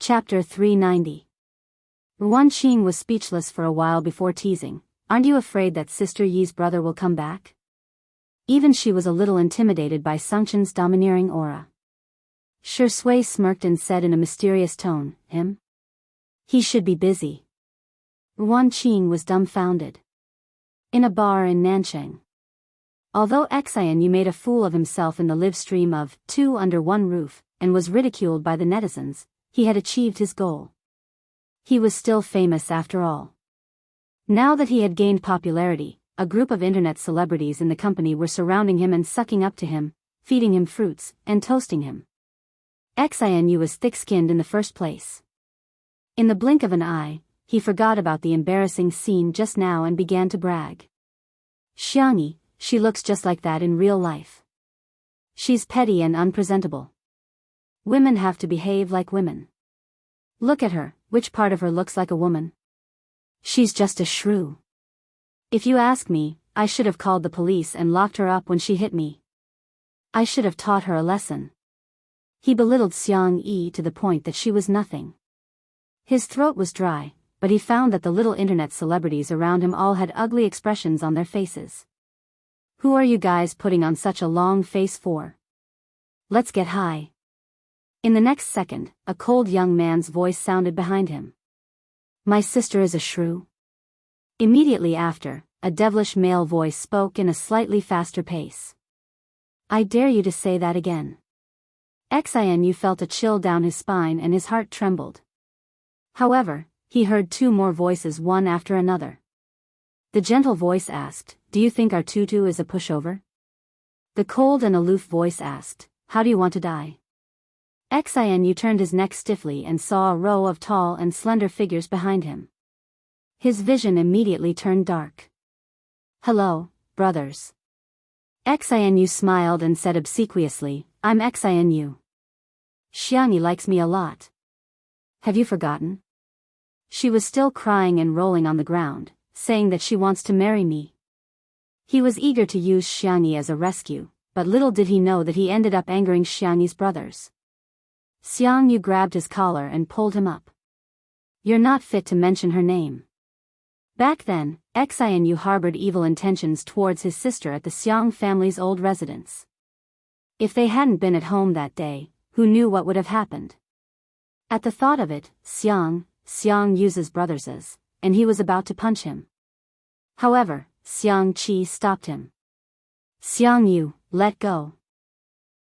Chapter 390. Wan Qing was speechless for a while before teasing, "Aren't you afraid that Sister Yi's brother will come back?" Even she was a little intimidated by Sungchen's domineering aura. Shi Sui smirked and said in a mysterious tone, "Him? He should be busy." Wan Qing was dumbfounded. In a bar in Nanchang. Although Xianyu made a fool of himself in the live stream of Two Under One Roof, and was ridiculed by the netizens, he had achieved his goal. He was still famous after all. Now that he had gained popularity, a group of internet celebrities in the company were surrounding him and sucking up to him, feeding him fruits, and toasting him. Xianyu was thick-skinned in the first place. In the blink of an eye, he forgot about the embarrassing scene just now and began to brag. "Xiangyi, she looks just like that in real life. She's petty and unpresentable. Women have to behave like women. Look at her, which part of her looks like a woman? She's just a shrew. If you ask me, I should have called the police and locked her up when she hit me. I should have taught her a lesson." He belittled Xiang Yi to the point that she was nothing. His throat was dry, but he found that the little internet celebrities around him all had ugly expressions on their faces. "Who are you guys putting on such a long face for? Let's get high." In the next second, a cold young man's voice sounded behind him. "My sister is a shrew?" Immediately after, a devilish male voice spoke in a slightly faster pace. "I dare you to say that again." Xianyu felt a chill down his spine and his heart trembled. However, he heard two more voices one after another. The gentle voice asked, "Do you think our tutu is a pushover?" The cold and aloof voice asked, "How do you want to die?" Xianyu turned his neck stiffly and saw a row of tall and slender figures behind him. His vision immediately turned dark. "Hello, brothers." Xianyu smiled and said obsequiously, "I'm Xianyu. Xiangyi likes me a lot. Have you forgotten?" She was still crying and rolling on the ground, saying that she wants to marry me. He was eager to use Xiangyi as a rescue, but little did he know that he ended up angering Xiangyi's brothers. Xiangyu grabbed his collar and pulled him up. "You're not fit to mention her name." Back then, Xianyu harbored evil intentions towards his sister at the Xiang family's old residence. If they hadn't been at home that day, who knew what would have happened? At the thought of it, Xiang uses brothers as, and he was about to punch him. However, Xiang Qi stopped him. "Xiangyu, let go."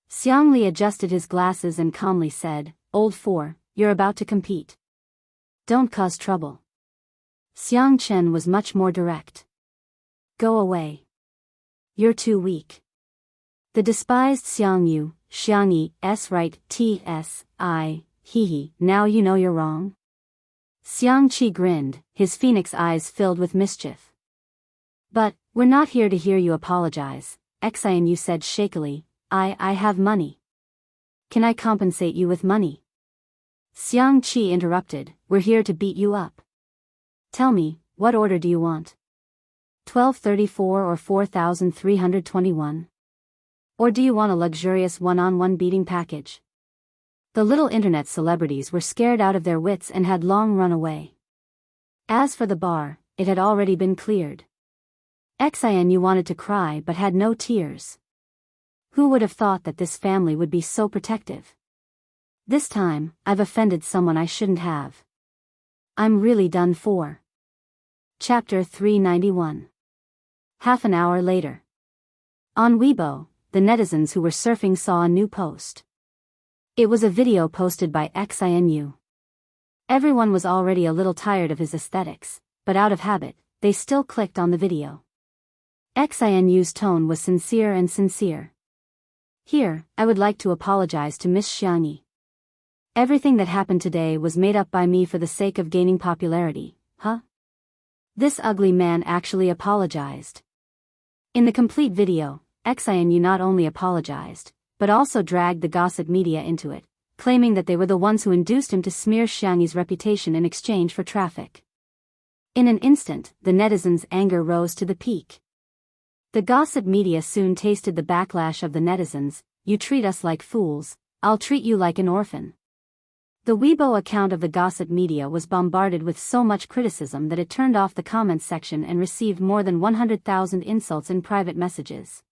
Xiang Li adjusted his glasses and calmly said, "Old four, you're about to compete. Don't cause trouble." Xiang Chen was much more direct. "Go away. You're too weak." The despised Xiangyu, "Xiangyi, right, T-S-I, hee, now you know you're wrong." Xiang Qi grinned, his phoenix eyes filled with mischief. "But, we're not here to hear you apologize," Xianyu said shakily. I have money. Can I compensate you with money?" Xiang Qi interrupted, "We're here to beat you up. Tell me, what order do you want? 1234 or 4321? Or do you want a luxurious one-on-one beating package?" The little internet celebrities were scared out of their wits and had long run away. As for the bar, it had already been cleared. Xianyu wanted to cry but had no tears. Who would have thought that this family would be so protective? This time, I've offended someone I shouldn't have. I'm really done for. Chapter 391. Half an hour later. On Weibo, the netizens who were surfing saw a new post. It was a video posted by Xianyu. Everyone was already a little tired of his aesthetics, but out of habit, they still clicked on the video. Xianyu's tone was sincere and sincere. "Here, I would like to apologize to Miss Xiangyi. Everything that happened today was made up by me for the sake of gaining popularity, huh?" This ugly man actually apologized. In the complete video, Xianyu not only apologized, but also dragged the gossip media into it, claiming that they were the ones who induced him to smear Xiangyi's reputation in exchange for traffic. In an instant, the netizens' anger rose to the peak. The gossip media soon tasted the backlash of the netizens. "You treat us like fools, I'll treat you like an orphan." The Weibo account of the gossip media was bombarded with so much criticism that it turned off the comments section and received more than 100,000 insults in private messages.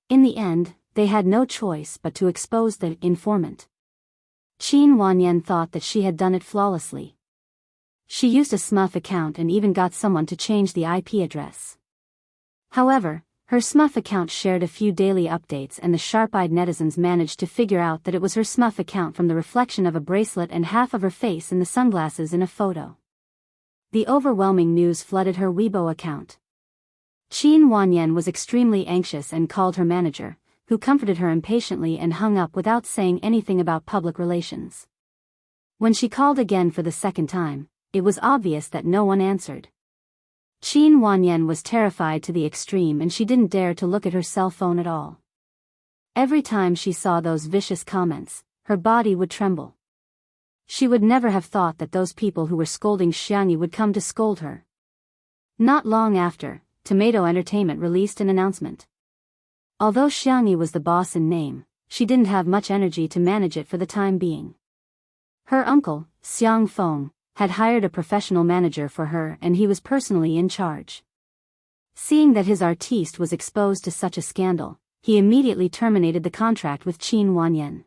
In the end, they had no choice but to expose the informant. Qin Wanyan thought that she had done it flawlessly. She used a SMUF account and even got someone to change the IP address. However, her SMUF account shared a few daily updates and the sharp-eyed netizens managed to figure out that it was her SMUF account from the reflection of a bracelet and half of her face in the sunglasses in a photo. The overwhelming news flooded her Weibo account. Qin Wanyan was extremely anxious and called her manager, who comforted her impatiently and hung up without saying anything about public relations. When she called again for the second time, it was obvious that no one answered. Qin Wanyan was terrified to the extreme and she didn't dare to look at her cell phone at all. Every time she saw those vicious comments, her body would tremble. She would never have thought that those people who were scolding Xianxia would come to scold her. Not long after, Tomato Entertainment released an announcement. Although Xianxia was the boss in name, she didn't have much energy to manage it for the time being. Her uncle, Xiang Feng, had hired a professional manager for her and he was personally in charge. Seeing that his artiste was exposed to such a scandal, he immediately terminated the contract with Qin Wanyan.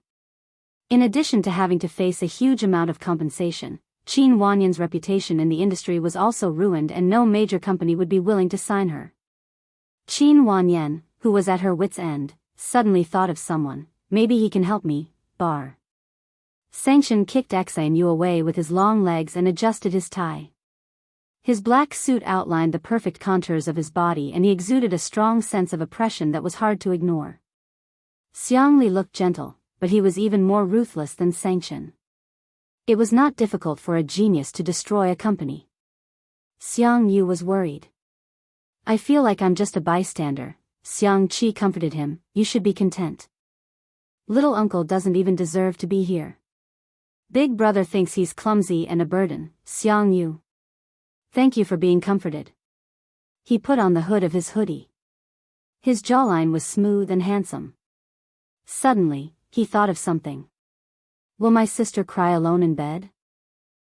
In addition to having to face a huge amount of compensation, Qin Wanyan's reputation in the industry was also ruined and no major company would be willing to sign her. Qin Wanyan, who was at her wit's end, suddenly thought of someone. Maybe he can help me, bar. Xianxia kicked Xamu away with his long legs and adjusted his tie. His black suit outlined the perfect contours of his body and he exuded a strong sense of oppression that was hard to ignore. Xiangli looked gentle, but he was even more ruthless than Xianxia. It was not difficult for a genius to destroy a company. Xiang Yu was worried. I feel like I'm just a bystander, Xiang Qi comforted him, you should be content. Little uncle doesn't even deserve to be here. Big brother thinks he's clumsy and a burden, Xiang Yu. Thank you for being comforted. He put on the hood of his hoodie. His jawline was smooth and handsome. Suddenly, he thought of something. Will my sister cry alone in bed?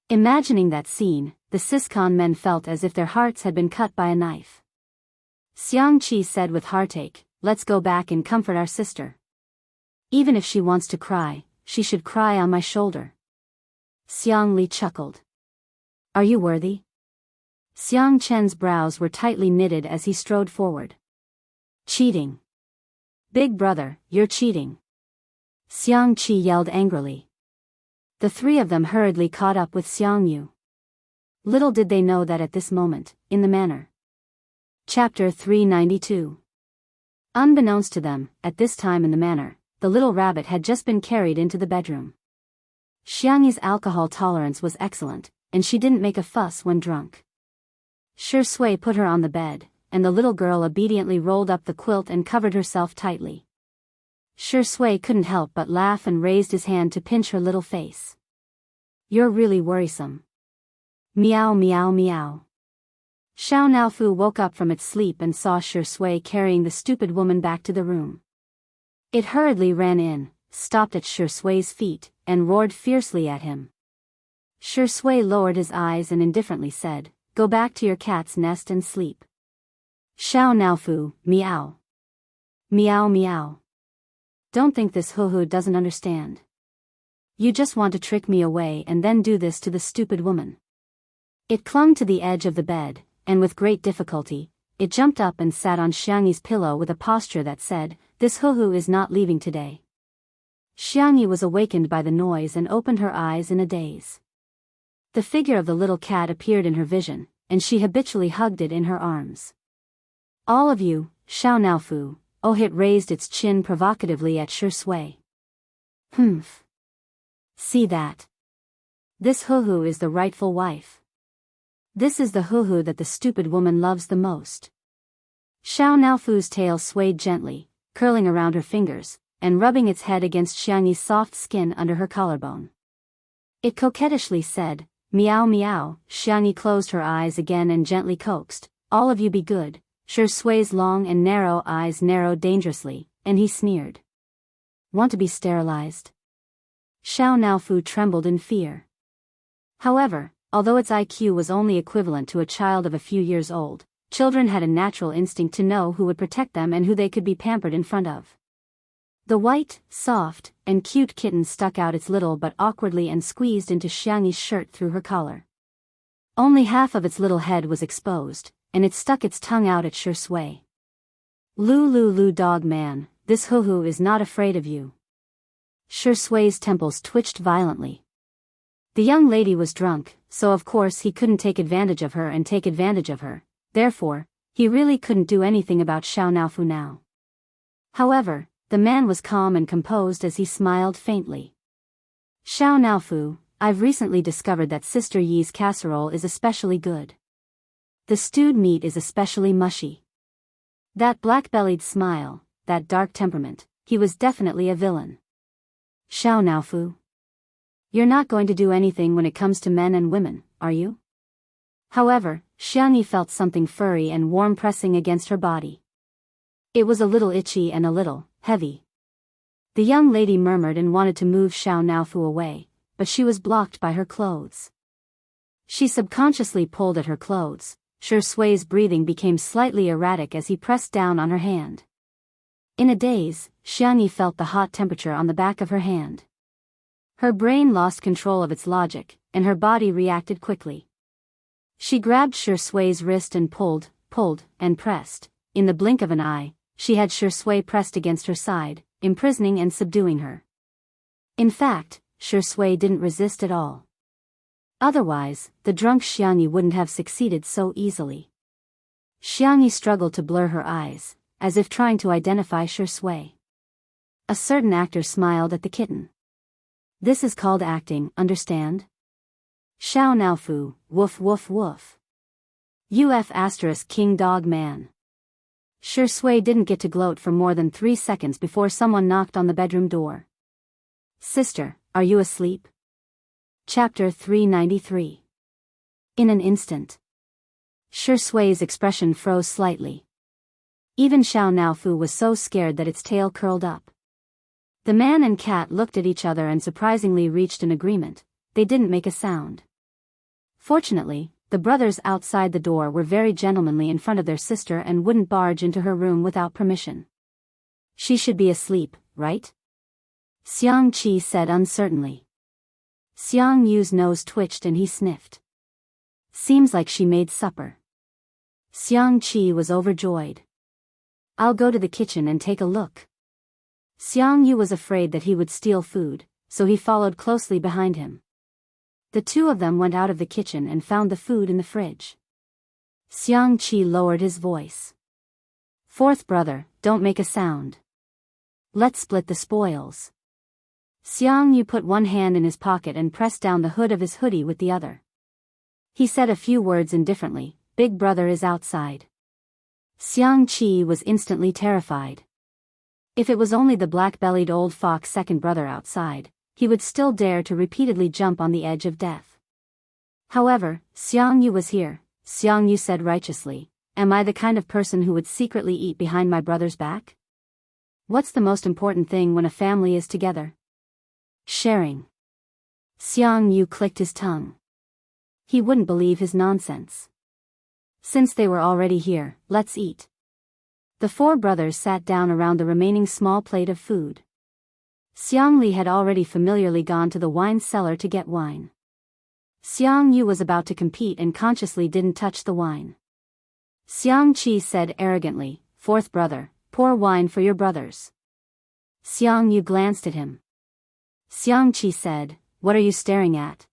Imagining that scene, the Siscon men felt as if their hearts had been cut by a knife. Xiang Qi said with heartache, let's go back and comfort our sister. Even if she wants to cry, she should cry on my shoulder. Xiang Li chuckled. Are you worthy? Xiang Chen's brows were tightly knitted as he strode forward. Cheating. Big brother, you're cheating. Xiang Qi yelled angrily. The three of them hurriedly caught up with Xiang Yu. Little did they know that at this moment, in the manor. Chapter 392. Unbeknownst to them, at this time in the manor, the little rabbit had just been carried into the bedroom. Xiangyi's alcohol tolerance was excellent, and she didn't make a fuss when drunk. Shi Sui put her on the bed, and the little girl obediently rolled up the quilt and covered herself tightly. Shi Sui couldn't help but laugh and raised his hand to pinch her little face. You're really worrisome. Meow meow meow. Xiao Naofu woke up from its sleep and saw Shi Sui carrying the stupid woman back to the room. It hurriedly ran in, stopped at Shi Sui's feet, and roared fiercely at him. Shi Sui lowered his eyes and indifferently said, Go back to your cat's nest and sleep. Xiao Naofu, meow. Meow meow. Don't think this hoo-hoo doesn't understand. You just want to trick me away and then do this to the stupid woman. It clung to the edge of the bed, and with great difficulty, it jumped up and sat on Xiangyi's pillow with a posture that said, This hoo-hoo is not leaving today. Xiangyi was awakened by the noise and opened her eyes in a daze. The figure of the little cat appeared in her vision, and she habitually hugged it in her arms. All of you, Xiao Naofu, Ohit raised its chin provocatively at Shi Sui. Humph. See that? This hoo-hoo is the rightful wife. This is the hoo-hoo that the stupid woman loves the most. Xiao Naofu's tail swayed gently, curling around her fingers, and rubbing its head against Xiangyi's soft skin under her collarbone. It coquettishly said, Meow meow. Xiangyi closed her eyes again and gently coaxed, All of you be good. Shi Sui's long and narrow eyes narrowed dangerously, and he sneered. Want to be sterilized? Xiao Naofu trembled in fear. However, although its IQ was only equivalent to a child of a few years old, children had a natural instinct to know who would protect them and who they could be pampered in front of. The white, soft, and cute kitten stuck out its little butt awkwardly and squeezed into Xiangyi's shirt through her collar. Only half of its little head was exposed, and it stuck its tongue out at Shi Sui. Lu, dog man, this Hu is not afraid of you. Shi Sui's temples twitched violently. The young lady was drunk, so of course he couldn't take advantage of her, therefore, he really couldn't do anything about Xiao Naofu now. However, the man was calm and composed as he smiled faintly. Xiao Naofu, I've recently discovered that Sister Yi's casserole is especially good. The stewed meat is especially mushy. That black-bellied smile, that dark temperament, he was definitely a villain. Xiao Naofu. You're not going to do anything when it comes to men and women, are you? However, Xiangyi felt something furry and warm pressing against her body. It was a little itchy and a little heavy. The young lady murmured and wanted to move Xiao Naofu away, but she was blocked by her clothes. She subconsciously pulled at her clothes. Shi Sui's breathing became slightly erratic as he pressed down on her hand. In a daze, Xiangyi felt the hot temperature on the back of her hand. Her brain lost control of its logic, and her body reacted quickly. She grabbed Shi Sui's wrist and pulled, and pressed. In the blink of an eye, she had Shi Sui pressed against her side, imprisoning and subduing her. In fact, Shi Sui didn't resist at all. Otherwise, the drunk Xiangyi wouldn't have succeeded so easily. Xiangyi struggled to blur her eyes, as if trying to identify Shi Sui. A certain actor smiled at the kitten. This is called acting, understand? Xiao Naofu, woof woof woof. UF** king dog man. Shi Sui didn't get to gloat for more than 3 seconds before someone knocked on the bedroom door. Sister, are you asleep? Chapter 393. In an instant. Shi Sui's expression froze slightly. Even Xiao Naofu was so scared that its tail curled up. The man and cat looked at each other and surprisingly reached an agreement. They didn't make a sound. Fortunately, the brothers outside the door were very gentlemanly in front of their sister and wouldn't barge into her room without permission. She should be asleep, right? Xiang Qi said uncertainly. Xiang Yu's nose twitched and he sniffed. Seems like she made supper. Xiang Qi was overjoyed. I'll go to the kitchen and take a look. Xiang Yu was afraid that he would steal food, so he followed closely behind him. The two of them went out of the kitchen and found the food in the fridge. Xiang Qi lowered his voice. Fourth brother, don't make a sound. Let's split the spoils. Xiang Yu put one hand in his pocket and pressed down the hood of his hoodie with the other. He said a few words indifferently. Big brother is outside. Xiang Qi was instantly terrified. If it was only the black-bellied old fox second brother outside, he would still dare to repeatedly jump on the edge of death. However, Xiang Yu was here. Xiang Yu said righteously, am I the kind of person who would secretly eat behind my brother's back? What's the most important thing when a family is together? Sharing. Xiang Yu clicked his tongue. He wouldn't believe his nonsense. Since they were already here, let's eat. The four brothers sat down around the remaining small plate of food. Xiang Li had already familiarly gone to the wine cellar to get wine. Xiang Yu was about to compete and consciously didn't touch the wine. Xiang Qi said arrogantly, fourth brother, pour wine for your brothers. Xiang Yu glanced at him. Xiang Qi said, what are you staring at?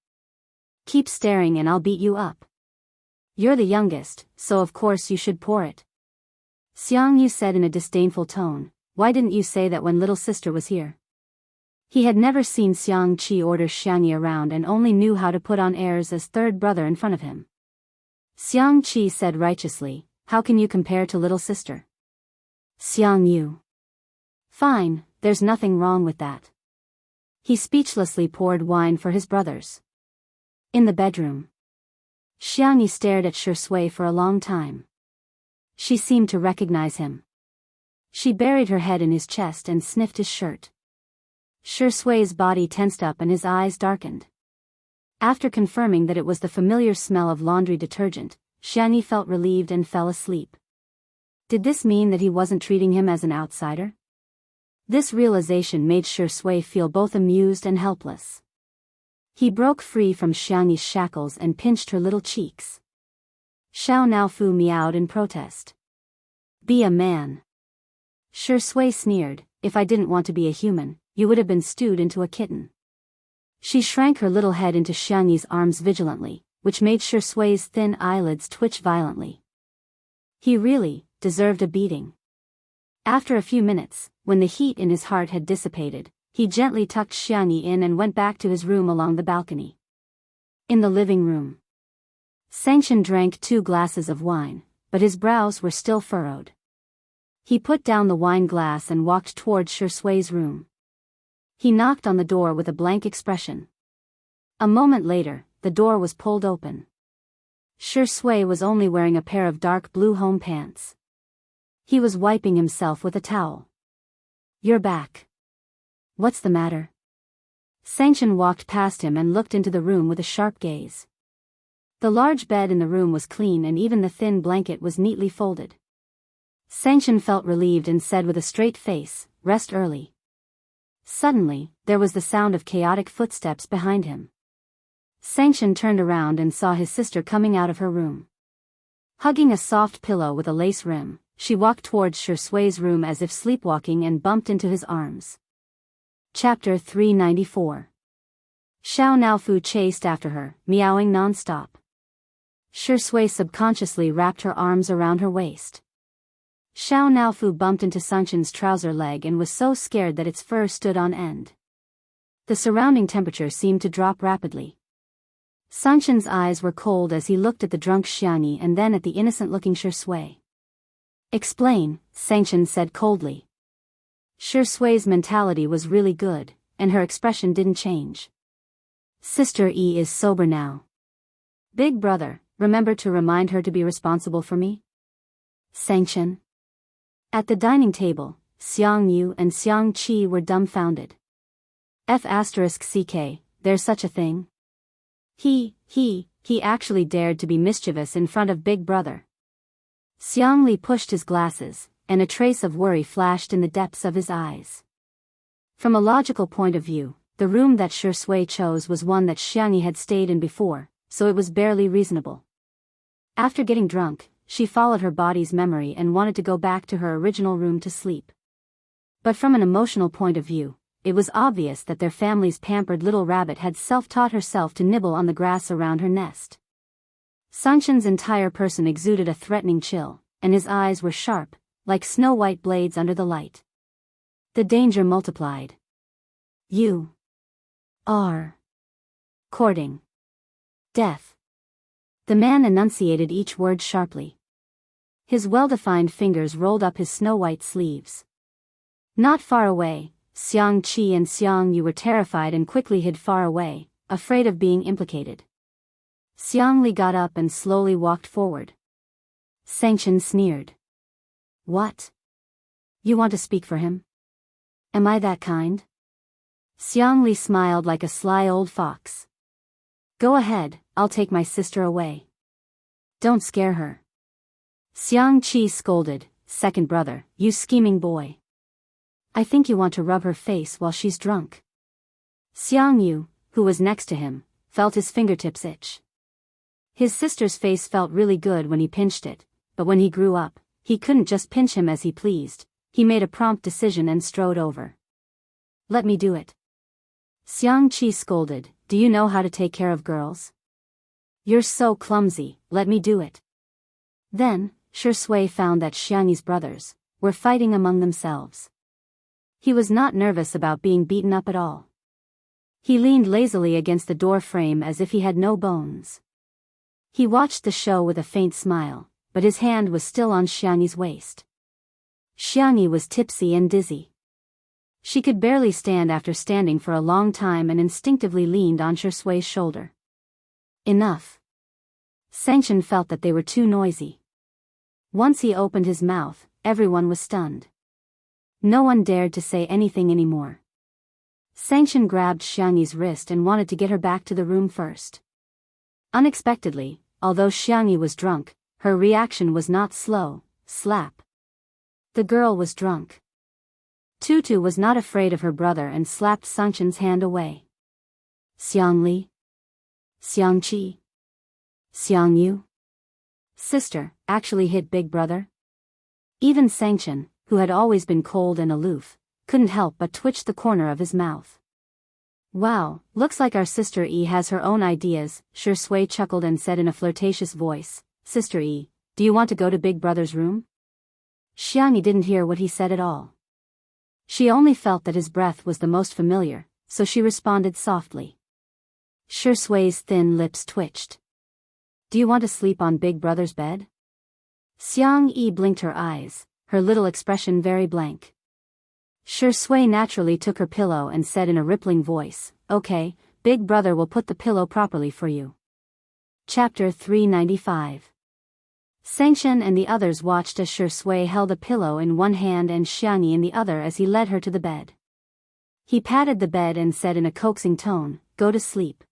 Keep staring and I'll beat you up. You're the youngest, so of course you should pour it. Xiang Yu said in a disdainful tone, why didn't you say that when little sister was here? He had never seen Xiang Qi order Xiangyi around and only knew how to put on airs as third brother in front of him. Xiang Qi said righteously, how can you compare to little sister? Xiang Yu. Fine, there's nothing wrong with that. He speechlessly poured wine for his brothers. In the bedroom. Xiangyi stared at Shi Sui for a long time. She seemed to recognize him. She buried her head in his chest and sniffed his shirt. Sui's body tensed up and his eyes darkened. After confirming that it was the familiar smell of laundry detergent, Xianyi felt relieved and fell asleep. Did this mean that he wasn't treating him as an outsider? This realization made Shui feel both amused and helpless. He broke free from Xianyi's shackles and pinched her little cheeks. Xiao Naofu meowed in protest. Be a man. Shui sneered, if I didn't want to be a human, you would have been stewed into a kitten. She shrank her little head into Xianyi's arms vigilantly, which made Shui's thin eyelids twitch violently. He really deserved a beating. After a few minutes, when the heat in his heart had dissipated, he gently tucked Xianyi in and went back to his room along the balcony. In the living room, Sanxian drank 2 glasses of wine, but his brows were still furrowed. He put down the wine glass and walked toward Shui's room. He knocked on the door with a blank expression. A moment later, the door was pulled open. Shui was only wearing a pair of dark blue home pants. He was wiping himself with a towel. You're back. What's the matter? Sanxian walked past him and looked into the room with a sharp gaze. The large bed in the room was clean and even the thin blanket was neatly folded. Sanxian felt relieved and said with a straight face, rest early. Suddenly, there was the sound of chaotic footsteps behind him. Sanxian turned around and saw his sister coming out of her room. Hugging a soft pillow with a lace rim, she walked towards Shui's room as if sleepwalking and bumped into his arms. Chapter 394. Xiao Naofu chased after her, meowing non-stop. Shui subconsciously wrapped her arms around her waist. Xiao Naofu bumped into Sanxian's trouser leg and was so scared that its fur stood on end. The surrounding temperature seemed to drop rapidly. Sanxian's eyes were cold as he looked at the drunk Xianyi and then at the innocent-looking Shui. Explain, Sanxian said coldly. Shui's mentality was really good, and her expression didn't change. Sister E is sober now. Big brother, remember to remind her to be responsible for me? Sanxian. At the dining table, Xiang Yu and Xiang Qi were dumbfounded. F***ck, there's such a thing? He actually dared to be mischievous in front of Big Brother. Xiang Li pushed his glasses, and a trace of worry flashed in the depths of his eyes. From a logical point of view, the room that Shui chose was one that Xianyi had stayed in before, so it was barely reasonable. After getting drunk, she followed her body's memory and wanted to go back to her original room to sleep. But from an emotional point of view, it was obvious that their family's pampered little rabbit had self-taught herself to nibble on the grass around her nest. Sanxian's entire person exuded a threatening chill, and his eyes were sharp, like snow-white blades under the light. The danger multiplied. You are courting death. The man enunciated each word sharply. His well-defined fingers rolled up his snow-white sleeves. Not far away, Xiang Qi and Xiang Yu were terrified and quickly hid far away, afraid of being implicated. Xiang Li got up and slowly walked forward. Sanxian sneered. What? You want to speak for him? Am I that kind? Xiang Li smiled like a sly old fox. Go ahead, I'll take my sister away. Don't scare her. Xiang Qi scolded, second brother, you scheming boy. I think you want to rub her face while she's drunk. Xiang Yu, who was next to him, felt his fingertips itch. His sister's face felt really good when he pinched it, but when he grew up, he couldn't just pinch him as he pleased. He made a prompt decision and strode over. Let me do it. Xiang Qi scolded, do you know how to take care of girls? You're so clumsy, let me do it. Then, Shui found that Xianyi's brothers were fighting among themselves. He was not nervous about being beaten up at all. He leaned lazily against the door frame as if he had no bones. He watched the show with a faint smile, but his hand was still on Xianyi's waist. Xianyi was tipsy and dizzy. She could barely stand after standing for a long time and instinctively leaned on Shui's shoulder. Enough. Sanxian felt that they were too noisy. Once he opened his mouth, everyone was stunned. No one dared to say anything anymore. Xianxia grabbed Xiangyi's wrist and wanted to get her back to the room first. Unexpectedly, although Xiangyi was drunk, her reaction was not slow. Slap. The girl was drunk. Tutu was not afraid of her brother and slapped Xianxia's hand away. Xiangli. Xiangqi. Xiangyu. Sister, actually hit big brother? Even Xianxia, who had always been cold and aloof, couldn't help but twitch the corner of his mouth. Wow, looks like our Sister E has her own ideas, Shi Sui chuckled and said in a flirtatious voice, Sister E, do you want to go to Big Brother's room? Xiangyi didn't hear what he said at all. She only felt that his breath was the most familiar, so she responded softly. Shi Sui's thin lips twitched. Do you want to sleep on Big Brother's bed? Xiangyi blinked her eyes, her little expression very blank. Shi Sui naturally took her pillow and said in a rippling voice, Okay, Big Brother will put the pillow properly for you. Chapter 395. Xianxia and the others watched as Shi Sui held a pillow in one hand and Xiangyi in the other as he led her to the bed. He patted the bed and said in a coaxing tone, Go to sleep.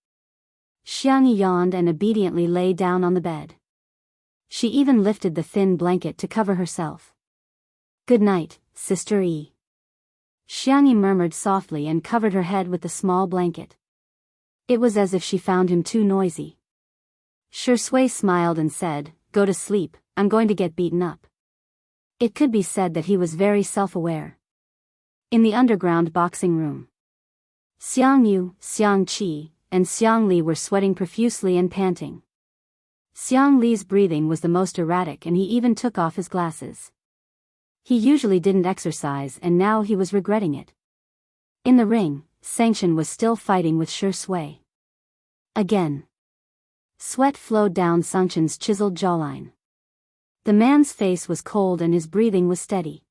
Xiangyi yawned and obediently lay down on the bed. She even lifted the thin blanket to cover herself. Good night, Sister E. Xiangyi murmured softly and covered her head with the small blanket. It was as if she found him too noisy. Shi Sui smiled and said, Go to sleep, I'm going to get beaten up. It could be said that he was very self-aware. In the underground boxing room, Xiangyu, Xiangqi, and Xiangli were sweating profusely and panting. Xiangli's breathing was the most erratic and he even took off his glasses. He usually didn't exercise and now he was regretting it. In the ring, Xianxia was still fighting with Shi Sui. Again. Sweat flowed down Xianxia's chiseled jawline. The man's face was cold and his breathing was steady.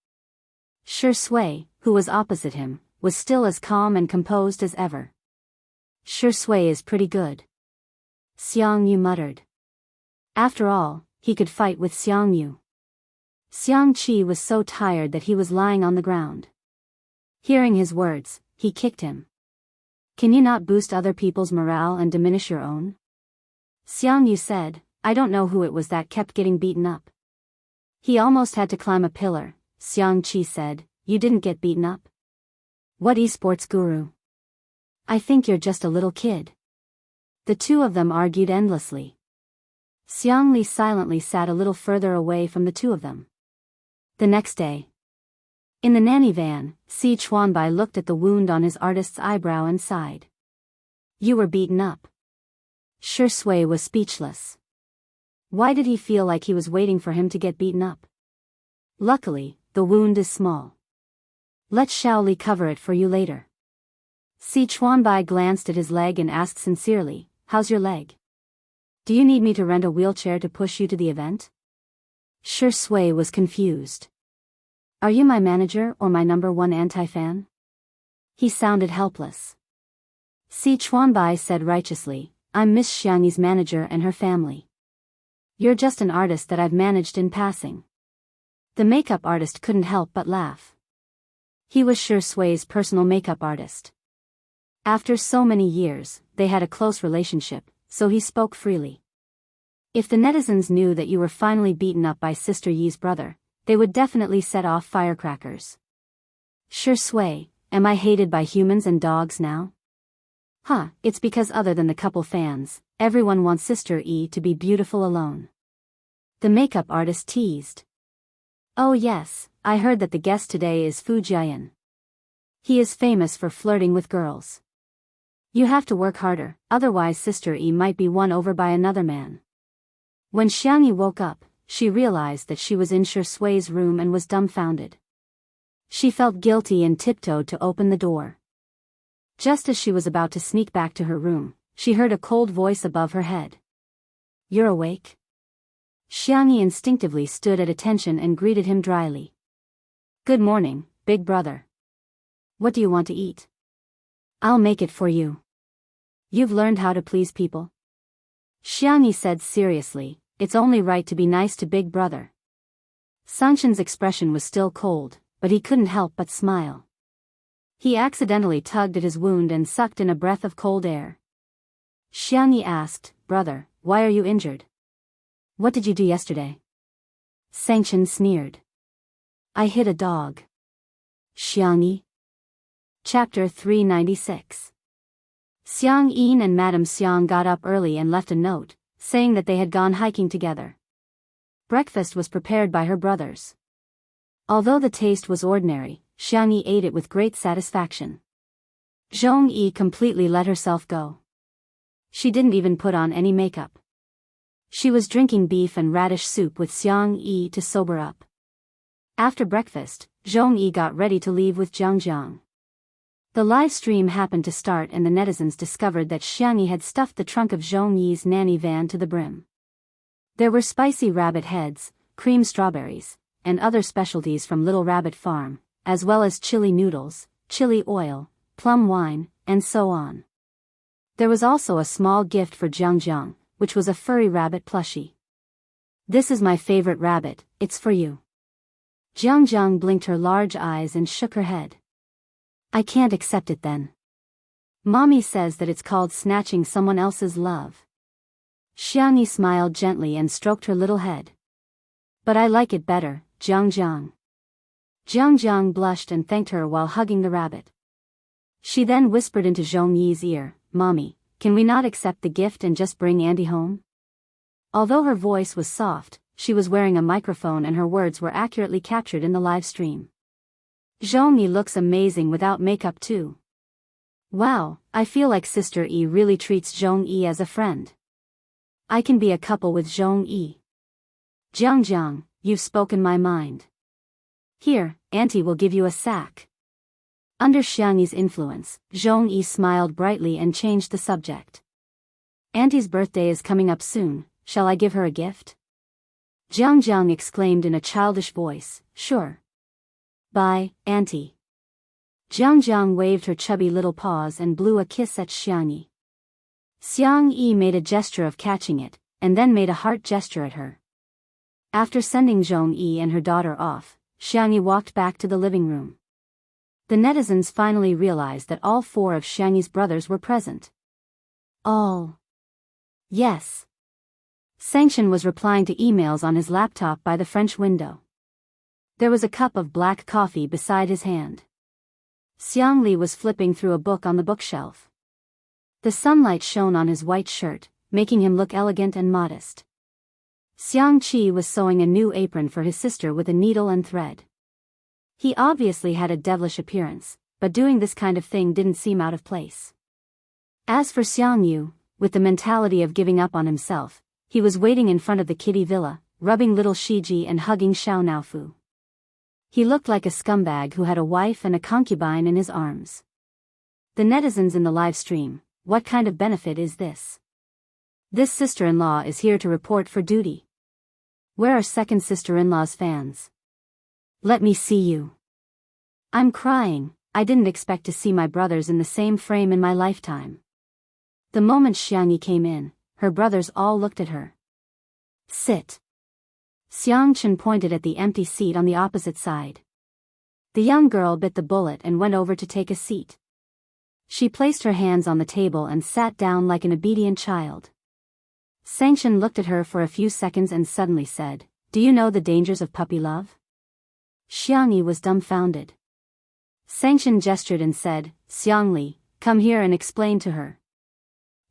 Shi Sui, who was opposite him, was still as calm and composed as ever. Shi Sui is pretty good. Xiangyu muttered. After all, he could fight with Xiangyu. Xiangqi was so tired that he was lying on the ground. Hearing his words, he kicked him. Can you not boost other people's morale and diminish your own? Xiangyu said, I don't know who it was that kept getting beaten up. He almost had to climb a pillar. Xiangqi said, You didn't get beaten up? What esports guru? I think you're just a little kid. The two of them argued endlessly. Xiangli silently sat a little further away from the two of them. The next day, in the nanny van, Si Chuanbai looked at the wound on his artist's eyebrow and sighed. You were beaten up. Shi Sui was speechless. Why did he feel like he was waiting for him to get beaten up? Luckily, the wound is small. Let Shaoli cover it for you later. Si Chuanbai glanced at his leg and asked sincerely, How's your leg? Do you need me to rent a wheelchair to push you to the event? Shi Sui was confused. Are you my manager or my #1 anti-fan? He sounded helpless. Si Chuanbai said righteously, I'm Miss Xiangyi's manager and her family. You're just an artist that I've managed in passing. The makeup artist couldn't help but laugh. He was Shi Sui's personal makeup artist. After so many years, they had a close relationship, so he spoke freely. If the netizens knew that you were finally beaten up by Sister Yi's brother, they would definitely set off firecrackers. Shi Sui, am I hated by humans and dogs now? It's because other than the couple fans, everyone wants Sister E to be beautiful alone. The makeup artist teased. Oh yes, I heard that the guest today is Fu Jian. He is famous for flirting with girls. You have to work harder, otherwise Sister E might be won over by another man. When Xiangyi woke up, she realized that she was in Shi Sui's room and was dumbfounded. She felt guilty and tiptoed to open the door. Just as she was about to sneak back to her room, she heard a cold voice above her head. You're awake? Xiangyi instinctively stood at attention and greeted him dryly. Good morning, big brother. What do you want to eat? I'll make it for you. You've learned how to please people? Xiangyi said seriously, it's only right to be nice to big brother. Xianxia's expression was still cold, but he couldn't help but smile. He accidentally tugged at his wound and sucked in a breath of cold air. Xiangyi asked, "Brother, why are you injured? What did you do yesterday?" Xianxia sneered. "I hit a dog." Xiangyi. Chapter 396. Xiang Yin and Madame Xiang got up early and left a note, saying that they had gone hiking together. Breakfast was prepared by her brothers. Although the taste was ordinary, Xiangyi ate it with great satisfaction. Zhongyi completely let herself go. She didn't even put on any makeup. She was drinking beef and radish soup with Xiangyi to sober up. After breakfast, Zhongyi got ready to leave with Jianghu. The live stream happened to start and the netizens discovered that Xiangyi had stuffed the trunk of Zhongyi's nanny van to the brim. There were spicy rabbit heads, cream strawberries, and other specialties from Little Rabbit Farm, as well as chili noodles, chili oil, plum wine, and so on. There was also a small gift for Jianghu, which was a furry rabbit plushie. "This is my favorite rabbit, it's for you." Jianghu blinked her large eyes and shook her head. "I can't accept it then. Mommy says that it's called snatching someone else's love." Xiangyi smiled gently and stroked her little head. "But I like it better, Jianghu." Jianghu blushed and thanked her while hugging the rabbit. She then whispered into Zhongyi's ear, "Mommy, can we not accept the gift and just bring Andy home?" Although her voice was soft, she was wearing a microphone and her words were accurately captured in the live stream. "Zhongyi looks amazing without makeup too. Wow, I feel like Sister E really treats Zhongyi as a friend. I can be a couple with Zhongyi. Jianghu, you've spoken my mind. Here, Auntie will give you a sack." Under Xiangyi's influence, Zhongyi smiled brightly and changed the subject. "Auntie's birthday is coming up soon, shall I give her a gift?" Jianghu exclaimed in a childish voice, "Sure. Bye, Auntie." Jianghu waved her chubby little paws and blew a kiss at Xiangyi. Xiangyi made a gesture of catching it, and then made a heart gesture at her. After sending Zhongyi and her daughter off, Xiangyi walked back to the living room. The netizens finally realized that all four of Xiangyi's brothers were present. All. Yes. Xianxia was replying to emails on his laptop by the French window. There was a cup of black coffee beside his hand. Xiangli was flipping through a book on the bookshelf. The sunlight shone on his white shirt, making him look elegant and modest. Xiangqi was sewing a new apron for his sister with a needle and thread. He obviously had a devilish appearance, but doing this kind of thing didn't seem out of place. As for Xiangyu, with the mentality of giving up on himself, he was waiting in front of the kiddie villa, rubbing little Shiji and hugging Xiao Naofu. He looked like a scumbag who had a wife and a concubine in his arms. The netizens in the live stream, what kind of benefit is this? This sister-in-law is here to report for duty. Where are second sister-in-law's fans? Let me see you. I'm crying, I didn't expect to see my brothers in the same frame in my lifetime. The moment Xiangyi came in, her brothers all looked at her. Sit. Xiangchen pointed at the empty seat on the opposite side. The young girl bit the bullet and went over to take a seat. She placed her hands on the table and sat down like an obedient child. Xiangchen looked at her for a few seconds and suddenly said, "Do you know the dangers of puppy love?" Xiangyi was dumbfounded. Xiangchen gestured and said, "Xiangli, come here and explain to her."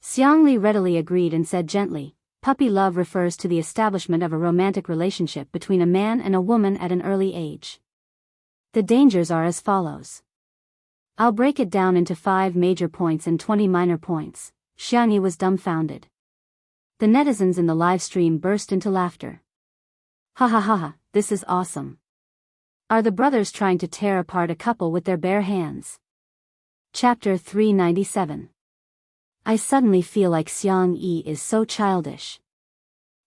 Xiangli readily agreed and said gently, "Puppy love refers to the establishment of a romantic relationship between a man and a woman at an early age. The dangers are as follows. I'll break it down into 5 major points and 20 minor points." Xiangyi was dumbfounded. The netizens in the live stream burst into laughter. Ha ha ha ha, this is awesome. Are the brothers trying to tear apart a couple with their bare hands? Chapter 397. I suddenly feel like Xiangyi is so childish.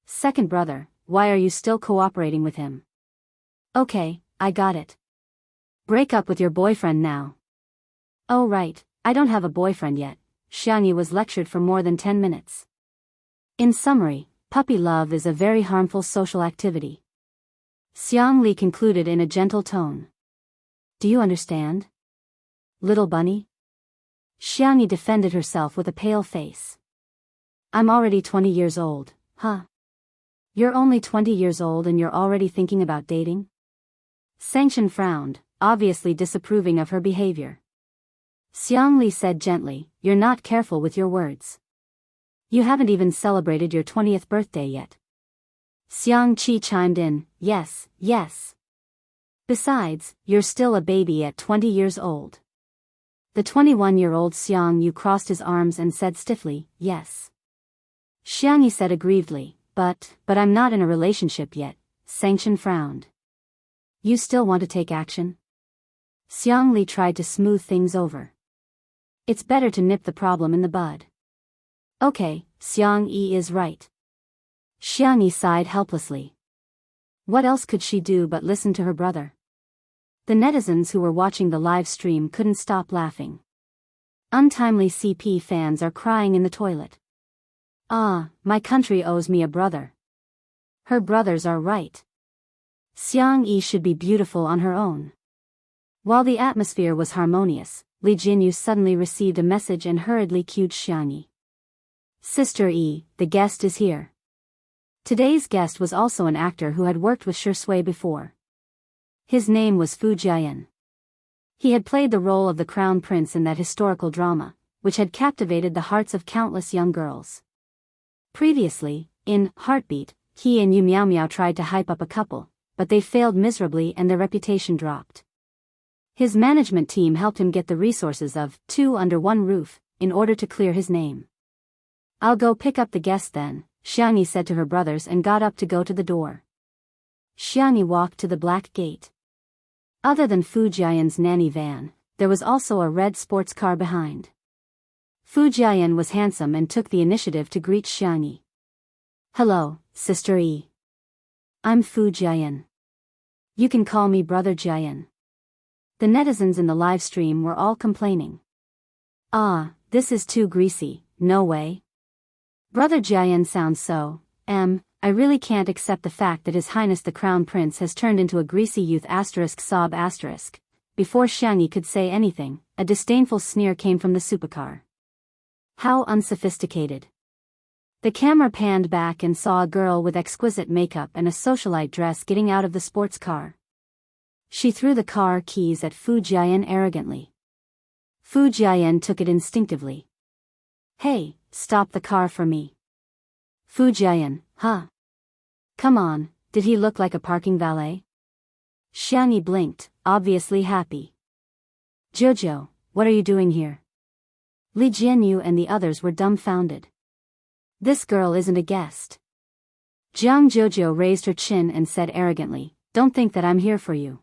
Second brother, why are you still cooperating with him? Okay, I got it. Break up with your boyfriend now. Oh right, I don't have a boyfriend yet. Xiangyi was lectured for more than 10 minutes. In summary, puppy love is a very harmful social activity. Xiangli concluded in a gentle tone. Do you understand? little bunny? Xianxia defended herself with a pale face. I'm already 20 years old, huh? You're only 20 years old and you're already thinking about dating? Xianxia frowned, obviously disapproving of her behavior. Xiangli said gently, you're not careful with your words. You haven't even celebrated your 20th birthday yet. Xiangqi chimed in, yes, yes. Besides, you're still a baby at 20 years old. The 21-year-old Xiangyu crossed his arms and said stiffly, yes. Xiangyi said aggrievedly, but I'm not in a relationship yet. Xianxia frowned. You still want to take action? Xiangli tried to smooth things over. It's better to nip the problem in the bud. Okay, Xiangyi is right. Xiangyi sighed helplessly. What else could she do but listen to her brother? The netizens who were watching the live stream couldn't stop laughing. Untimely CP fans are crying in the toilet. Ah, my country owes me a brother. Her brothers are right. Xiangyi should be beautiful on her own. While the atmosphere was harmonious, Li Jinyu suddenly received a message and hurriedly cued Xiangyi. Sister Yi, the guest is here. Today's guest was also an actor who had worked with Shui before. His name was Fu Jian. He had played the role of the Crown Prince in that historical drama, which had captivated the hearts of countless young girls. Previously, in Heartbeat, he and Yu Miao Miao tried to hype up a couple, but they failed miserably and their reputation dropped. His management team helped him get the resources of two under one roof, in order to clear his name. I'll go pick up the guest then, Xiangyi said to her brothers and got up to go to the door. Xiangyi walked to the black gate. Other than Fu Jian's nanny van, there was also a red sports car behind. Fu Jian was handsome and took the initiative to greet Xiangyi. Hello, Sister Yi. I'm Fu Jian. You can call me Brother Jian. The netizens in the live stream were all complaining. Ah, this is too greasy, no way. Brother Jian sounds so, I really can't accept the fact that His Highness the Crown Prince has turned into a greasy youth sob. Before Xiangyi could say anything, a disdainful sneer came from the supercar. How unsophisticated. The camera panned back and saw a girl with exquisite makeup and a socialite dress getting out of the sports car. She threw the car keys at Fu Jian arrogantly. Fu Jian took it instinctively. Hey, stop the car for me. Fu Jian, huh? Come on, did he look like a parking valet? Xiangyi blinked, obviously happy. Jojo, what are you doing here? Li Jinyu and the others were dumbfounded. This girl isn't a guest. Jiang Jojo raised her chin and said arrogantly, don't think that I'm here for you.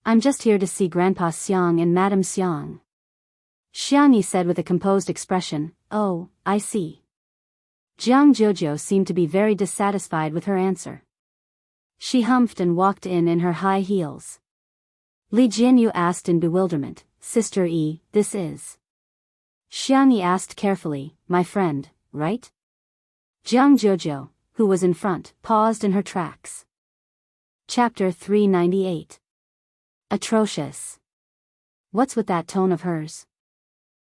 I'm just here to see Grandpa Xiang and Madame Xiang. Xiangyi said with a composed expression, oh, I see. Jiang Jojo seemed to be very dissatisfied with her answer. She humphed and walked in her high heels. Li Jinyu asked in bewilderment, Sister Yi, this is? Xiangyi asked carefully, my friend, right? Jiang Jojo, who was in front, paused in her tracks. Chapter 398. Atrocious. What's with that tone of hers?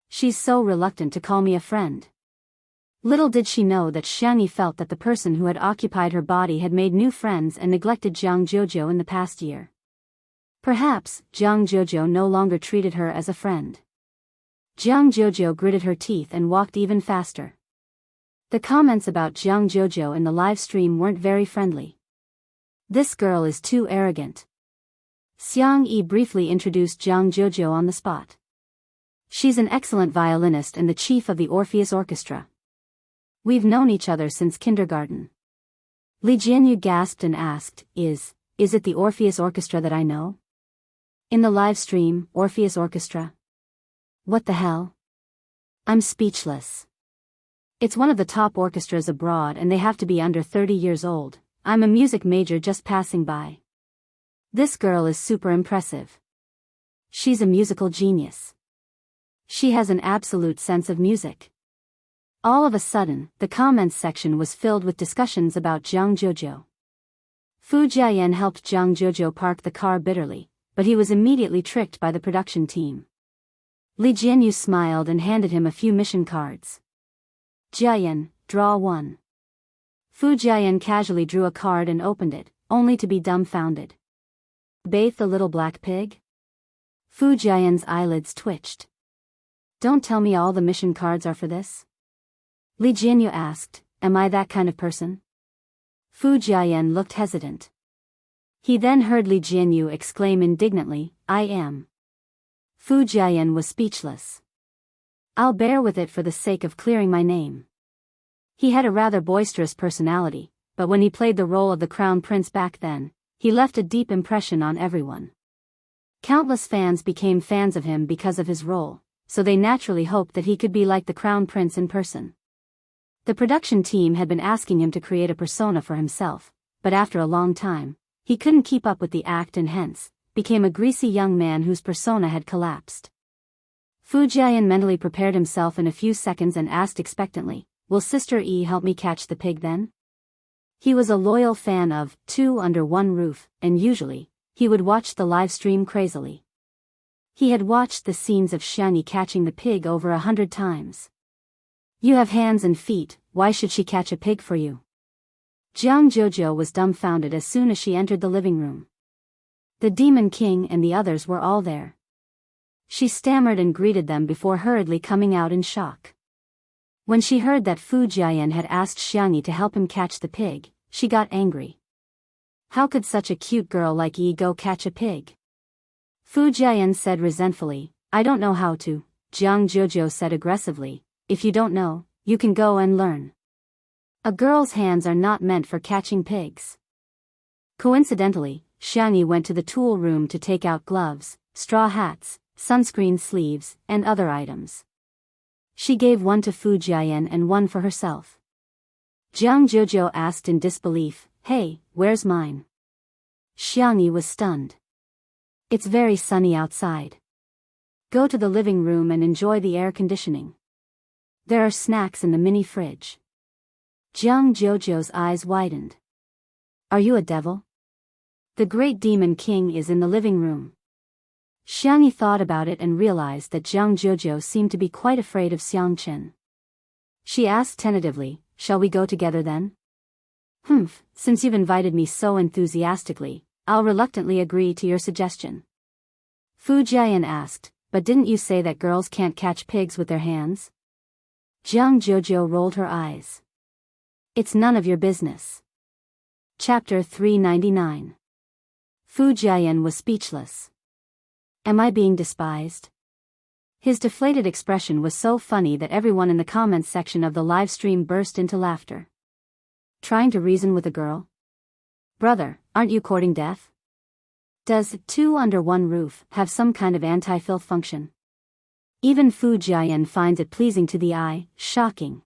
She's so reluctant to call me a friend. Little did she know that Xiangyi felt that the person who had occupied her body had made new friends and neglected Jiang Jojo in the past year. Perhaps, Jiang Jojo no longer treated her as a friend. Jiang Jojo gritted her teeth and walked even faster. The comments about Jiang Jojo in the live stream weren't very friendly. This girl is too arrogant. Xiangyi briefly introduced Jiang Jojo on the spot. She's an excellent violinist and the chief of the Orpheus Orchestra. We've known each other since kindergarten. Li Jinyu gasped and asked, Is it the Orpheus Orchestra that I know? In the live stream, Orpheus Orchestra? What the hell? I'm speechless. It's one of the top orchestras abroad and they have to be under 30 years old. I'm a music major just passing by. This girl is super impressive. She's a musical genius. She has an absolute sense of music. All of a sudden, the comments section was filled with discussions about Jiang Jojo. Fu Jian helped Jiang Jojo park the car bitterly, but he was immediately tricked by the production team. Li Jianyu smiled and handed him a few mission cards. Jiayan, draw one. Fu Jiayan casually drew a card and opened it, only to be dumbfounded. Bathe the little black pig? Fu Jiayan's eyelids twitched. Don't tell me all the mission cards are for this? Li Jianyu asked, am I that kind of person? Fu Jiayan looked hesitant. He then heard Li Jianyu exclaim indignantly, I am. Fu Jiayan was speechless. I'll bear with it for the sake of clearing my name. He had a rather boisterous personality, but when he played the role of the crown prince back then, he left a deep impression on everyone. Countless fans became fans of him because of his role, so they naturally hoped that he could be like the crown prince in person. The production team had been asking him to create a persona for himself, but after a long time, he couldn't keep up with the act and hence, became a greasy young man whose persona had collapsed. Fu Jiayan mentally prepared himself in a few seconds and asked expectantly, will Sister E help me catch the pig then? He was a loyal fan of Two Under One Roof, and usually, he would watch the live stream crazily. He had watched the scenes of Xianxia catching the pig over 100 times. You have hands and feet, why should she catch a pig for you? Jianghu was dumbfounded as soon as she entered the living room. The Demon King and the others were all there. She stammered and greeted them before hurriedly coming out in shock. When she heard that Fu Jiayan had asked Xianxia to help him catch the pig, she got angry. How could such a cute girl like Yi go catch a pig? Fu Jiayan said resentfully, I don't know how to. Jianghu said aggressively, if you don't know, you can go and learn. A girl's hands are not meant for catching pigs. Coincidentally, Xianxia went to the tool room to take out gloves, straw hats, sunscreen sleeves, and other items. She gave one to Fu Jiayan and one for herself. Jianghu asked in disbelief, hey, where's mine? Xianxia was stunned. It's very sunny outside. Go to the living room and enjoy the air conditioning. There are snacks in the mini fridge. Jianghu's eyes widened. Are you a devil? The great demon king is in the living room. Xianxia thought about it and realized that Jianghu seemed to be quite afraid of Xiangchen. She asked tentatively, shall we go together then? Since you've invited me so enthusiastically, I'll reluctantly agree to your suggestion. Fu Jiayan asked, but didn't you say that girls can't catch pigs with their hands? Jianghu rolled her eyes. It's none of your business. Chapter 399. Fu Jiayan was speechless. Am I being despised? His deflated expression was so funny that everyone in the comments section of the live stream burst into laughter. Trying to reason with a girl? Brother, aren't you courting death? Does Two Under One Roof have some kind of anti-filth function? Even Fu Jiayan finds it pleasing to the eye, shocking.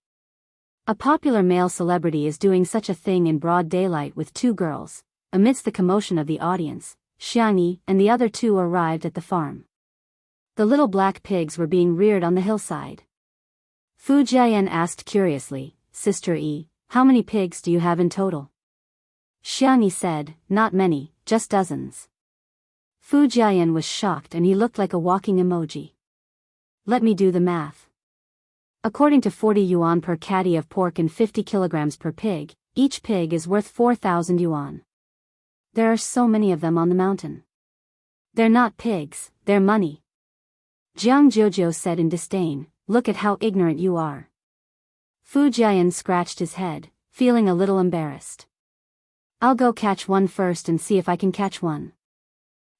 A popular male celebrity is doing such a thing in broad daylight with two girls. Amidst the commotion of the audience, Xianxia and the other two arrived at the farm. The little black pigs were being reared on the hillside. Fu Jiayan asked curiously, Sister E, how many pigs do you have in total? Xianxia said, not many, just dozens. Fu Jiayan was shocked and he looked like a walking emoji. Let me do the math. According to 40 yuan per catty of pork and 50 kilograms per pig, each pig is worth 4,000 yuan. There are so many of them on the mountain. They're not pigs, they're money. Jianghu said in disdain, look at how ignorant you are. Fu Jiayan scratched his head, feeling a little embarrassed. I'll go catch one first and see if I can catch one.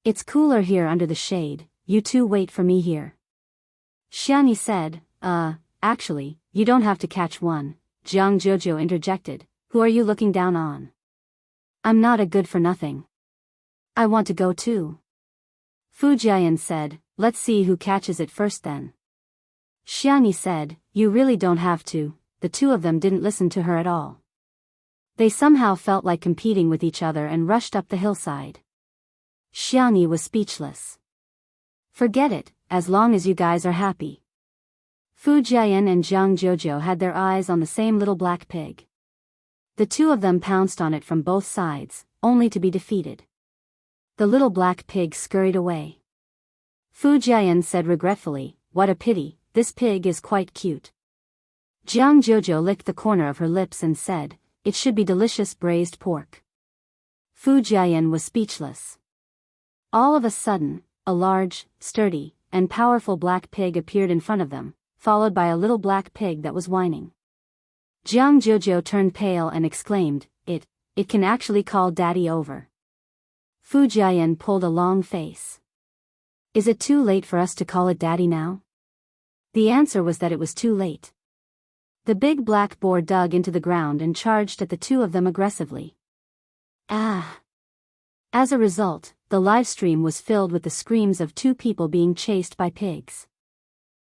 It's cooler here under the shade, you two wait for me here. Xianxia said, actually, you don't have to catch one, Jianghu interjected, who are you looking down on? I'm not a good-for-nothing. I want to go too. Fu Jiayan said, let's see who catches it first then. Xianxia said, you really don't have to. The two of them didn't listen to her at all. They somehow felt like competing with each other and rushed up the hillside. Xianxia was speechless. Forget it, as long as you guys are happy. Fu Jiayan and Jianghu had their eyes on the same little black pig. The two of them pounced on it from both sides, only to be defeated. The little black pig scurried away. Fu Jiayan said regretfully, what a pity, this pig is quite cute. Jianghu licked the corner of her lips and said, it should be delicious braised pork. Fu Jiayan was speechless. All of a sudden, a large, sturdy, and powerful black pig appeared in front of them, followed by a little black pig that was whining. Jianghu turned pale and exclaimed, It can actually call Daddy over. Fu Jiayan pulled a long face. Is it too late for us to call it Daddy now? The answer was that it was too late. The big black boar dug into the ground and charged at the two of them aggressively. Ah! As a result, the live stream was filled with the screams of two people being chased by pigs.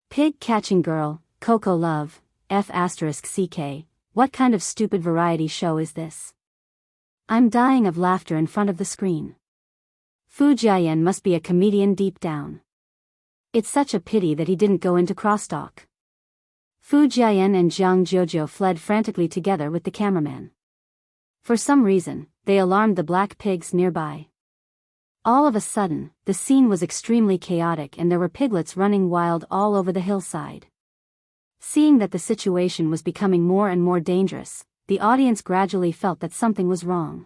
Pig catching girl, Coco Love, F***CK, what kind of stupid variety show is this? I'm dying of laughter in front of the screen. Fu Jiayan must be a comedian deep down. It's such a pity that he didn't go into crosstalk. Fu Jiayan and Jianghu fled frantically together with the cameraman. For some reason, they alarmed the black pigs nearby. All of a sudden, the scene was extremely chaotic and there were piglets running wild all over the hillside. Seeing that the situation was becoming more and more dangerous, the audience gradually felt that something was wrong.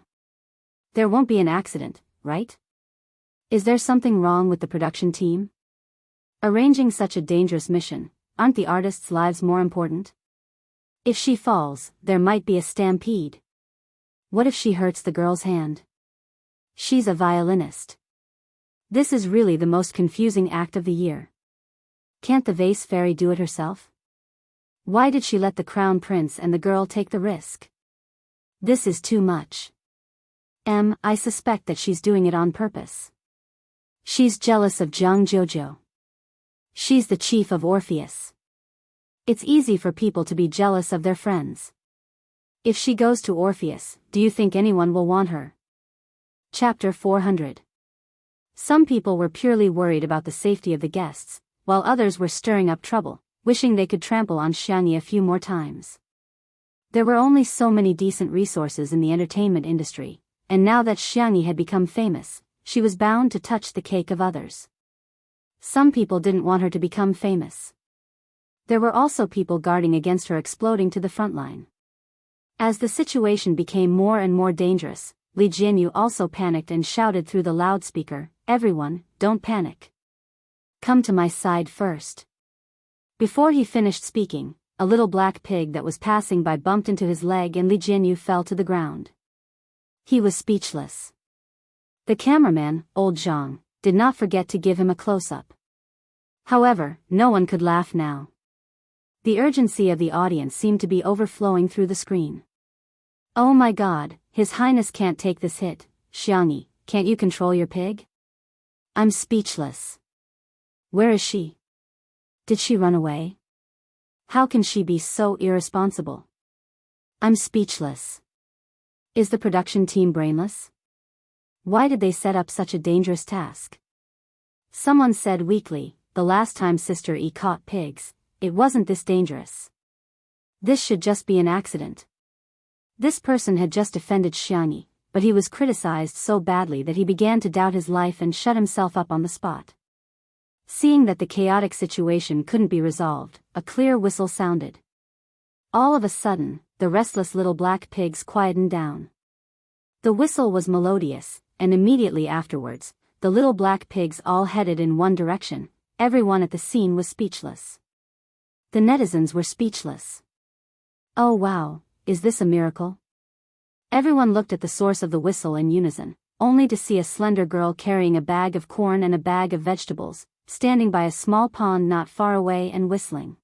There won't be an accident, right? Is there something wrong with the production team? Arranging such a dangerous mission, aren't the artists' lives more important? If she falls, there might be a stampede. What if she hurts the girl's hand? She's a violinist. This is really the most confusing act of the year. Can't the vase fairy do it herself? Why did she let the crown prince and the girl take the risk? This is too much. I suspect that she's doing it on purpose. She's jealous of Jianghu. She's the chief of Orpheus. It's easy for people to be jealous of their friends. If she goes to Orpheus, do you think anyone will want her? Chapter 400. Some people were purely worried about the safety of the guests, while others were stirring up trouble, wishing they could trample on Xianxia a few more times. There were only so many decent resources in the entertainment industry, and now that Xianxia had become famous, she was bound to touch the cake of others. Some people didn't want her to become famous. There were also people guarding against her exploding to the front line. As the situation became more and more dangerous, Li Jianyu also panicked and shouted through the loudspeaker, "Everyone, don't panic. Come to my side first." Before he finished speaking, a little black pig that was passing by bumped into his leg and Li Jianyu fell to the ground. He was speechless. The cameraman, old Zhang, did not forget to give him a close-up. However, no one could laugh now. The urgency of the audience seemed to be overflowing through the screen. Oh my God, His Highness can't take this hit. Xianxia, can't you control your pig? I'm speechless. Where is she? Did she run away? How can she be so irresponsible? I'm speechless. Is the production team brainless? Why did they set up such a dangerous task? Someone said weakly, the last time Sister E caught pigs, it wasn't this dangerous. This should just be an accident. This person had just offended Xianxia, but he was criticized so badly that he began to doubt his life and shut himself up on the spot. Seeing that the chaotic situation couldn't be resolved, a clear whistle sounded. All of a sudden, the restless little black pigs quietened down. The whistle was melodious, and immediately afterwards, the little black pigs all headed in one direction. Everyone at the scene was speechless. The netizens were speechless. Oh wow, is this a miracle? Everyone looked at the source of the whistle in unison, only to see a slender girl carrying a bag of corn and a bag of vegetables, standing by a small pond not far away and whistling.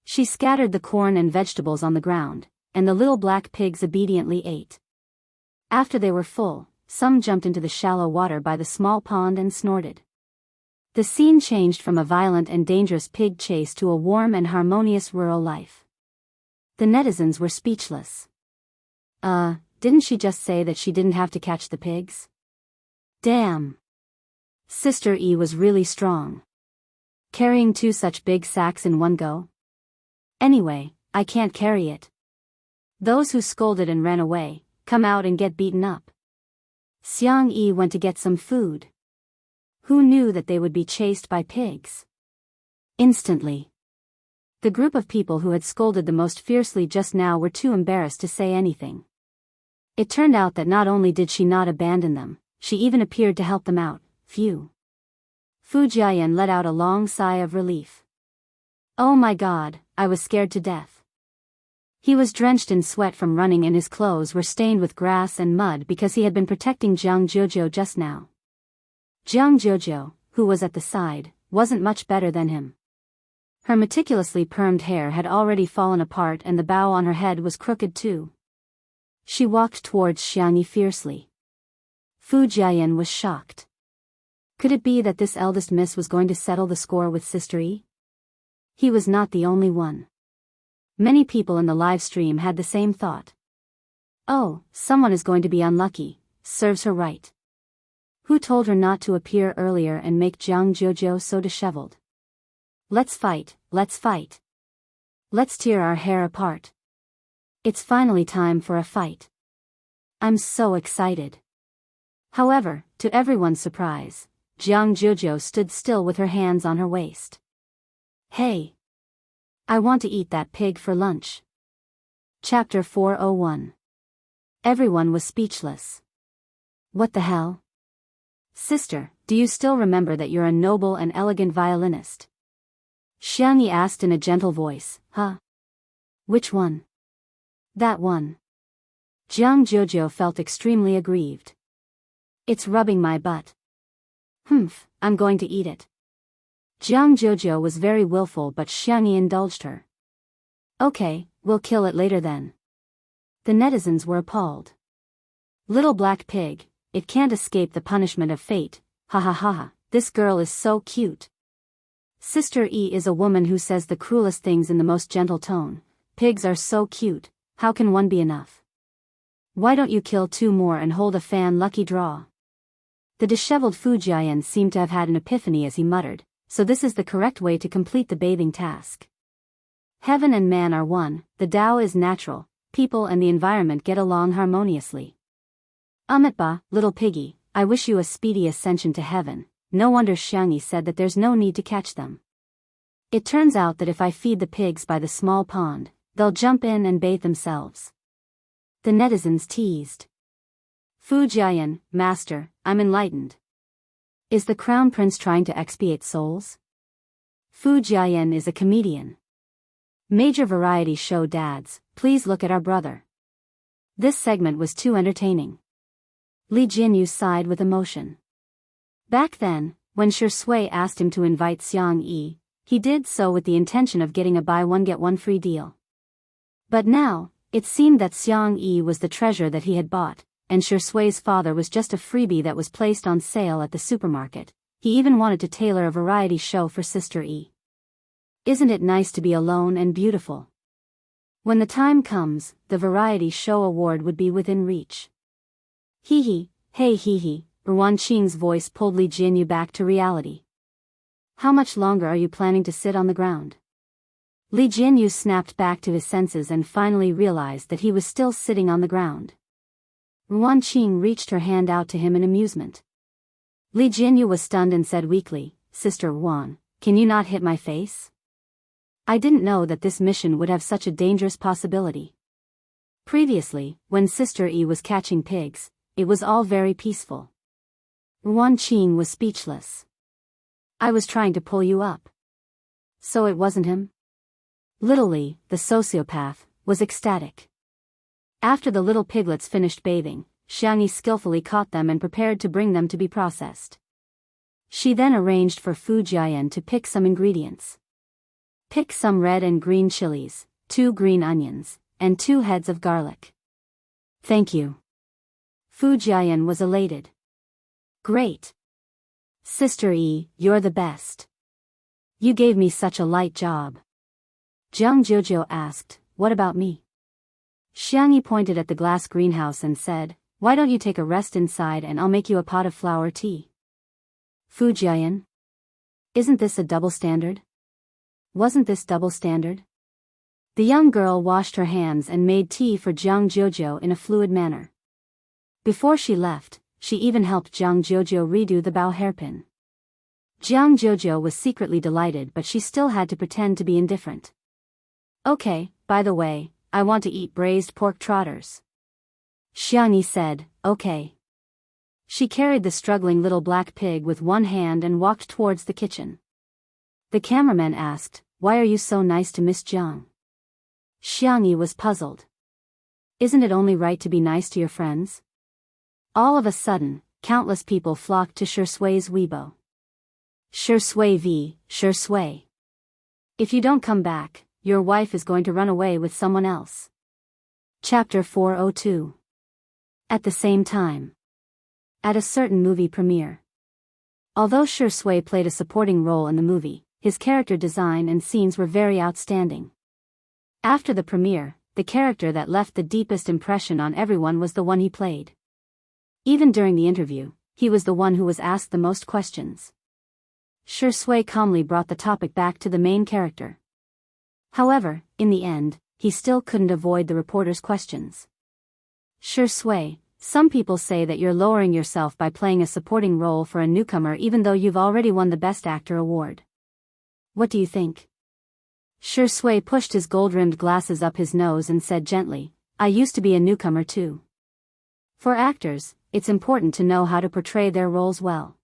She scattered the corn and vegetables on the ground, and the little black pigs obediently ate. After they were full, some jumped into the shallow water by the small pond and snorted. The scene changed from a violent and dangerous pig chase to a warm and harmonious rural life. The netizens were speechless. Didn't she just say that she didn't have to catch the pigs? Damn. Sister E was really strong. Carrying 2 such big sacks in one go? Anyway, I can't carry it. Those who scolded and ran away, come out and get beaten up. Xiang Yi went to get some food. Who knew that they would be chased by pigs? Instantly. The group of people who had scolded the most fiercely just now were too embarrassed to say anything. It turned out that not only did she not abandon them, she even appeared to help them out. Phew. Fu Jiayan let out a long sigh of relief. Oh my god, I was scared to death. He was drenched in sweat from running and his clothes were stained with grass and mud because he had been protecting Jiang Jojo just now. Jiang Jojo, who was at the side, wasn't much better than him. Her meticulously permed hair had already fallen apart and the bow on her head was crooked too. She walked towards Xiangyi fiercely. Fu Jiayan was shocked. Could it be that this eldest miss was going to settle the score with Sister Yi? He was not the only one. Many people in the live stream had the same thought. Oh, someone is going to be unlucky, serves her right. Who told her not to appear earlier and make Jiang Jojo so disheveled? Let's fight, let's fight. Let's tear our hair apart. It's finally time for a fight. I'm so excited. However, to everyone's surprise, Jiang Jojo stood still with her hands on her waist. Hey! I want to eat that pig for lunch. Chapter 401. Everyone was speechless. What the hell? Sister, do you still remember that you're a noble and elegant violinist? Xiangyi asked in a gentle voice. Huh? Which one? That one. Jiang Jojo felt extremely aggrieved. It's rubbing my butt. Humph, I'm going to eat it. Jiang Jojo was very willful but Xiangyi indulged her. Okay, we'll kill it later then. The netizens were appalled. Little black pig, it can't escape the punishment of fate, ha ha ha ha, this girl is so cute. Sister E is a woman who says the cruelest things in the most gentle tone. Pigs are so cute, how can one be enough? Why don't you kill 2 more and hold a fan lucky draw? The disheveled Fu Jiayan seemed to have had an epiphany as he muttered, so this is the correct way to complete the bathing task. Heaven and man are one, the Tao is natural, people and the environment get along harmoniously. Amitba, little piggy, I wish you a speedy ascension to heaven. No wonder Xiangyi said that there's no need to catch them. It turns out that if I feed the pigs by the small pond, they'll jump in and bathe themselves. The netizens teased. Fu Jiayan, master, I'm enlightened. Is the crown prince trying to expiate souls? Fu Jiayan is a comedian. Major variety show dads, please look at our brother. This segment was too entertaining. Li Jinyu sighed with emotion. Back then, when Shui asked him to invite Xiang Yi, he did so with the intention of getting a buy one get one free deal. But now, it seemed that Xiang Yi was the treasure that he had bought, and Shui's father was just a freebie that was placed on sale at the supermarket. He even wanted to tailor a variety show for Sister E. Isn't it nice to be alone and beautiful? When the time comes, the variety show award would be within reach. Hee hee, hey hee hee. Ruan Qing's voice pulled Li Jinyu back to reality. How much longer are you planning to sit on the ground? Li Jinyu snapped back to his senses and finally realized that he was still sitting on the ground. Ruan Qing reached her hand out to him in amusement. Li Jinyu was stunned and said weakly, Sister Ruan, can you not hit my face? I didn't know that this mission would have such a dangerous possibility. Previously, when Sister E was catching pigs, it was all very peaceful. Ruan Qing was speechless. I was trying to pull you up. So it wasn't him? Little Li, the sociopath, was ecstatic. After the little piglets finished bathing, Xiangyi skillfully caught them and prepared to bring them to be processed. She then arranged for Fu Jiayan to pick some ingredients. Pick some red and green chilies, 2 green onions, and 2 heads of garlic. Thank you. Fu Jiayan was elated. Great. Sister E, you're the best. You gave me such a light job. Jiang Jojo asked, what about me? Xiangyi pointed at the glass greenhouse and said, why don't you take a rest inside and I'll make you a pot of flower tea? Fu Jiayan? Isn't this a double standard? Wasn't this double standard? The young girl washed her hands and made tea for Jiang Jojo in a fluid manner. Before she left, she even helped Jiang Jojo redo the bow hairpin. Jiang Jojo was secretly delighted, but she still had to pretend to be indifferent. Okay, by the way, I want to eat braised pork trotters. Xianxia said, okay. She carried the struggling little black pig with one hand and walked towards the kitchen. The cameraman asked, why are you so nice to Miss Jiang? Xianxia was puzzled. Isn't it only right to be nice to your friends? All of a sudden, countless people flocked to Shui's Weibo. Shui. If you don't come back, your wife is going to run away with someone else. Chapter 402. At the same time. At a certain movie premiere. Although Shui played a supporting role in the movie, his character design and scenes were very outstanding. After the premiere, the character that left the deepest impression on everyone was the one he played. Even during the interview, he was the one who was asked the most questions. Shui calmly brought the topic back to the main character. However, in the end, he still couldn't avoid the reporter's questions. Shui, some people say that you're lowering yourself by playing a supporting role for a newcomer even though you've already won the Best Actor award. What do you think? Shui pushed his gold-rimmed glasses up his nose and said gently, I used to be a newcomer too. For actors, it's important to know how to portray their roles well.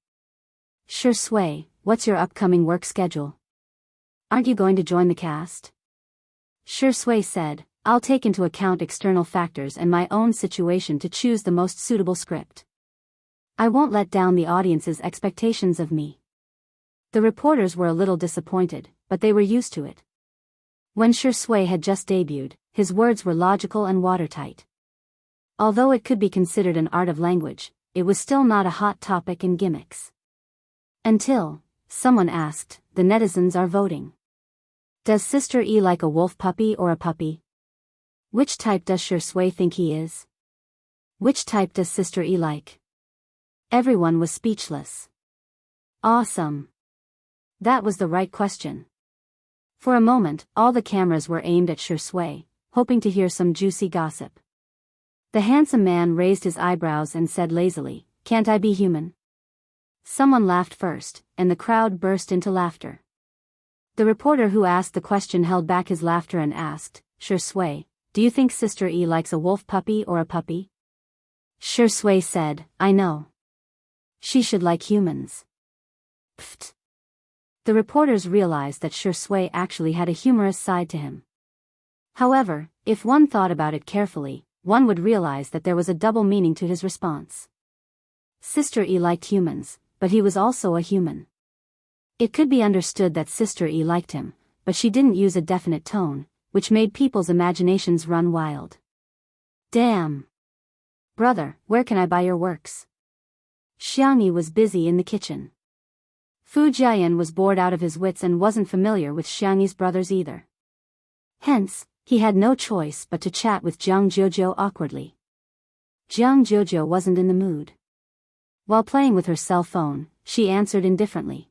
Shui, what's your upcoming work schedule? Aren't you going to join the cast? Shui said, I'll take into account external factors and my own situation to choose the most suitable script. I won't let down the audience's expectations of me. The reporters were a little disappointed, but they were used to it. When Shui had just debuted, his words were logical and watertight. Although it could be considered an art of language, it was still not a hot topic in gimmicks. Until, someone asked, the netizens are voting. Does Sister E like a wolf puppy or a puppy? Which type does Shui think he is? Which type does Sister E like? Everyone was speechless. Awesome. That was the right question. For a moment, all the cameras were aimed at Shui, hoping to hear some juicy gossip. The handsome man raised his eyebrows and said lazily, can't I be human? Someone laughed first, and the crowd burst into laughter. The reporter who asked the question held back his laughter and asked, Shui, do you think Sister E likes a wolf puppy or a puppy? Shui said, I know. She should like humans. Pfft. The reporters realized that Shui actually had a humorous side to him. However, if one thought about it carefully, one would realize that there was a double meaning to his response. Sister E liked humans, but he was also a human. It could be understood that Sister E liked him, but she didn't use a definite tone, which made people's imaginations run wild. Damn. Brother, where can I buy your works? Xianxia was busy in the kitchen. Fu Jian was bored out of his wits and wasn't familiar with Xianxia's brothers either. Hence, he had no choice but to chat with Jiang Jojo awkwardly. Jiang Jojo wasn't in the mood. While playing with her cell phone, she answered indifferently.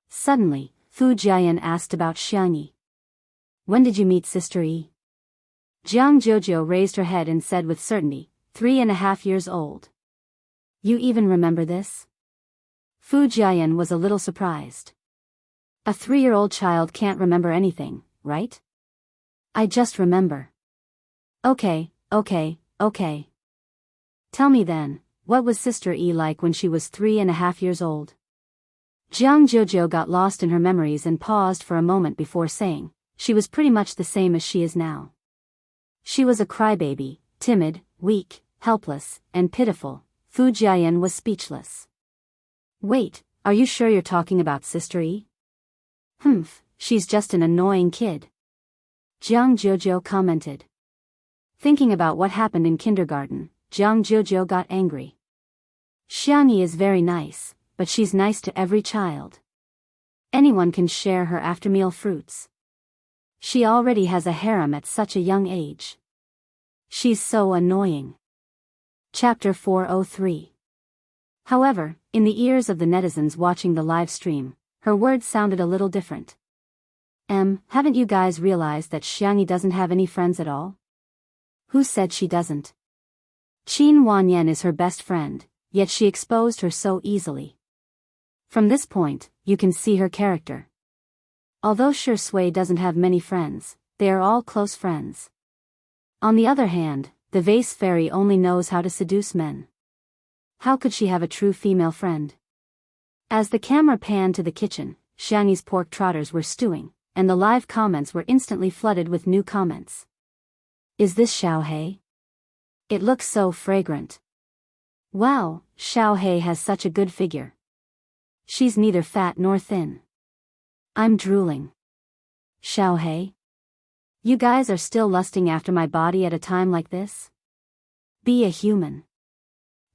Suddenly, Fu Jian asked about Xianxia. When did you meet Sister E? Jiang Jojo raised her head and said with certainty, 3.5 years old. You even remember this? Fu Jian was a little surprised. A 3-year-old child can't remember anything, right? I just remember. Okay. Tell me then, what was Sister E like when she was 3.5 years old? Jiang Jojo got lost in her memories and paused for a moment before saying, she was pretty much the same as she is now. She was a crybaby, timid, weak, helpless, and pitiful. Fu Jian was speechless. Wait, are you sure you're talking about Sister E? She's just an annoying kid. Jiang Jojo commented. Thinking about what happened in kindergarten, Jiang Jojo got angry. Xianxia is very nice, but she's nice to every child. Anyone can share her after-meal fruits. She already has a harem at such a young age. She's so annoying. Chapter 403. However, in the ears of the netizens watching the live stream, her words sounded a little different. Haven't you guys realized that Xianxia doesn't have any friends at all? Who said she doesn't? Qin Wanyan is her best friend, yet she exposed her so easily. From this point, you can see her character. Although Sure Sui doesn't have many friends, they are all close friends. On the other hand, the vase fairy only knows how to seduce men. How could she have a true female friend? As the camera panned to the kitchen, Xiangyi's pork trotters were stewing, and the live comments were instantly flooded with new comments. Is this Xiaohei? It looks so fragrant. Wow, Xiaohei has such a good figure. She's neither fat nor thin. I'm drooling. Xiaohei? You guys are still lusting after my body at a time like this? Be a human.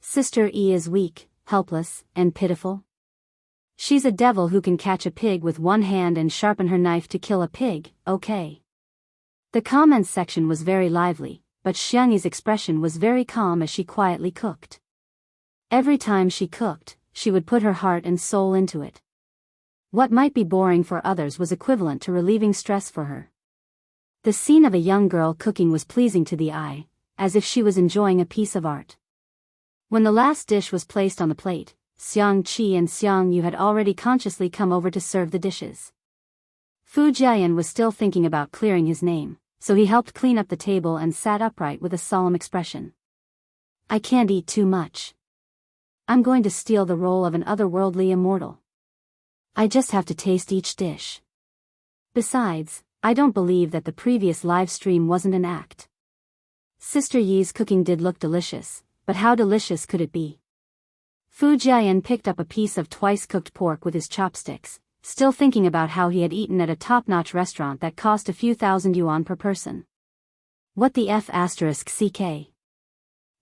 Sister E is weak, helpless, and pitiful. She's a devil who can catch a pig with one hand and sharpen her knife to kill a pig, okay. The comments section was very lively, but Xiangyi's expression was very calm as she quietly cooked. Every time she cooked, she would put her heart and soul into it. What might be boring for others was equivalent to relieving stress for her. The scene of a young girl cooking was pleasing to the eye, as if she was enjoying a piece of art. When the last dish was placed on the plate, Xiang Qi and Xiang Yu had already consciously come over to serve the dishes. Fu Jiayan was still thinking about clearing his name, so he helped clean up the table and sat upright with a solemn expression. I can't eat too much. I'm going to steal the role of an otherworldly immortal. I just have to taste each dish. Besides, I don't believe that the previous live stream wasn't an act. Sister Yi's cooking did look delicious, but how delicious could it be? Fu Jiayan picked up a piece of twice-cooked pork with his chopsticks, still thinking about how he had eaten at a top-notch restaurant that cost a few thousand yuan per person. What the F***ck?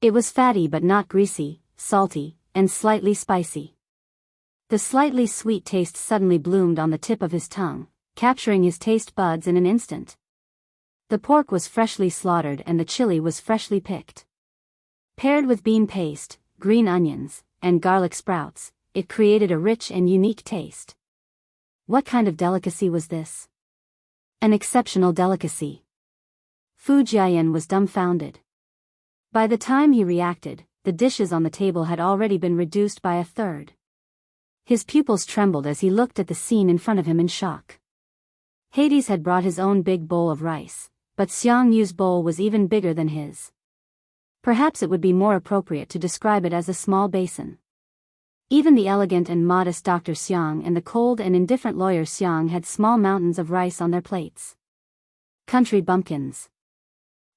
It was fatty but not greasy, salty, and slightly spicy. The slightly sweet taste suddenly bloomed on the tip of his tongue, capturing his taste buds in an instant. The pork was freshly slaughtered and the chili was freshly picked. Paired with bean paste, green onions, and garlic sprouts, it created a rich and unique taste. What kind of delicacy was this? An exceptional delicacy. Fu Jiayan was dumbfounded. By the time he reacted, the dishes on the table had already been reduced by a third. His pupils trembled as he looked at the scene in front of him in shock. Hades had brought his own big bowl of rice, but Xiang Yu's bowl was even bigger than his. Perhaps it would be more appropriate to describe it as a small basin. Even the elegant and modest Dr. Xiang and the cold and indifferent lawyer Xiang had small mountains of rice on their plates. Country bumpkins.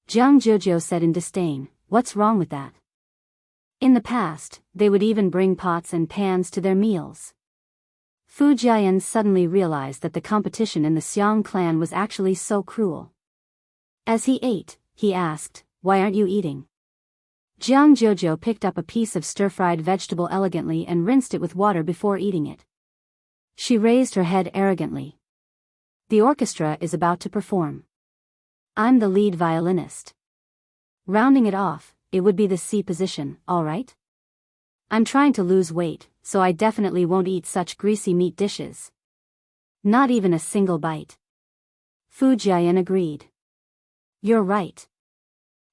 Jiang Jojo said in disdain, what's wrong with that? In the past, they would even bring pots and pans to their meals. Fu Jiayan suddenly realized that the competition in the Xiang clan was actually so cruel. As he ate, he asked, why aren't you eating? Jiang Jojo picked up a piece of stir-fried vegetable elegantly and rinsed it with water before eating it. She raised her head arrogantly. The orchestra is about to perform. I'm the lead violinist. Rounding it off, it would be the C position, all right? I'm trying to lose weight, so I definitely won't eat such greasy meat dishes. Not even a single bite. Fu Jiayan agreed. You're right.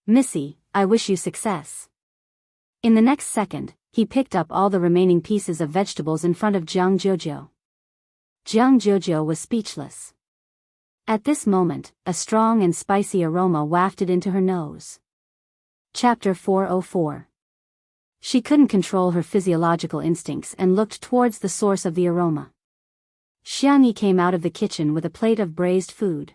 Missy, I wish you success. In the next second, he picked up all the remaining pieces of vegetables in front of Jiang Jojo. Jiang Jojo was speechless. At this moment, a strong and spicy aroma wafted into her nose. Chapter 404. She couldn't control her physiological instincts and looked towards the source of the aroma. Xiangyi came out of the kitchen with a plate of braised food.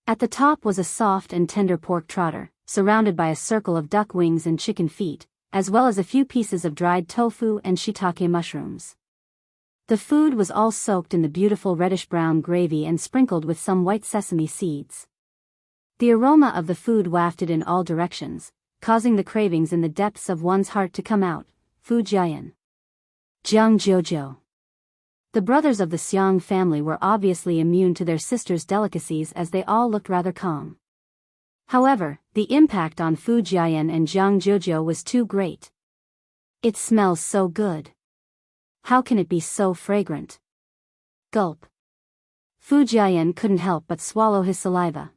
At the top was a soft and tender pork trotter, surrounded by a circle of duck wings and chicken feet, as well as a few pieces of dried tofu and shiitake mushrooms. The food was all soaked in the beautiful reddish-brown gravy and sprinkled with some white sesame seeds. The aroma of the food wafted in all directions, causing the cravings in the depths of one's heart to come out. Fu Jiayan. Jiang Jojo. The brothers of the Xiang family were obviously immune to their sister's delicacies as they all looked rather calm. However, the impact on Fu Jiayan and Jiang Jojo was too great. It smells so good. How can it be so fragrant? Gulp. Fu Jiayan couldn't help but swallow his saliva.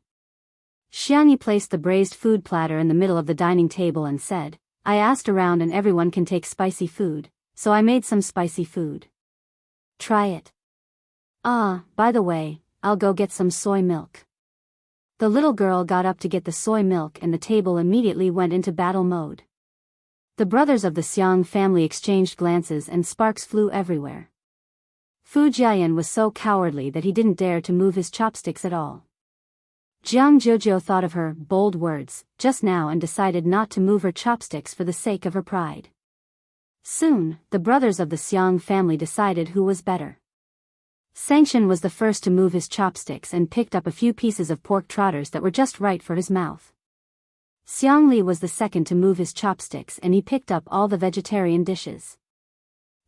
Xiangyi placed the braised food platter in the middle of the dining table and said, I asked around and everyone can take spicy food, so I made some spicy food. Try it. Ah, by the way, I'll go get some soy milk. The little girl got up to get the soy milk and the table immediately went into battle mode. The brothers of the Xiang family exchanged glances and sparks flew everywhere. Fu Jiayan was so cowardly that he didn't dare to move his chopsticks at all. Jianghu thought of her bold words just now and decided not to move her chopsticks for the sake of her pride. Soon, the brothers of the Xiang family decided who was better. Xianxia was the first to move his chopsticks and picked up a few pieces of pork trotters that were just right for his mouth. Xiangli was the second to move his chopsticks and he picked up all the vegetarian dishes.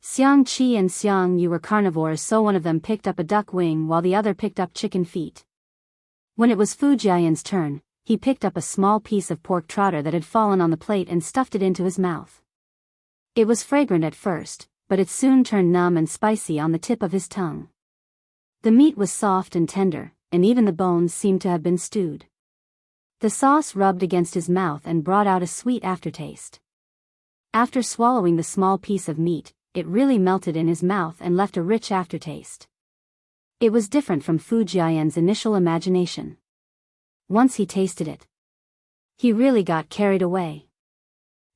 Xiangqi and Xiangyu were carnivores, so one of them picked up a duck wing while the other picked up chicken feet. When it was Fu Jiayan's turn, he picked up a small piece of pork trotter that had fallen on the plate and stuffed it into his mouth. It was fragrant at first, but it soon turned numb and spicy on the tip of his tongue. The meat was soft and tender, and even the bones seemed to have been stewed. The sauce rubbed against his mouth and brought out a sweet aftertaste. After swallowing the small piece of meat, it really melted in his mouth and left a rich aftertaste. It was different from Fu Jiayan's initial imagination. Once he tasted it, he really got carried away.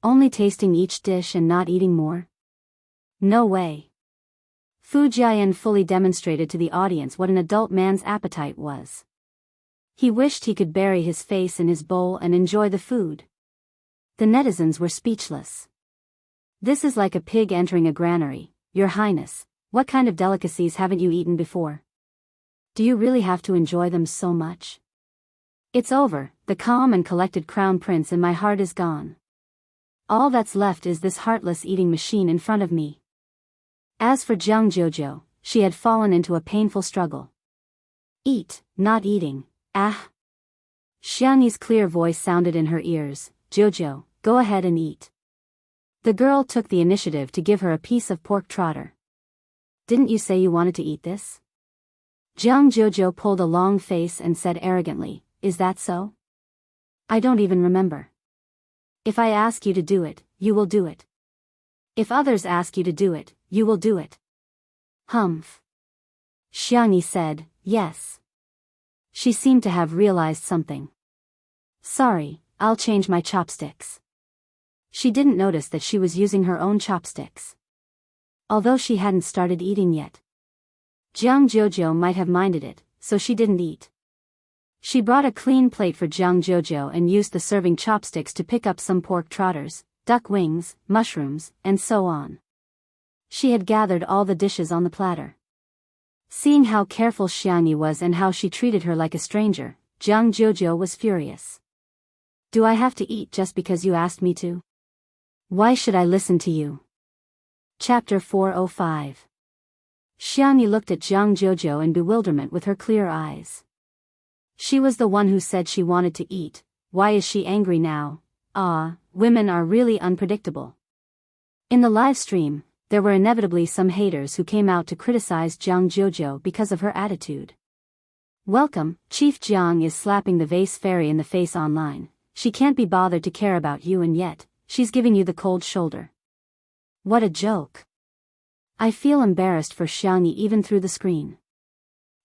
Only tasting each dish and not eating more? No way. Fu Jiayan fully demonstrated to the audience what an adult man's appetite was. He wished he could bury his face in his bowl and enjoy the food. The netizens were speechless. This is like a pig entering a granary. Your Highness, what kind of delicacies haven't you eaten before? Do you really have to enjoy them so much? It's over, the calm and collected crown prince in my heart is gone. All that's left is this heartless eating machine in front of me. As for Jianghu, she had fallen into a painful struggle. Eat, not eating, ah. Xiangyi's clear voice sounded in her ears, Jojo, go ahead and eat. The girl took the initiative to give her a piece of pork trotter. Didn't you say you wanted to eat this? Jianghu pulled a long face and said arrogantly, is that so? I don't even remember. If I ask you to do it, you will do it. If others ask you to do it, you will do it. Humph. Xiangyi said, yes. She seemed to have realized something. Sorry, I'll change my chopsticks. She didn't notice that she was using her own chopsticks. Although she hadn't started eating yet. Jianghu might have minded it, so she didn't eat. She brought a clean plate for Jianghu and used the serving chopsticks to pick up some pork trotters, duck wings, mushrooms, and so on. She had gathered all the dishes on the platter. Seeing how careful Xiangyi was and how she treated her like a stranger, Jianghu was furious. Do I have to eat just because you asked me to? Why should I listen to you? Chapter 405. Xiangyi looked at Jianghu in bewilderment with her clear eyes. She was the one who said she wanted to eat. Why is she angry now? Ah, women are really unpredictable. In the live stream, there were inevitably some haters who came out to criticize Jianghu because of her attitude. Welcome, Chief Jiang is slapping the vase fairy in the face online. She can't be bothered to care about you and yet, she's giving you the cold shoulder. What a joke. I feel embarrassed for Xiangyi even through the screen.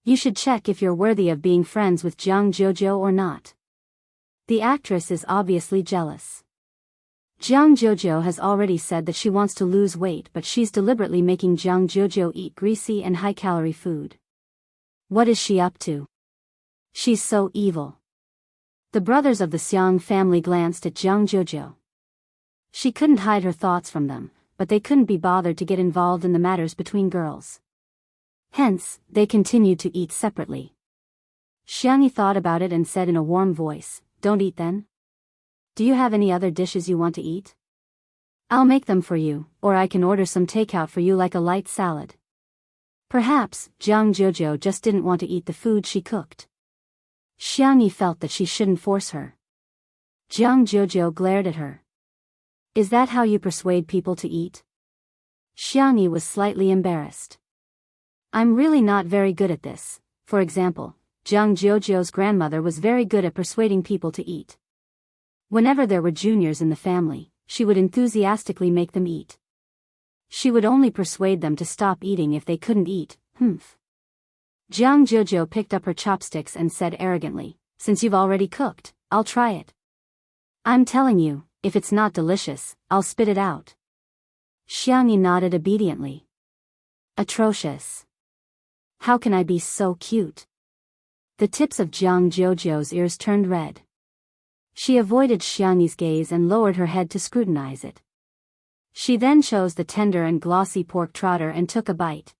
You should check if you're worthy of being friends with Jianghu or not. The actress is obviously jealous. Jianghu has already said that she wants to lose weight, but she's deliberately making Jianghu eat greasy and high-calorie food. What is she up to? She's so evil. The brothers of the Xiang family glanced at Jianghu. She couldn't hide her thoughts from them, but they couldn't be bothered to get involved in the matters between girls. Hence, they continued to eat separately. Xiangyi thought about it and said in a warm voice, don't eat then? Do you have any other dishes you want to eat? I'll make them for you, or I can order some takeout for you like a light salad. Perhaps, Jianghu just didn't want to eat the food she cooked. Xiangyi felt that she shouldn't force her. Jianghu glared at her. Is that how you persuade people to eat? Xiangyi was slightly embarrassed. I'm really not very good at this. For example, Jianghu's grandmother was very good at persuading people to eat. Whenever there were juniors in the family, she would enthusiastically make them eat. She would only persuade them to stop eating if they couldn't eat. Humph. Jianghu picked up her chopsticks and said arrogantly, "Since you've already cooked, I'll try it. I'm telling you, if it's not delicious, I'll spit it out." Xianxia nodded obediently. Atrocious. How can I be so cute? The tips of Jianghu's ears turned red. She avoided Xianxi's gaze and lowered her head to scrutinize it. She then chose the tender and glossy pork trotter and took a bite.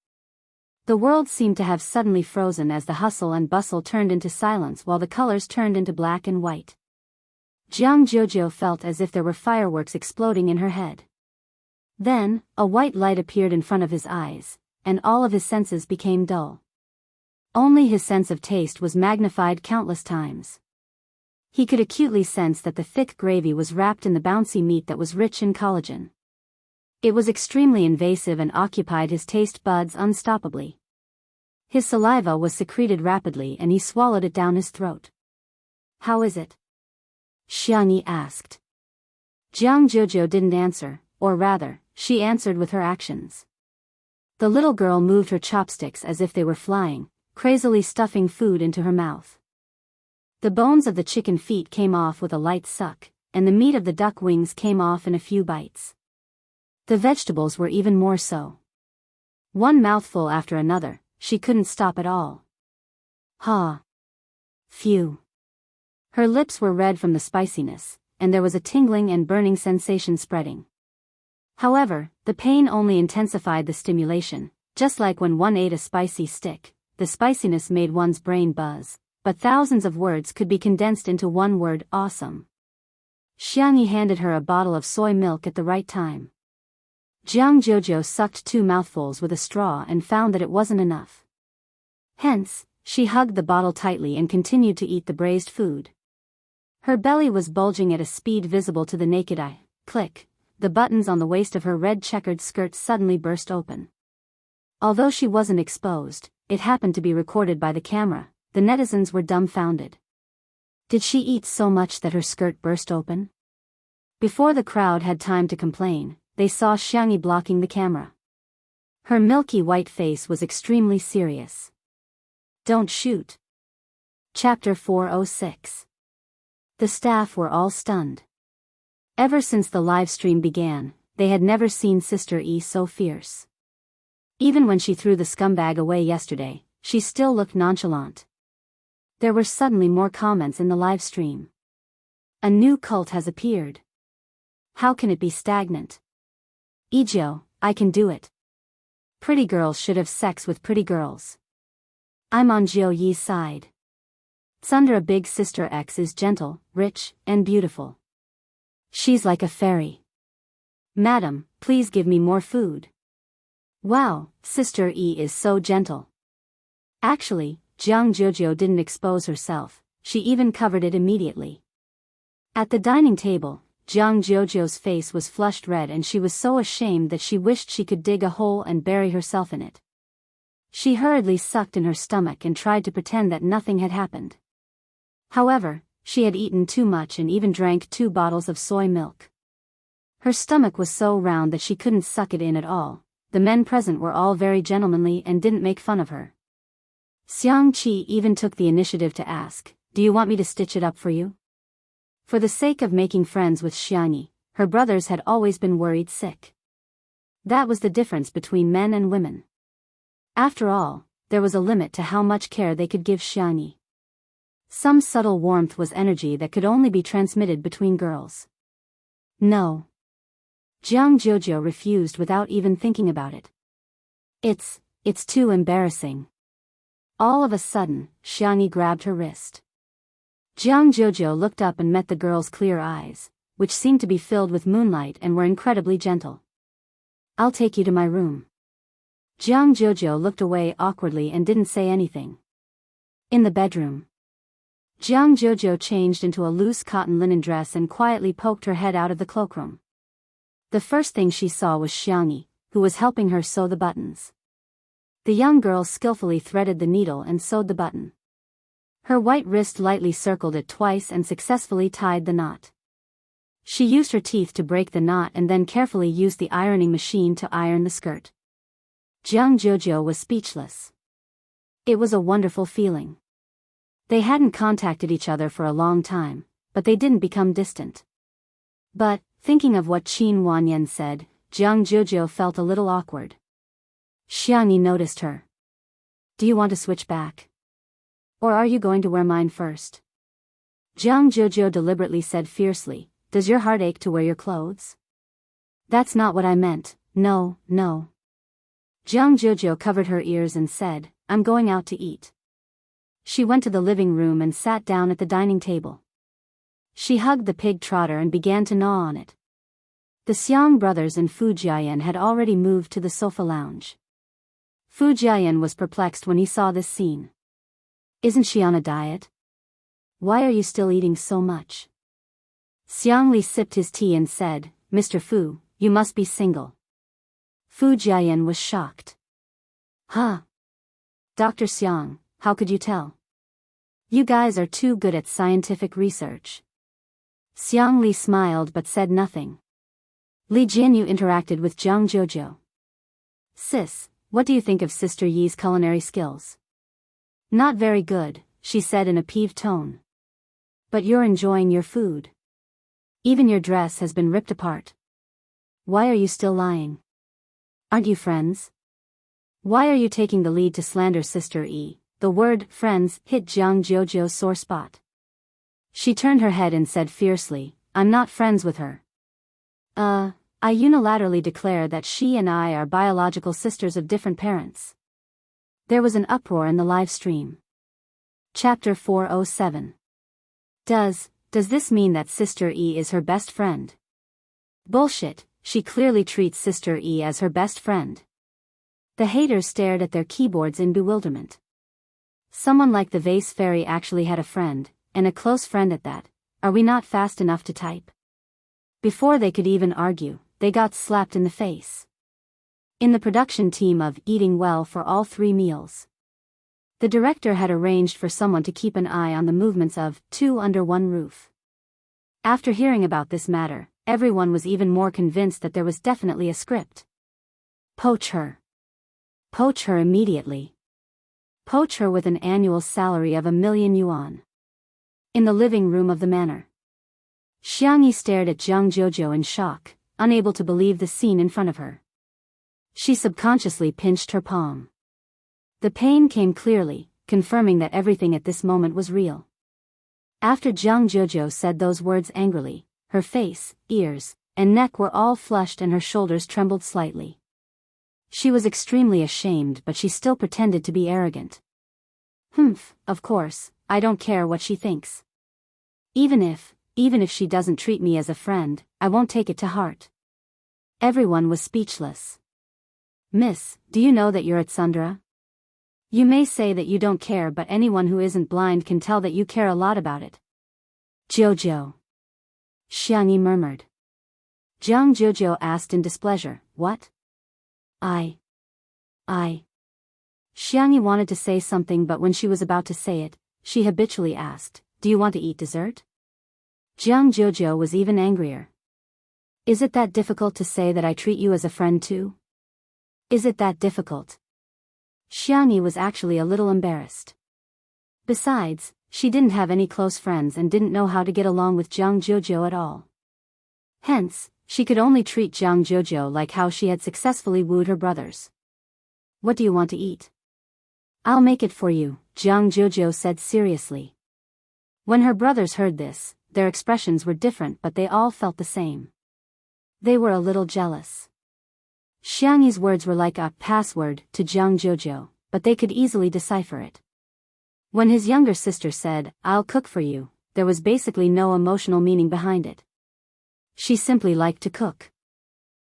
The world seemed to have suddenly frozen as the hustle and bustle turned into silence while the colors turned into black and white. Jianghu felt as if there were fireworks exploding in her head. Then, a white light appeared in front of his eyes, and all of his senses became dull. Only his sense of taste was magnified countless times. He could acutely sense that the thick gravy was wrapped in the bouncy meat that was rich in collagen. It was extremely invasive and occupied his taste buds unstoppably. His saliva was secreted rapidly and he swallowed it down his throat. "How is it?" Xianxia asked. Jianghu didn't answer, or rather, she answered with her actions. The little girl moved her chopsticks as if they were flying, crazily stuffing food into her mouth. The bones of the chicken feet came off with a light suck, and the meat of the duck wings came off in a few bites. The vegetables were even more so. One mouthful after another, she couldn't stop at all. Ha! Phew! Her lips were red from the spiciness, and there was a tingling and burning sensation spreading. However, the pain only intensified the stimulation, just like when one ate a spicy stick, the spiciness made one's brain buzz, but thousands of words could be condensed into one word: awesome. Xianxia handed her a bottle of soy milk at the right time. Jianghu sucked 2 mouthfuls with a straw and found that it wasn't enough. Hence, she hugged the bottle tightly and continued to eat the braised food. Her belly was bulging at a speed visible to the naked eye. Click, the buttons on the waist of her red checkered skirt suddenly burst open. Although she wasn't exposed, it happened to be recorded by the camera. The netizens were dumbfounded. Did she eat so much that her skirt burst open? Before the crowd had time to complain, they saw Xianxia blocking the camera. Her milky white face was extremely serious. "Don't shoot." Chapter 406. The staff were all stunned. Ever since the live stream began, they had never seen Sister E so fierce. Even when she threw the scumbag away yesterday, she still looked nonchalant. There were suddenly more comments in the live stream. "A new cult has appeared. How can it be stagnant? Ijo, I can do it. Pretty girls should have sex with pretty girls. I'm on Jiu Yi's side. Tsundra Big Sister X is gentle, rich, and beautiful. She's like a fairy. Madam, please give me more food. Wow, Sister E is so gentle." Actually, Jianghu didn't expose herself, she even covered it immediately. At the dining table, Jianghu's face was flushed red and she was so ashamed that she wished she could dig a hole and bury herself in it. She hurriedly sucked in her stomach and tried to pretend that nothing had happened. However, she had eaten too much and even drank 2 bottles of soy milk. Her stomach was so round that she couldn't suck it in at all. The men present were all very gentlemanly and didn't make fun of her. Xiangqi even took the initiative to ask, "Do you want me to stitch it up for you?" For the sake of making friends with Xianxia, her brothers had always been worried sick. That was the difference between men and women. After all, there was a limit to how much care they could give Xianxia. Some subtle warmth was energy that could only be transmitted between girls. No. Jianghu refused without even thinking about it. It's too embarrassing." All of a sudden, Xianxia grabbed her wrist. Jianghu looked up and met the girl's clear eyes, which seemed to be filled with moonlight and were incredibly gentle. "I'll take you to my room." Jianghu looked away awkwardly and didn't say anything. In the bedroom, Jianghu changed into a loose cotton linen dress and quietly poked her head out of the cloakroom. The first thing she saw was Xianxia, who was helping her sew the buttons. The young girl skillfully threaded the needle and sewed the button. Her white wrist lightly circled it twice and successfully tied the knot. She used her teeth to break the knot and then carefully used the ironing machine to iron the skirt. Jianghu was speechless. It was a wonderful feeling. They hadn't contacted each other for a long time, but they didn't become distant. But, thinking of what Qin Wanyan said, Jianghu felt a little awkward. Xiangyi noticed her. Do you want to switch back? Or are you going to wear mine first? Jianghu deliberately said fiercely, does your heart ache to wear your clothes? That's not what I meant, no. Jianghu covered her ears and said, I'm going out to eat. She went to the living room and sat down at the dining table. She hugged the pig trotter and began to gnaw on it. The Xiang brothers and Fu Jiayan had already moved to the sofa lounge. Fu Jiayan was perplexed when he saw this scene. Isn't she on a diet? Why are you still eating so much? Xiang Li sipped his tea and said, Mr. Fu, you must be single. Fu Jiayan was shocked. Huh? Dr. Xiang, how could you tell? You guys are too good at scientific research. Xiang Li smiled but said nothing. Li Jianyu interacted with Jianghu. Sis, what do you think of Sister Yi's culinary skills? Not very good, she said in a peeved tone. But you're enjoying your food. Even your dress has been ripped apart. Why are you still lying? Aren't you friends? Why are you taking the lead to slander Sister Yi? The word friends hit Jianghu's sore spot. She turned her head and said fiercely, I'm not friends with her. I unilaterally declare that she and I are biological sisters of different parents. There was an uproar in the live stream. Chapter 407. Does this mean that Sister E is her best friend? Bullshit, she clearly treats Sister E as her best friend. The haters stared at their keyboards in bewilderment. Someone like the vase fairy actually had a friend, and a close friend at that. Are we not fast enough to type? Before they could even argue, they got slapped in the face. In the production team of Eating Well for All 3 Meals, the director had arranged for someone to keep an eye on the movements of Two Under One Roof. After hearing about this matter, everyone was even more convinced that there was definitely a script. Poach her. Poach her immediately. Poach her with an annual salary of 1,000,000 yuan. In the living room of the manor, Xiangyi stared at Jianghu in shock, unable to believe the scene in front of her. She subconsciously pinched her palm. The pain came clearly, confirming that everything at this moment was real. After Jianghu said those words angrily, her face, ears, and neck were all flushed and her shoulders trembled slightly. She was extremely ashamed, but she still pretended to be arrogant. Humph, of course, I don't care what she thinks. Even if she doesn't treat me as a friend, I won't take it to heart. Everyone was speechless. Miss, do you know that you're at Sundra? You may say that you don't care, but anyone who isn't blind can tell that you care a lot about it. Jojo. Xiangyi murmured. Jianghu asked in displeasure, what? I. Xiangyi wanted to say something, but when she was about to say it, she habitually asked, do you want to eat dessert? Jianghu was even angrier. Is it that difficult to say that I treat you as a friend too? Is it that difficult? Xiangyi was actually a little embarrassed. Besides, she didn't have any close friends and didn't know how to get along with Jianghu at all. Hence, she could only treat Jianghu like how she had successfully wooed her brothers. What do you want to eat? I'll make it for you, Jianghu said seriously. When her brothers heard this, their expressions were different, but they all felt the same. They were a little jealous. Xiangyi's words were like a password to Jianghu, but they could easily decipher it. When his younger sister said, I'll cook for you, there was basically no emotional meaning behind it. She simply liked to cook.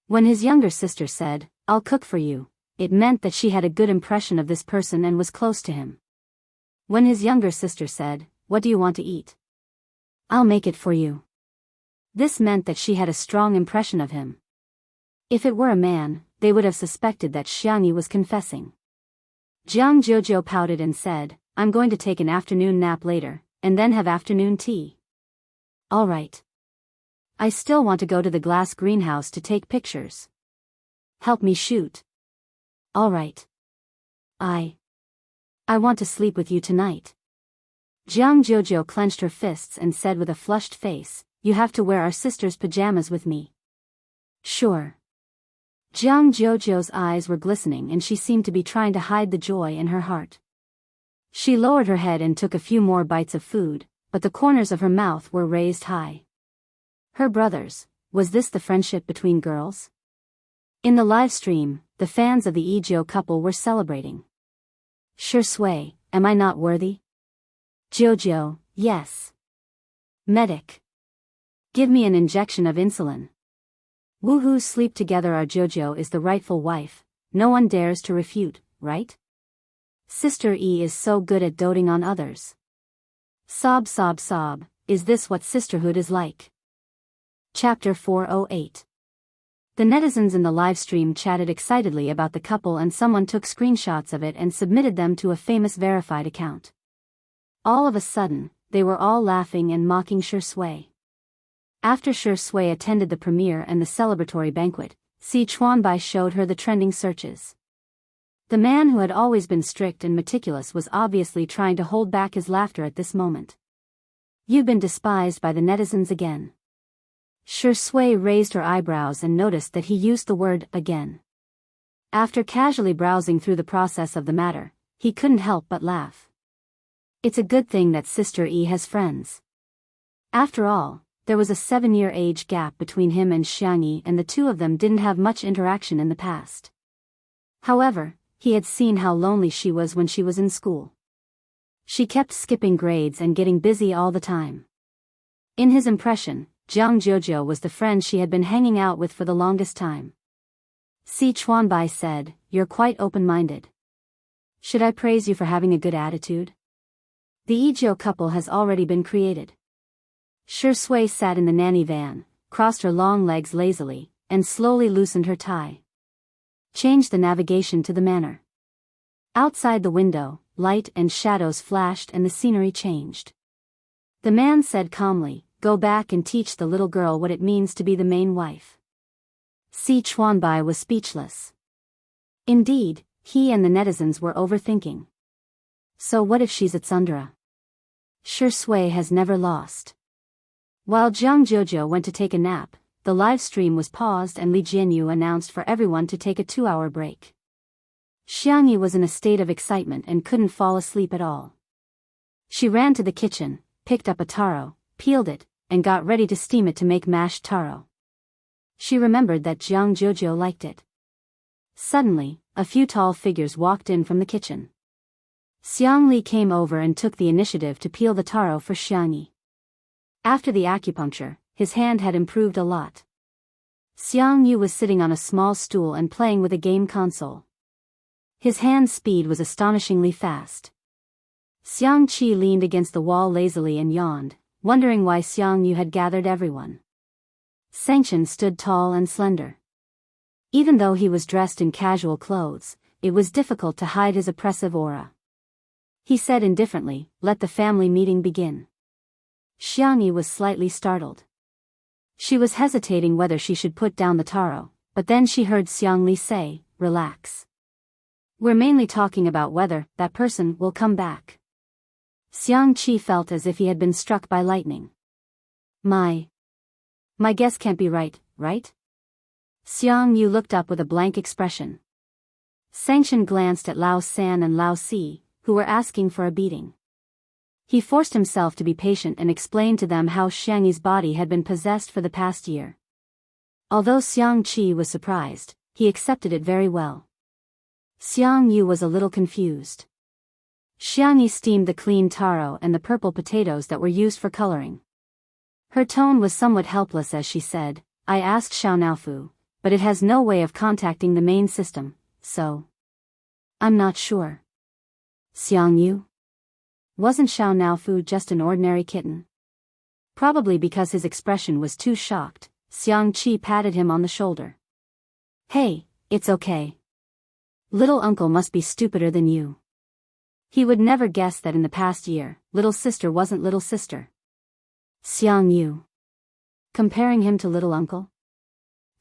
When his younger sister said, I'll cook for you, it meant that she had a good impression of this person and was close to him. When his younger sister said, what do you want to eat? I'll make it for you. This meant that she had a strong impression of him. If it were a man, they would have suspected that Xiangyi was confessing. Jianghu pouted and said, I'm going to take an afternoon nap later, and then have afternoon tea. All right. I still want to go to the glass greenhouse to take pictures. Help me shoot. All right. I want to sleep with you tonight. Jianghu clenched her fists and said with a flushed face, you have to wear our sister's pajamas with me. Sure. Jianghu's eyes were glistening and she seemed to be trying to hide the joy in her heart. She lowered her head and took a few more bites of food, but the corners of her mouth were raised high. Her brothers, was this the friendship between girls? In the live stream, the fans of the Ezhou couple were celebrating. Sure Sui, am I not worthy? Jojo, yes. Medic. Give me an injection of insulin. Woohoo, sleep together. Our Jojo is the rightful wife, no one dares to refute, right? Sister E is so good at doting on others. Sob sob sob, is this what sisterhood is like? Chapter 408. The netizens in the live stream chatted excitedly about the couple and someone took screenshots of it and submitted them to a famous verified account. All of a sudden, they were all laughing and mocking Sure Sui. After Sure Sui attended the premiere and the celebratory banquet, Si Chuanbai showed her the trending searches. The man who had always been strict and meticulous was obviously trying to hold back his laughter at this moment. You've been despised by the netizens again. Sure Sui raised her eyebrows and noticed that he used the word again. After casually browsing through the process of the matter, he couldn't help but laugh. It's a good thing that Sister E has friends. After all, there was a 7-year age gap between him and Xiangyi and the two of them didn't have much interaction in the past. However, he had seen how lonely she was when she was in school. She kept skipping grades and getting busy all the time. In his impression, Jianghu was the friend she had been hanging out with for the longest time. Si Chuanbai said, you're quite open-minded. Should I praise you for having a good attitude? The Ezhou couple has already been created. Sure Sui sat in the nanny van, crossed her long legs lazily, and slowly loosened her tie. Changed the navigation to the manor. Outside the window, light and shadows flashed and the scenery changed. The man said calmly, go back and teach the little girl what it means to be the main wife. Si Chuanbai was speechless. Indeed, he and the netizens were overthinking. So what if she's a tsundere? Sure Sui has never lost. While Jianghu went to take a nap, the live stream was paused and Li Jianyu announced for everyone to take a 2-hour break. Xiangyi was in a state of excitement and couldn't fall asleep at all. She ran to the kitchen, picked up a taro, peeled it, and got ready to steam it to make mashed taro. She remembered that Jianghu liked it. Suddenly, a few tall figures walked in from the kitchen. Xiang Li came over and took the initiative to peel the taro for Xiangyi. After the acupuncture, his hand had improved a lot. Xiang Yu was sitting on a small stool and playing with a game console. His hand speed was astonishingly fast. Xiang Qi leaned against the wall lazily and yawned, wondering why Xiang Yu had gathered everyone. Sanction stood tall and slender. Even though he was dressed in casual clothes, it was difficult to hide his oppressive aura. He said indifferently, let the family meeting begin. Xiangyi was slightly startled. She was hesitating whether she should put down the taro, but then she heard Xiang Li say, relax. We're mainly talking about whether that person will come back. Xiang Qi felt as if he had been struck by lightning. My guess can't be right, right? Xiang Yu looked up with a blank expression. Sanction glanced at Lao San and Lao Si, who were asking for a beating. He forced himself to be patient and explained to them how Xiangyi's body had been possessed for the past year. Although Xiang Qi was surprised, he accepted it very well. Xiang Yu was a little confused. Xiangyi steamed the clean taro and the purple potatoes that were used for coloring. Her tone was somewhat helpless as she said, I asked Xiao Naofu, but it has no way of contacting the main system, so I'm not sure. Xiang Yu? Wasn't Xiao Naofu just an ordinary kitten? Probably because his expression was too shocked, Xiang Qi patted him on the shoulder. Hey, it's okay. Little uncle must be stupider than you. He would never guess that in the past year, little sister wasn't little sister. Xiang Yu. comparing him to little uncle.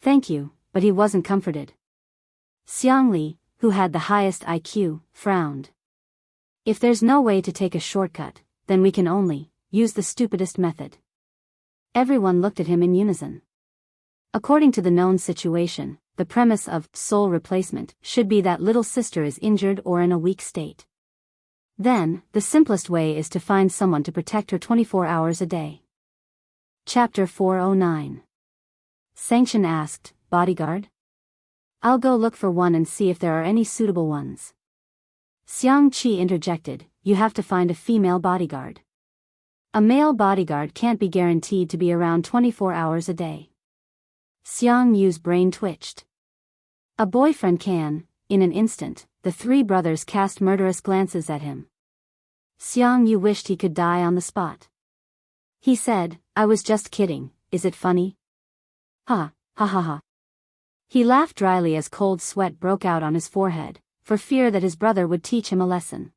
Thank you, but he wasn't comforted. Xiangli, who had the highest IQ, frowned. If there's no way to take a shortcut, then we can only use the stupidest method. Everyone looked at him in unison. According to the known situation, the premise of soul replacement should be that little sister is injured or in a weak state. Then, the simplest way is to find someone to protect her 24 hours a day. Chapter 409. Xianxia asked, bodyguard? I'll go look for one and see if there are any suitable ones. Xiang Qi interjected, you have to find a female bodyguard. A male bodyguard can't be guaranteed to be around 24 hours a day. Xiang Yu's brain twitched. A boyfriend can. In an instant, the three brothers cast murderous glances at him. Xiang Yu wished he could die on the spot. He said, I was just kidding, is it funny? Ha, ha ha ha. He laughed dryly as cold sweat broke out on his forehead, for fear that his brother would teach him a lesson.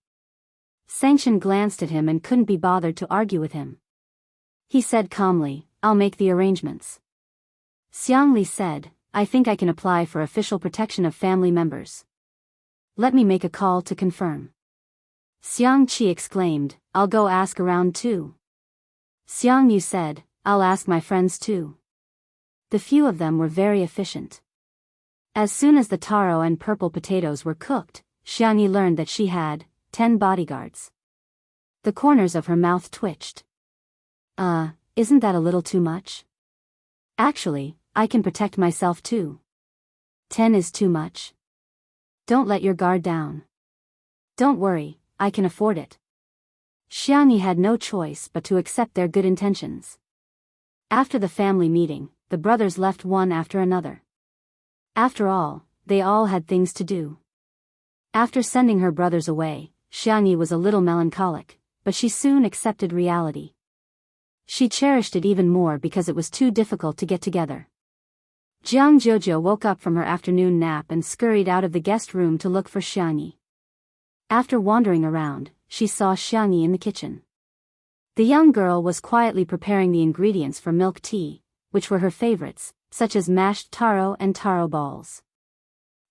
Xianxia glanced at him and couldn't be bothered to argue with him. He said calmly, I'll make the arrangements. Xiangli said, I think I can apply for official protection of family members. Let me make a call to confirm. Xiang Qi exclaimed, I'll go ask around too. Xiang Yu said, I'll ask my friends too. The few of them were very efficient. As soon as the taro and purple potatoes were cooked, Xiang Yi learned that she had 10 bodyguards. The corners of her mouth twitched. Isn't that a little too much? Actually, I can protect myself too. 10 is too much. Don't let your guard down. Don't worry, I can afford it. Xiang Yi had no choice but to accept their good intentions. After the family meeting, the brothers left one after another. After all, they all had things to do. After sending her brothers away, Xiang Yi was a little melancholic, but she soon accepted reality. She cherished it even more because it was too difficult to get together. Jianghu woke up from her afternoon nap and scurried out of the guest room to look for Xiang Yi. After wandering around, she saw Xiang Yi in the kitchen. The young girl was quietly preparing the ingredients for milk tea, which were her favorites, such as mashed taro and taro balls.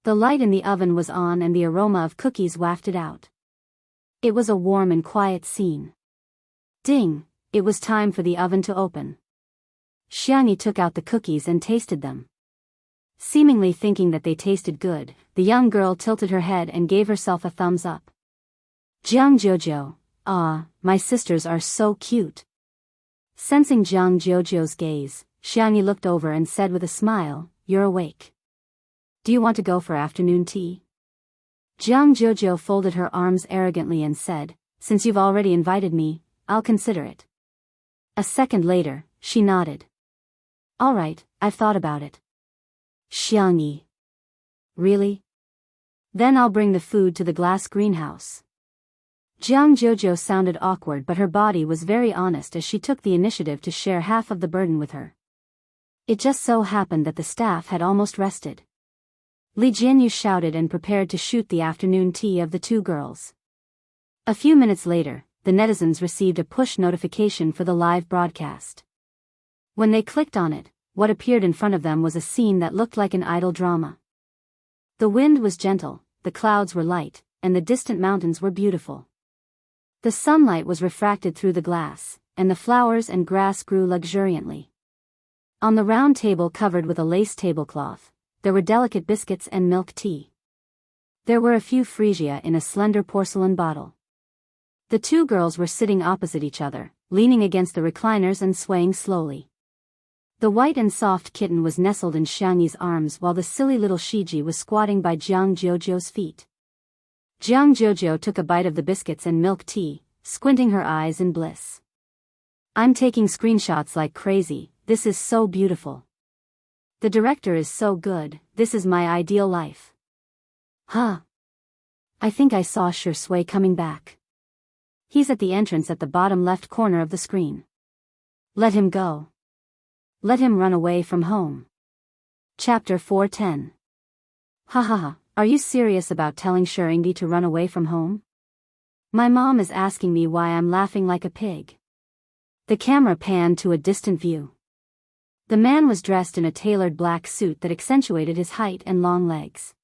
The light in the oven was on and the aroma of cookies wafted out. It was a warm and quiet scene. Ding! It was time for the oven to open. Xiang Yi took out the cookies and tasted them. Seemingly thinking that they tasted good, the young girl tilted her head and gave herself a thumbs up. Jianghu, my sisters are so cute. Sensing Jianghu's gaze, Xiang Yi looked over and said with a smile, you're awake. Do you want to go for afternoon tea? Jianghu folded her arms arrogantly and said, since you've already invited me, I'll consider it. A second later, she nodded. All right, I've thought about it. Xiang Yi. Really? Then I'll bring the food to the glass greenhouse. Jianghu sounded awkward, but her body was very honest as she took the initiative to share half of the burden with her. It just so happened that the staff had almost rested. Li Jianyu shouted and prepared to shoot the afternoon tea of the two girls. A few minutes later, the netizens received a push notification for the live broadcast. When they clicked on it, what appeared in front of them was a scene that looked like an idle drama. The wind was gentle, the clouds were light, and the distant mountains were beautiful. The sunlight was refracted through the glass, and the flowers and grass grew luxuriantly. On the round table covered with a lace tablecloth, there were delicate biscuits and milk tea. There were a few freesia in a slender porcelain bottle. The two girls were sitting opposite each other, leaning against the recliners and swaying slowly. The white and soft kitten was nestled in Xiang Yi's arms while the silly little Shiji was squatting by Jianghu's feet. Jianghu took a bite of the biscuits and milk tea, squinting her eyes in bliss. I'm taking screenshots like crazy, this is so beautiful. The director is so good, this is my ideal life. Huh. I think I saw Shui coming back. He's at the entrance at the bottom left corner of the screen. Let him go. Let him run away from home. Chapter 410. Ha ha ha, are you serious about telling Sheringi to run away from home? My mom is asking me why I'm laughing like a pig. The camera panned to a distant view. The man was dressed in a tailored black suit that accentuated his height and long legs.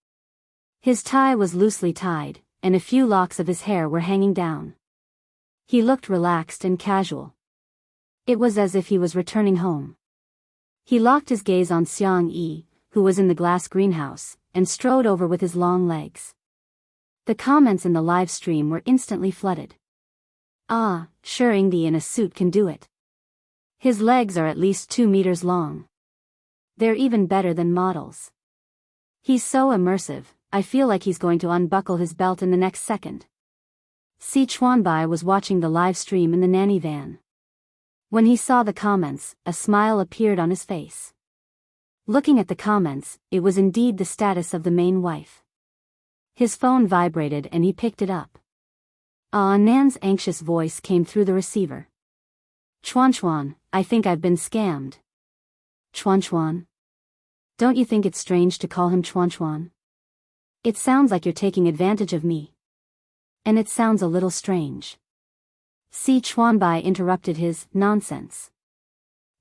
His tie was loosely tied, and a few locks of his hair were hanging down. He looked relaxed and casual. It was as if he was returning home. He locked his gaze on Xiang Yi, who was in the glass greenhouse, and strode over with his long legs. The comments in the live stream were instantly flooded. Ah, sure, Ingdi in a suit can do it. His legs are at least 2 meters long. They're even better than models. He's so immersive, I feel like he's going to unbuckle his belt in the next second. Si Chuanbai was watching the live stream in the nanny van. When he saw the comments, a smile appeared on his face. Looking at the comments, it was indeed the status of the main wife. His phone vibrated and he picked it up. Nan's anxious voice came through the receiver. Chuan, I think I've been scammed. Chuan? Don't you think it's strange to call him Chuan? It sounds like you're taking advantage of me. And it sounds a little strange. Si Chuanbai interrupted his nonsense.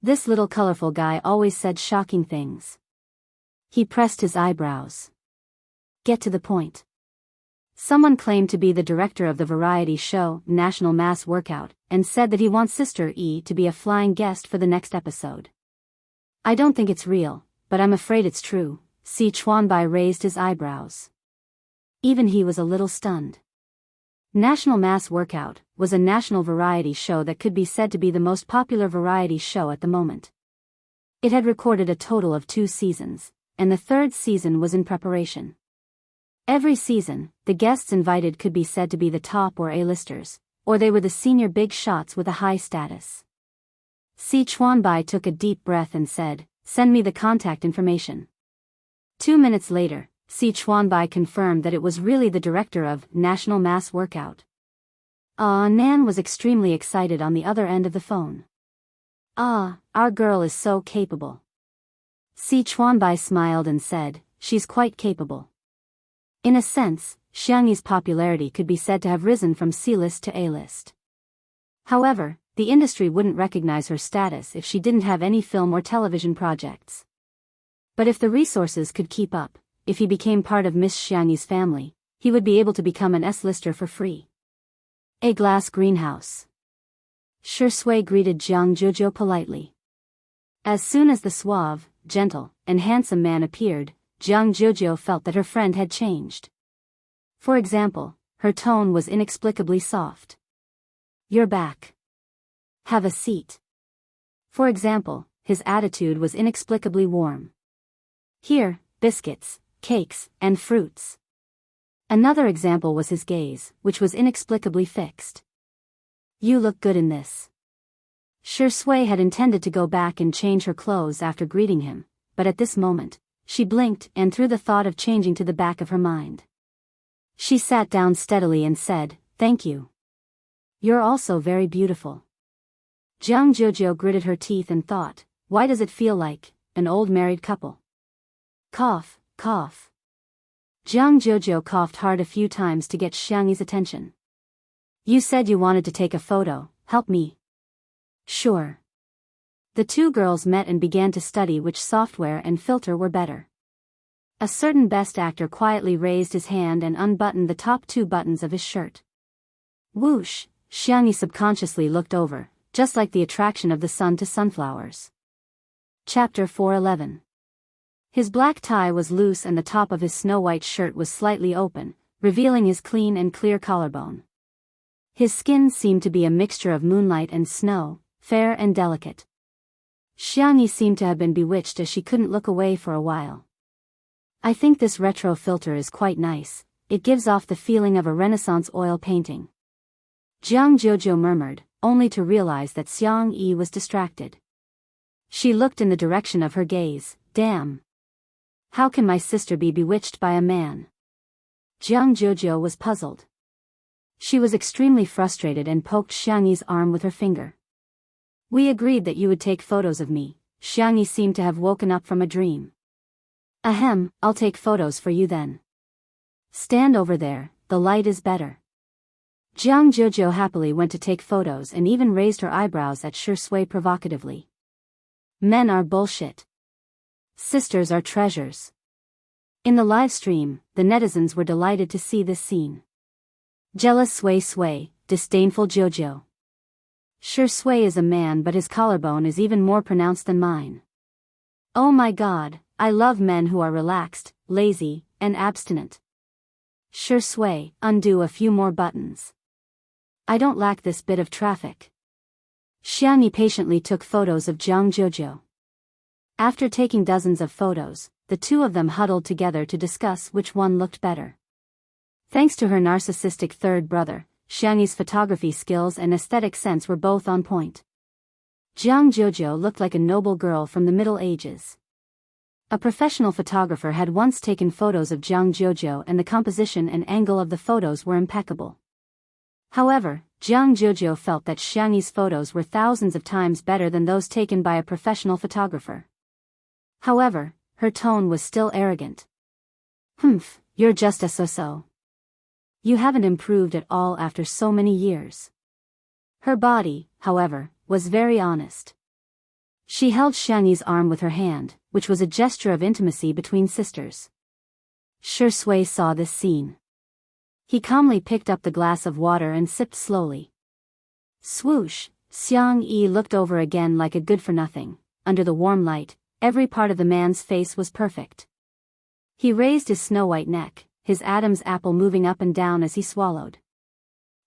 This little colorful guy always said shocking things. He pressed his eyebrows. Get to the point. Someone claimed to be the director of the variety show, National Mass Workout, and said that he wants Sister E to be a flying guest for the next episode. I don't think it's real, but I'm afraid it's true. Si Chuanbai raised his eyebrows. Even he was a little stunned. National Mass Workout was a national variety show that could be said to be the most popular variety show at the moment. It had recorded a total of 2 seasons, and the 3rd season was in preparation. Every season, the guests invited could be said to be the top or A-listers, or they were the senior big shots with a high status. Si Chuanbai took a deep breath and said, "Send me the contact information." 2 minutes later, Si Chuanbai confirmed that it was really the director of National Mass Workout. Nan was extremely excited on the other end of the phone. Our girl is so capable. Si Chuanbai smiled and said, "She's quite capable." In a sense, Xiangyi's popularity could be said to have risen from C-list to A-list. However, the industry wouldn't recognize her status if she didn't have any film or television projects. But if the resources could keep up, if he became part of Miss Xiangyi's family, he would be able to become an S-lister for free. A glass greenhouse. Shi Sui greeted Jianghu politely. As soon as the suave, gentle, and handsome man appeared, Jianghu felt that her friend had changed. For example, her tone was inexplicably soft. "You're back. Have a seat." For example, his attitude was inexplicably warm. "Here, biscuits, cakes, and fruits." Another example was his gaze, which was inexplicably fixed. "You look good in this." Shi Sui had intended to go back and change her clothes after greeting him, but at this moment, she blinked and threw the thought of changing to the back of her mind. She sat down steadily and said, "Thank you. You're also very beautiful." Jianghu gritted her teeth and thought, why does it feel like an old married couple? Cough, cough. Jianghu coughed hard a few times to get Xiangyi's attention. "You said you wanted to take a photo, help me." "Sure." The two girls met and began to study which software and filter were better. A certain best actor quietly raised his hand and unbuttoned the top 2 buttons of his shirt. Whoosh, Xiangyi subconsciously looked over, just like the attraction of the sun to sunflowers. Chapter 411. His black tie was loose and the top of his snow-white shirt was slightly open, revealing his clean and clear collarbone. His skin seemed to be a mixture of moonlight and snow, fair and delicate. Xiangyi seemed to have been bewitched as she couldn't look away for a while. "I think this retro filter is quite nice, it gives off the feeling of a Renaissance oil painting." Jianghu murmured, only to realize that Xiang Yi was distracted. She looked in the direction of her gaze. "Damn. How can my sister be bewitched by a man?" Jianghu was puzzled. She was extremely frustrated and poked Xiangyi's arm with her finger. "We agreed that you would take photos of me." Xiangyi seemed to have woken up from a dream. "Ahem, I'll take photos for you then. Stand over there, the light is better." Jianghu happily went to take photos and even raised her eyebrows at Shi Sui provocatively. Men are bullshit. Sisters are treasures. In the live stream, the netizens were delighted to see this scene. Jealous Sway, disdainful Jojo. Sure, Sway is a man, but his collarbone is even more pronounced than mine. Oh my god, I love men who are relaxed, lazy, and abstinent. Sure, Sway, undo a few more buttons. I don't lack this bit of traffic. Xianxia patiently took photos of Jiang Jojo. After taking dozens of photos, the two of them huddled together to discuss which one looked better. Thanks to her narcissistic third brother, Xianxia's photography skills and aesthetic sense were both on point. Jiang Jojo looked like a noble girl from the Middle Ages. A professional photographer had once taken photos of Jiang Jojo and the composition and angle of the photos were impeccable. However, Jiang Jojo felt that Xianxia's photos were thousands of times better than those taken by a professional photographer. However, her tone was still arrogant. Humph, you're just a so-so. You haven't improved at all after so many years. Her body, however, was very honest. She held Xianxia's arm with her hand, which was a gesture of intimacy between sisters. Sure Sui saw this scene. He calmly picked up the glass of water and sipped slowly. Swoosh, Xiangxia looked over again like a good-for-nothing. Under the warm light, every part of the man's face was perfect. He raised his snow-white neck, his Adam's apple moving up and down as he swallowed.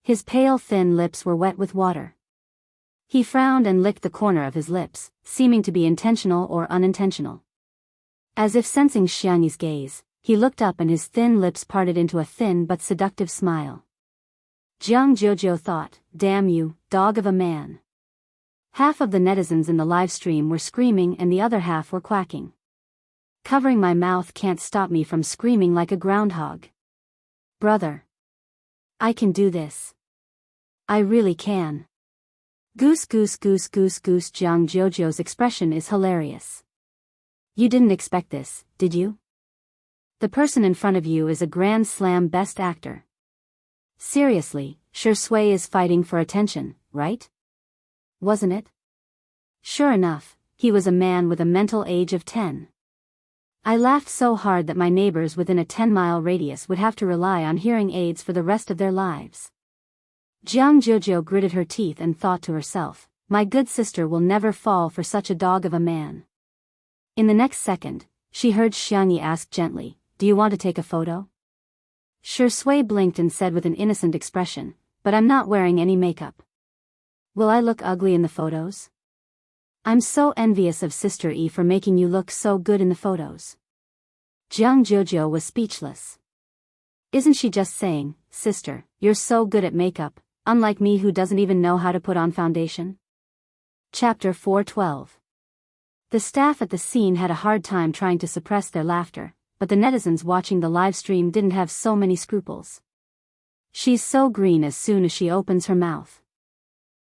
His pale thin lips were wet with water. He frowned and licked the corner of his lips, seeming to be intentional or unintentional. As if sensing Xiangxia's gaze, he looked up and his thin lips parted into a thin but seductive smile. Jiang Jojo thought, damn you, dog of a man. Half of the netizens in the live stream were screaming and the other half were quacking. Covering my mouth can't stop me from screaming like a groundhog. Brother. I can do this. I really can. Goose goose goose goose goose. Jiang Jojo's expression is hilarious. You didn't expect this, did you? The person in front of you is a Grand Slam best actor. Seriously, Sure Sui is fighting for attention, right? Wasn't it? Sure enough, he was a man with a mental age of 10. I laughed so hard that my neighbors within a 10-mile radius would have to rely on hearing aids for the rest of their lives. Jiang Jojo gritted her teeth and thought to herself, my good sister will never fall for such a dog of a man. In the next second, she heard Xiangxia ask gently, do you want to take a photo? Sure Sui blinked and said with an innocent expression, but I'm not wearing any makeup. Will I look ugly in the photos? I'm so envious of Sister E for making you look so good in the photos. Jiang Jojo was speechless. Isn't she just saying, sister, you're so good at makeup, unlike me who doesn't even know how to put on foundation? Chapter 412. The staff at the scene had a hard time trying to suppress their laughter, but the netizens watching the live stream didn't have so many scruples. She's so green as soon as she opens her mouth.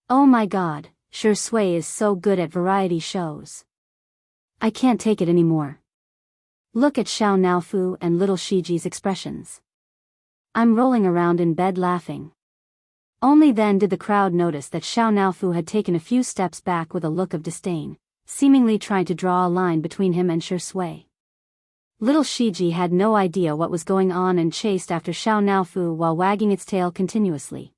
Oh my god. Sure Sui is so good at variety shows. I can't take it anymore. Look at Xiao Naofu and little Shiji's expressions. I'm rolling around in bed laughing. Only then did the crowd notice that Xiao Naofu had taken a few steps back with a look of disdain, seemingly trying to draw a line between him and Sure Sui. Little Shiji had no idea what was going on and chased after Xiao Naofu while wagging its tail continuously.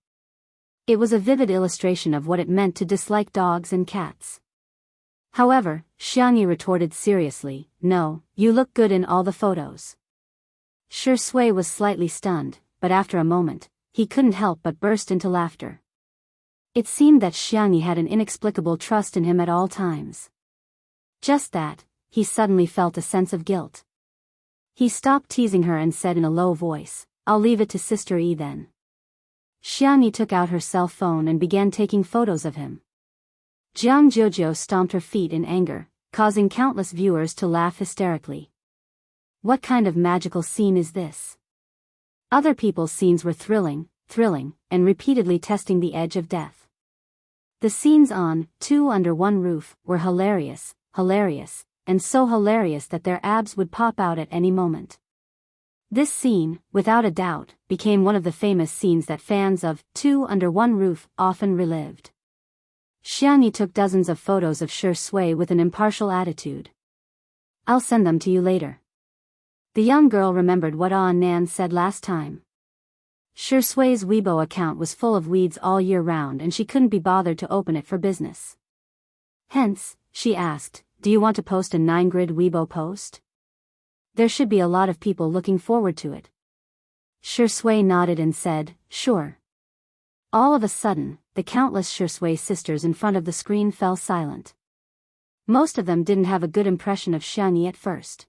It was a vivid illustration of what it meant to dislike dogs and cats. However, Xiangxia retorted seriously, no, you look good in all the photos. Sure Sui was slightly stunned, but after a moment, he couldn't help but burst into laughter. It seemed that Xiangxia had an inexplicable trust in him at all times. Just that, he suddenly felt a sense of guilt. He stopped teasing her and said in a low voice, I'll leave it to Sister E then. Xiangxia took out her cell phone and began taking photos of him. Jiang Jojo stomped her feet in anger, causing countless viewers to laugh hysterically. What kind of magical scene is this? Other people's scenes were thrilling, and repeatedly testing the edge of death. The scenes on Two Under One Roof were hilarious, and so hilarious that their abs would pop out at any moment. This scene, without a doubt, became one of the famous scenes that fans of Two Under One Roof often relived. Xianyi took dozens of photos of Shi Sui with an impartial attitude. I'll send them to you later. The young girl remembered what Nan said last time. Shi Sui's Weibo account was full of weeds all year round and she couldn't be bothered to open it for business. Hence, she asked, do you want to post a 9-grid Weibo post? There should be a lot of people looking forward to it. Shi Sui nodded and said, sure. All of a sudden, the countless Shi Sui sisters in front of the screen fell silent. Most of them didn't have a good impression of Xianyi at first.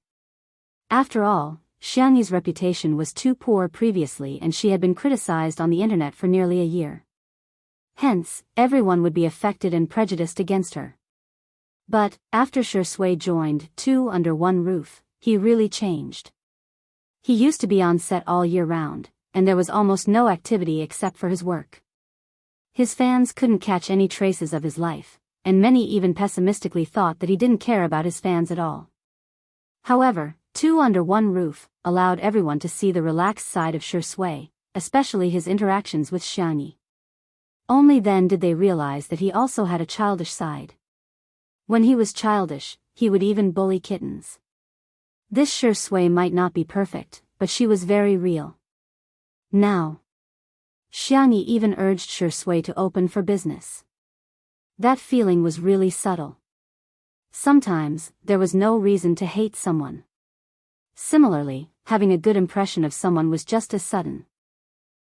After all, Xianyi's reputation was too poor previously and she had been criticized on the internet for nearly a year. Hence, everyone would be affected and prejudiced against her. But, after Shi Sui joined Two Under One Roof, he really changed. He used to be on set all year round, and there was almost no activity except for his work. His fans couldn't catch any traces of his life, and many even pessimistically thought that he didn't care about his fans at all. However, Two Under One Roof allowed everyone to see the relaxed side of Shi Sui, especially his interactions with Xianyi. Only then did they realize that he also had a childish side. When he was childish, he would even bully kittens. This Shi Sui might not be perfect, but she was very real. Now, Xianyi even urged Shi Sui to open for business. That feeling was really subtle. Sometimes, there was no reason to hate someone. Similarly, having a good impression of someone was just as sudden.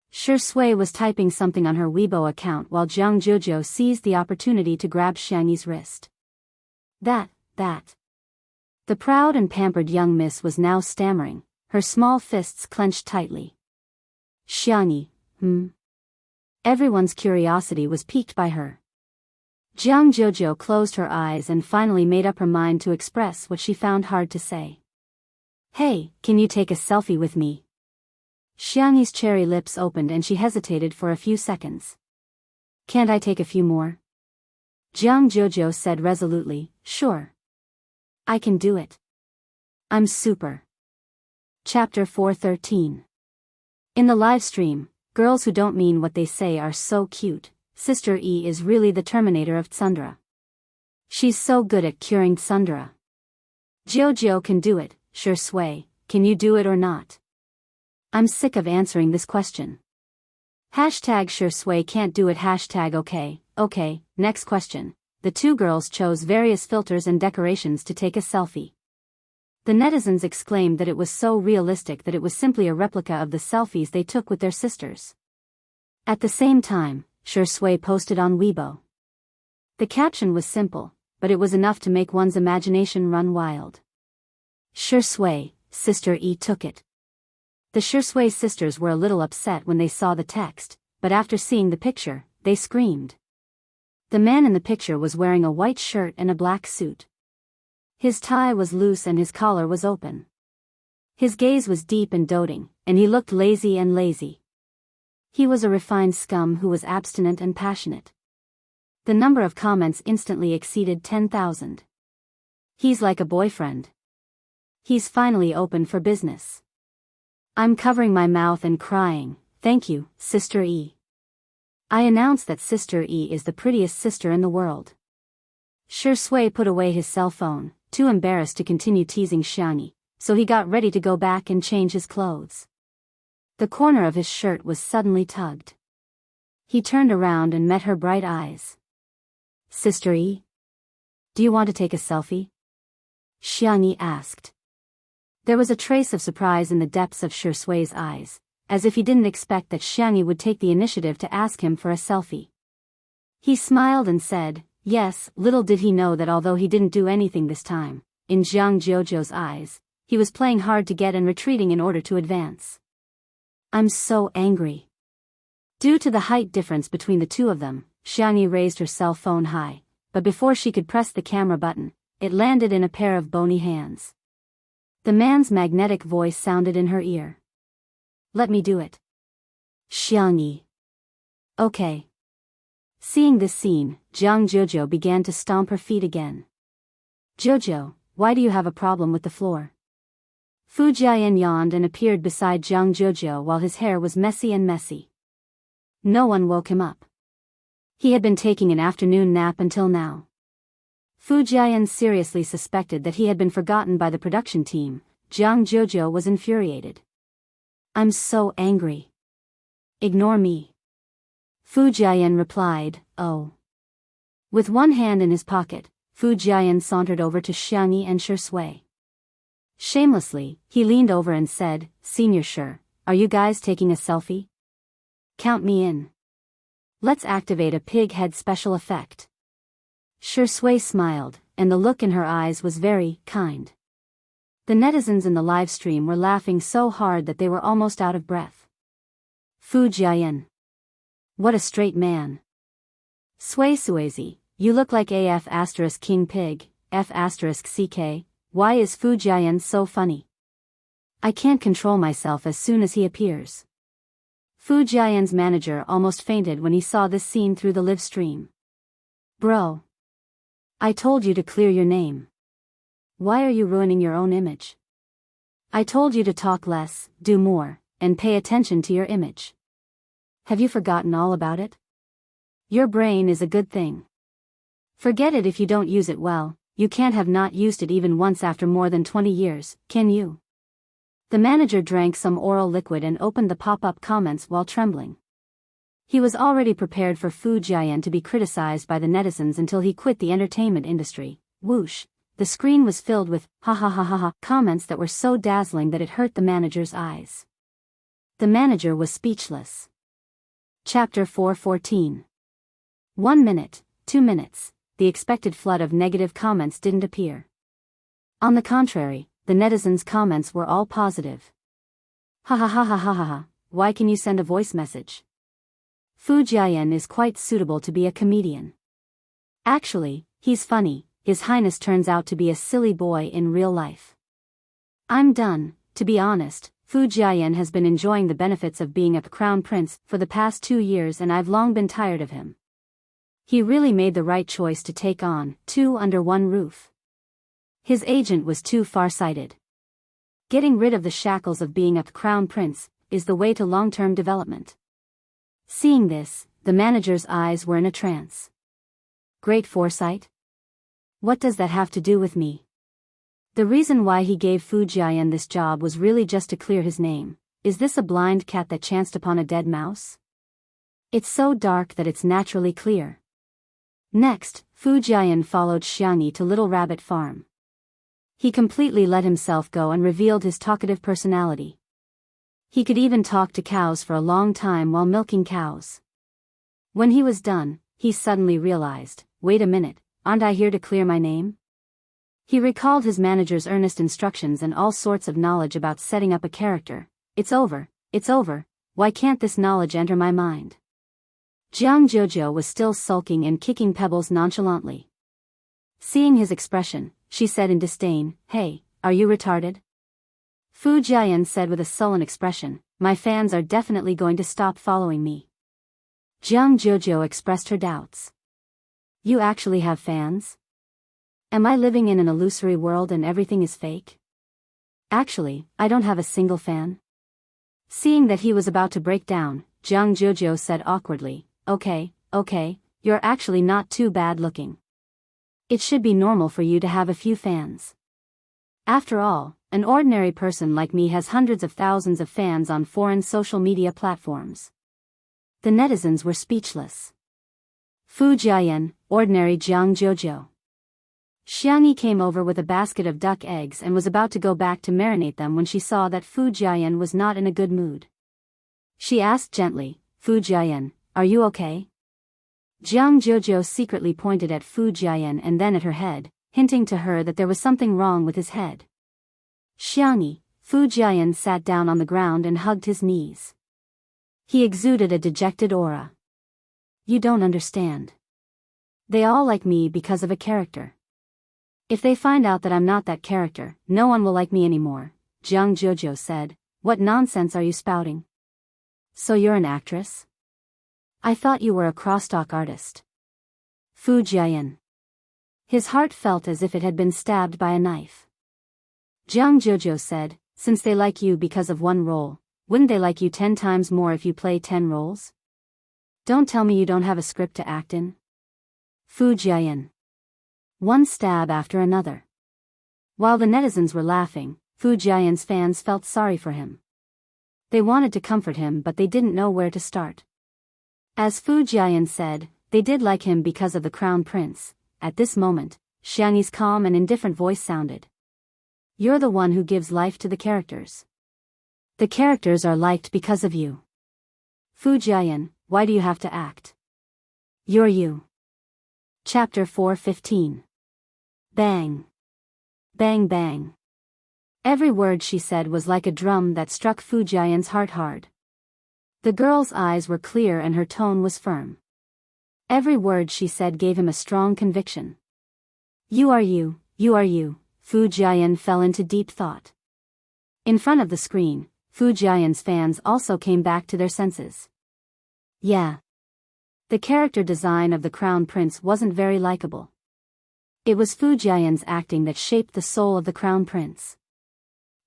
Shi Sui was typing something on her Weibo account while Jianghu seized the opportunity to grab Xianyi's wrist. That. The proud and pampered young miss was now stammering, her small fists clenched tightly. Xianyi, Everyone's curiosity was piqued by her. Jianghu closed her eyes and finally made up her mind to express what she found hard to say. Hey, can you take a selfie with me? Xianyi's cherry lips opened and she hesitated for a few seconds. Can't I take a few more? Jianghu said resolutely, sure. I can do it. I'm super. Chapter 413. In the live stream, girls who don't mean what they say are so cute. Sister E is really the Terminator of tsundere. She's so good at curing tsundere. Jojo can do it. Shi Sui, can you do it or not? I'm sick of answering this question. Hashtag Shi Sui can't do it. Hashtag okay, next question. The two girls chose various filters and decorations to take a selfie. The netizens exclaimed that it was so realistic that it was simply a replica of the selfies they took with their sisters. At the same time, Shi Sui posted on Weibo. The caption was simple, but it was enough to make one's imagination run wild. Shi Sui, Sister E took it. The Shi Sui sisters were a little upset when they saw the text, but after seeing the picture, they screamed. The man in the picture was wearing a white shirt and a black suit. His tie was loose and his collar was open. His gaze was deep and doting, and he looked lazy. He was a refined scum who was abstinent and passionate. The number of comments instantly exceeded 10,000. He's like a boyfriend. He's finally open for business. I'm covering my mouth and crying, thank you, Sister E. I announce that Sister E is the prettiest sister in the world. Shi Sui put away his cell phone, too embarrassed to continue teasing Xianyi, so he got ready to go back and change his clothes. The corner of his shirt was suddenly tugged. He turned around and met her bright eyes. Sister E? Do you want to take a selfie? Xianyi asked. There was a trace of surprise in the depths of Shi Sui's eyes, as if he didn't expect that Xianyi would take the initiative to ask him for a selfie. He smiled and said, yes. Little did he know that although he didn't do anything this time, in Jianghu's eyes, he was playing hard to get and retreating in order to advance. I'm so angry. Due to the height difference between the two of them, Xianyi raised her cell phone high, but before she could press the camera button, it landed in a pair of bony hands. The man's magnetic voice sounded in her ear. Let me do it. Xianyi. Okay. Seeing this scene, Jianghu began to stomp her feet again. Jojo, why do you have a problem with the floor? Fu Jian yawned and appeared beside Jianghu while his hair was messy. No one woke him up. He had been taking an afternoon nap until now. Fu Jiayan seriously suspected that he had been forgotten by the production team. Jianghu was infuriated. I'm so angry. Ignore me. Fu Jiayan replied, oh. With one hand in his pocket, Fu Jiayan sauntered over to Xiangyi and Shui. Shamelessly, he leaned over and said, Senior Shi, are you guys taking a selfie? Count me in. Let's activate a pig head special effect. Shui smiled, and the look in her eyes was very kind. The netizens in the live stream were laughing so hard that they were almost out of breath. Fu Jiayan. What a straight man. Suizi, you look like AF * King Pig, F * CK, why is Fu Jiayan so funny? I can't control myself as soon as he appears. Fu Jiayan's manager almost fainted when he saw this scene through the live stream. Bro. I told you to clear your name. Why are you ruining your own image? I told you to talk less, do more, and pay attention to your image. Have you forgotten all about it? Your brain is a good thing. Forget it if you don't use it well. You can't have not used it even once after more than 20 years, can you? The manager drank some oral liquid and opened the pop-up comments while trembling. He was already prepared for Fu Jiayan to be criticized by the netizens until he quit the entertainment industry. Whoosh, the screen was filled with ha ha ha ha ha comments that were so dazzling that it hurt the manager's eyes. The manager was speechless. Chapter 4:14. 1 minute, 2 minutes, the expected flood of negative comments didn't appear. On the contrary, the netizens' comments were all positive. Ha ha ha ha ha ha ha, why can you send a voice message? Fu Jiayan is quite suitable to be a comedian. Actually, he's funny, His Highness turns out to be a silly boy in real life. I'm done, to be honest. Fu Jiayan has been enjoying the benefits of being a crown prince for the past 2 years and I've long been tired of him. He really made the right choice to take on 2 under one roof. His agent was too far-sighted. Getting rid of the shackles of being a crown prince is the way to long-term development. Seeing this, the manager's eyes were in a trance. Great foresight? What does that have to do with me? The reason why he gave Fu Jiayan this job was really just to clear his name. Is this a blind cat that chanced upon a dead mouse? It's so dark that it's naturally clear. Next, Fu Jiayan followed Xiangyi to Little Rabbit Farm. He completely let himself go and revealed his talkative personality. He could even talk to cows for a long time while milking cows. When he was done, he suddenly realized, wait a minute, aren't I here to clear my name? He recalled his manager's earnest instructions and all sorts of knowledge about setting up a character. It's over, why can't this knowledge enter my mind? Jianghu was still sulking and kicking pebbles nonchalantly. Seeing his expression, she said in disdain, hey, are you retarded? Fu Jiayan said with a sullen expression, my fans are definitely going to stop following me. Jianghu expressed her doubts. You actually have fans? Am I living in an illusory world and everything is fake? Actually, I don't have a single fan. Seeing that he was about to break down, Jianghu said awkwardly, okay, you're actually not too bad looking. It should be normal for you to have a few fans. After all, an ordinary person like me has hundreds of thousands of fans on foreign social media platforms. The netizens were speechless. Fu Jiayan, ordinary Jianghu. Xiangyi came over with a basket of duck eggs and was about to go back to marinate them when she saw that Fu Jiayan was not in a good mood. She asked gently, Fu Jiayan, are you okay? Jianghu secretly pointed at Fu Jiayan and then at her head, hinting to her that there was something wrong with his head. Xiangyi, Fu Jiayan sat down on the ground and hugged his knees. He exuded a dejected aura. You don't understand. They all like me because of a character. If they find out that I'm not that character, no one will like me anymore, Jianghu said. What nonsense are you spouting? So you're an actress? I thought you were a crosstalk artist. Fu Jiayan. His heart felt as if it had been stabbed by a knife. Jianghu said, since they like you because of one role, wouldn't they like you 10 times more if you play 10 roles? Don't tell me you don't have a script to act in. Fu Jiayan. One stab after another. While the netizens were laughing, Fu Jiayan's fans felt sorry for him. They wanted to comfort him but they didn't know where to start. As Fu Jiayan said, they did like him because of the crown prince. At this moment, Xiangyi's calm and indifferent voice sounded. You're the one who gives life to the characters. The characters are liked because of you. Fu Jiayan, why do you have to act? You're you. Chapter 4:15. Bang. Bang bang. Every word she said was like a drum that struck Fu Jiayan's heart hard. The girl's eyes were clear and her tone was firm. Every word she said gave him a strong conviction. You are you, you are you. Fu Jiayan fell into deep thought. In front of the screen, Fu Jiayan's fans also came back to their senses. Yeah. The character design of the Crown Prince wasn't very likable. It was Fu Jiayan's acting that shaped the soul of the Crown Prince.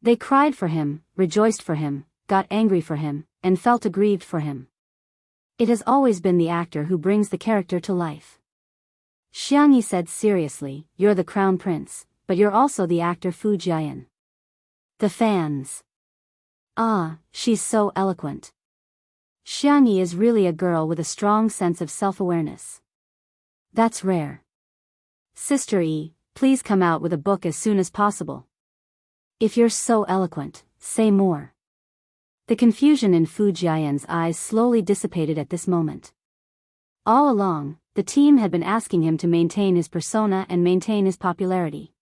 They cried for him, rejoiced for him, got angry for him, and felt aggrieved for him. It has always been the actor who brings the character to life. Xiangyi said seriously, you're the Crown Prince, but you're also the actor Fu Jiayan. The fans. Ah, she's so eloquent. Xiangyi is really a girl with a strong sense of self-awareness. That's rare. Sister E, please come out with a book as soon as possible. If you're so eloquent, say more. The confusion in Fu Jiayan's eyes slowly dissipated at this moment. All along, the team had been asking him to maintain his persona and maintain his popularity.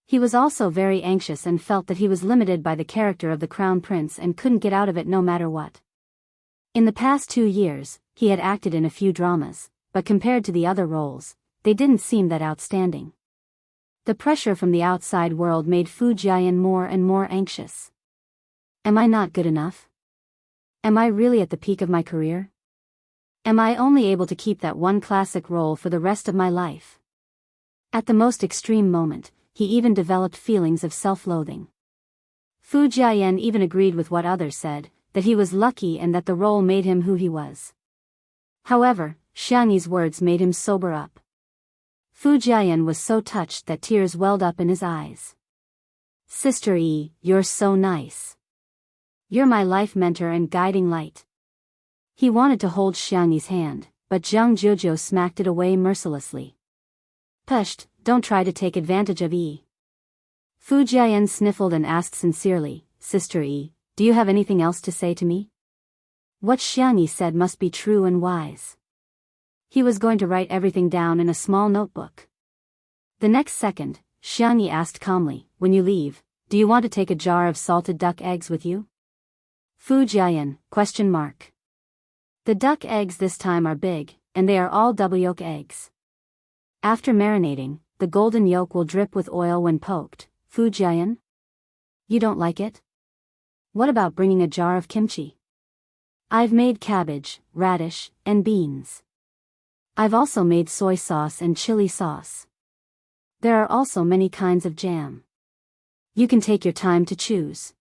He was also very anxious and felt that he was limited by the character of the Crown Prince and couldn't get out of it no matter what. In the past 2 years, he had acted in a few dramas, but compared to the other roles, they didn't seem that outstanding. The pressure from the outside world made Fu Jiayan more and more anxious. Am I not good enough? Am I really at the peak of my career? Am I only able to keep that one classic role for the rest of my life? At the most extreme moment, he even developed feelings of self-loathing. Fu Jiayan even agreed with what others said, that he was lucky and that the role made him who he was. However, Xiangyi's words made him sober up. Fu Jiayan was so touched that tears welled up in his eyes. Sister E, you're so nice. You're my life mentor and guiding light. He wanted to hold Xiangyi's hand, but Jianghu smacked it away mercilessly. Pushed, don't try to take advantage of E. Fu Jiayan sniffled and asked sincerely, Sister E, do you have anything else to say to me? What Xiangyi said must be true and wise. He was going to write everything down in a small notebook. The next second, Xiangyi asked calmly, when you leave, do you want to take a jar of salted duck eggs with you? Fu Jiayan, ? The duck eggs this time are big, and they are all double yolk eggs. After marinating, the golden yolk will drip with oil when poked. Fu Jiayan? You don't like it? What about bringing a jar of kimchi? I've made cabbage, radish, and beans. I've also made soy sauce and chili sauce. There are also many kinds of jam. You can take your time to choose.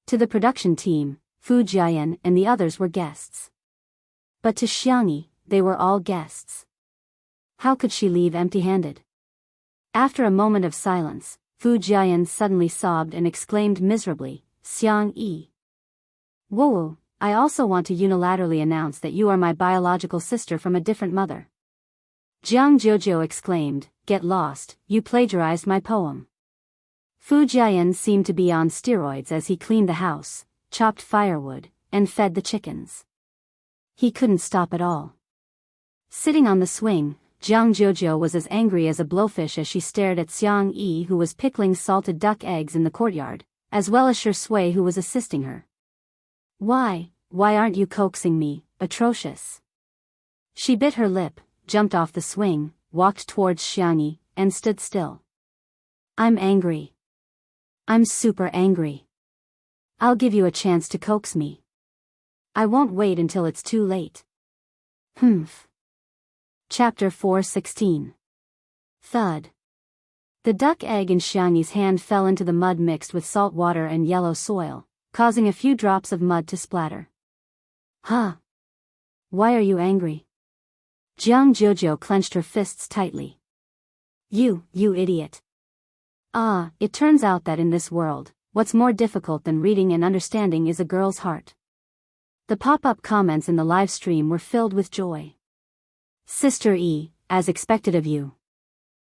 To the production team, Fu Jiayan and the others were guests. But to Xiangyi, they were all guests. How could she leave empty-handed? After a moment of silence, Fu Jiayan suddenly sobbed and exclaimed miserably, Xiangyi. Whoa, I also want to unilaterally announce that you are my biological sister from a different mother. Jianghu exclaimed, get lost, you plagiarized my poem. Fu Jiayan seemed to be on steroids as he cleaned the house, chopped firewood, and fed the chickens. He couldn't stop at all. Sitting on the swing, Jianghu was as angry as a blowfish as she stared at Xiangyi, who was pickling salted duck eggs in the courtyard, as well as Shui who was assisting her. Why aren't you coaxing me, atrocious? She bit her lip, jumped off the swing, walked towards Xiangyi, and stood still. I'm angry. I'm super angry. I'll give you a chance to coax me. I won't wait until it's too late. Humph. Chapter 4:16. Thud. The duck egg in Xiangyi's hand fell into the mud mixed with salt water and yellow soil, causing a few drops of mud to splatter. Huh. Why are you angry? Jianghu clenched her fists tightly. You idiot. It turns out that in this world, what's more difficult than reading and understanding is a girl's heart. The pop-up comments in the live stream were filled with joy. Sister E, as expected of you.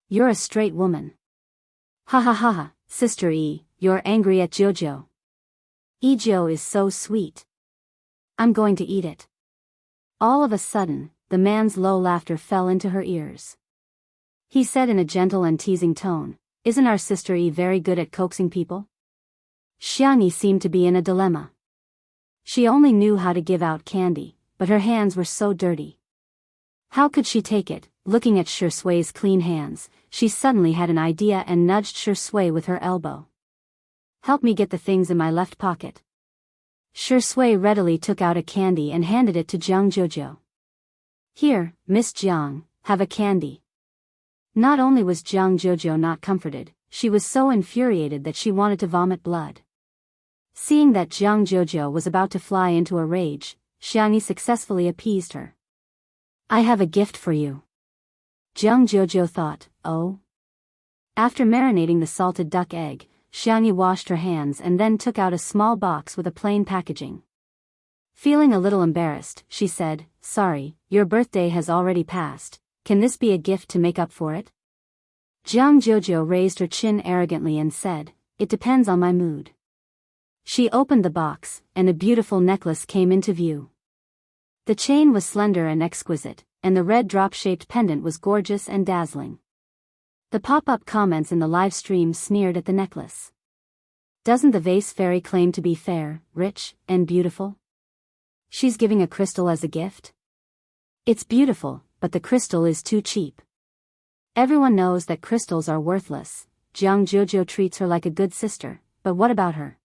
You're a straight woman. Ha ha ha ha, Sister E, you're angry at Jojo. Ejo is so sweet. I'm going to eat it. All of a sudden, the man's low laughter fell into her ears. He said in a gentle and teasing tone, isn't our Sister E very good at coaxing people? Xianxia seemed to be in a dilemma. She only knew how to give out candy, but her hands were so dirty. How could she take it? Looking at Shui's clean hands, she suddenly had an idea and nudged Shui with her elbow. Help me get the things in my left pocket. Shui readily took out a candy and handed it to Jianghu. Here, Miss Jiang, have a candy. Not only was Jianghu not comforted, she was so infuriated that she wanted to vomit blood. Seeing that Jianghu was about to fly into a rage, Xianxia successfully appeased her. I have a gift for you. Jianghu thought, oh? After marinating the salted duck egg, Xianxia washed her hands and then took out a small box with a plain packaging. Feeling a little embarrassed, she said, sorry, your birthday has already passed, can this be a gift to make up for it? Jianghu raised her chin arrogantly and said, it depends on my mood. She opened the box, and a beautiful necklace came into view. The chain was slender and exquisite, and the red drop-shaped pendant was gorgeous and dazzling. The pop-up comments in the live stream sneered at the necklace. Doesn't the vase fairy claim to be fair, rich, and beautiful? She's giving a crystal as a gift? It's beautiful, but the crystal is too cheap. Everyone knows that crystals are worthless. Jianghu treats her like a good sister, but what about her?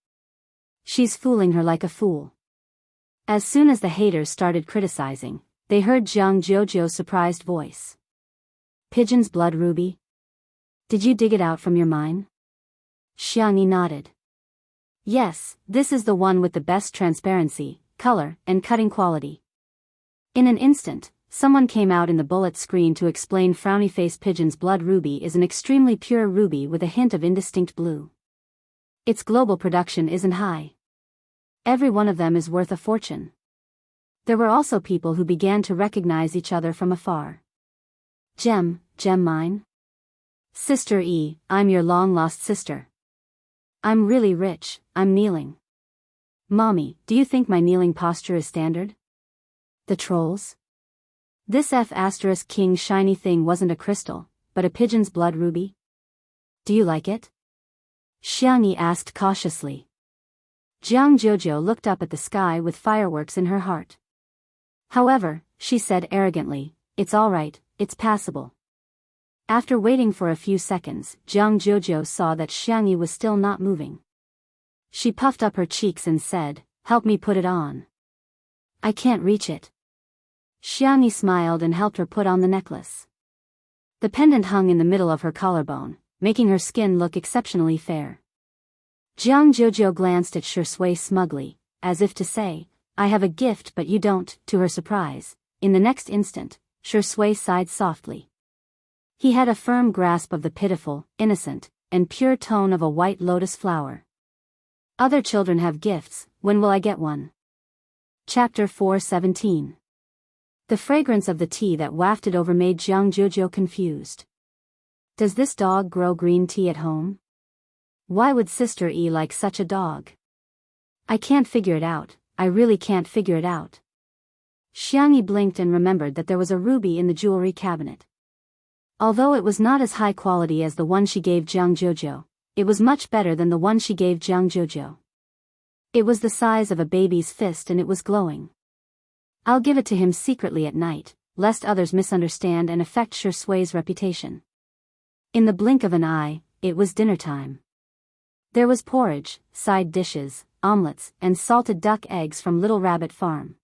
She's fooling her like a fool. As soon as the haters started criticizing, they heard Jianghu's surprised voice. Pigeon's blood ruby? Did you dig it out from your mine? Xianxia nodded. Yes, this is the one with the best transparency, color, and cutting quality. In an instant, someone came out in the bullet screen to explain frowny-face Pigeon's blood ruby is an extremely pure ruby with a hint of indistinct blue. Its global production isn't high. Every one of them is worth a fortune. There were also people who began to recognize each other from afar. Gem mine? Sister E, I'm your long-lost sister. I'm really rich, I'm kneeling. Mommy, do you think my kneeling posture is standard? The trolls? This F*King shiny thing wasn't a crystal, but a pigeon's blood ruby? Do you like it? Xianxia asked cautiously. Jianghu looked up at the sky with fireworks in her heart. However, she said arrogantly, it's all right, it's passable. After waiting for a few seconds, Jianghu saw that Xianxia was still not moving. She puffed up her cheeks and said, help me put it on. I can't reach it. Xianxia smiled and helped her put on the necklace. The pendant hung in the middle of her collarbone, making her skin look exceptionally fair. Jianghu glanced at Shui smugly, as if to say, I have a gift but you don't. To her surprise, in the next instant, Shui sighed softly. He had a firm grasp of the pitiful, innocent, and pure tone of a white lotus flower. Other children have gifts, when will I get one? Chapter 4:17. The fragrance of the tea that wafted over made Jianghu confused. Does this dog grow green tea at home? Why would Sister E like such a dog? I can't figure it out, I really can't figure it out. Xianxia blinked and remembered that there was a ruby in the jewelry cabinet. Although it was not as high quality as the one she gave Jianghu, it was much better than the one she gave Jianghu. It was the size of a baby's fist and it was glowing. I'll give it to him secretly at night, lest others misunderstand and affect Shui's reputation. In the blink of an eye, it was dinner time. There was porridge, side dishes, omelets, and salted duck eggs from Little Rabbit Farm.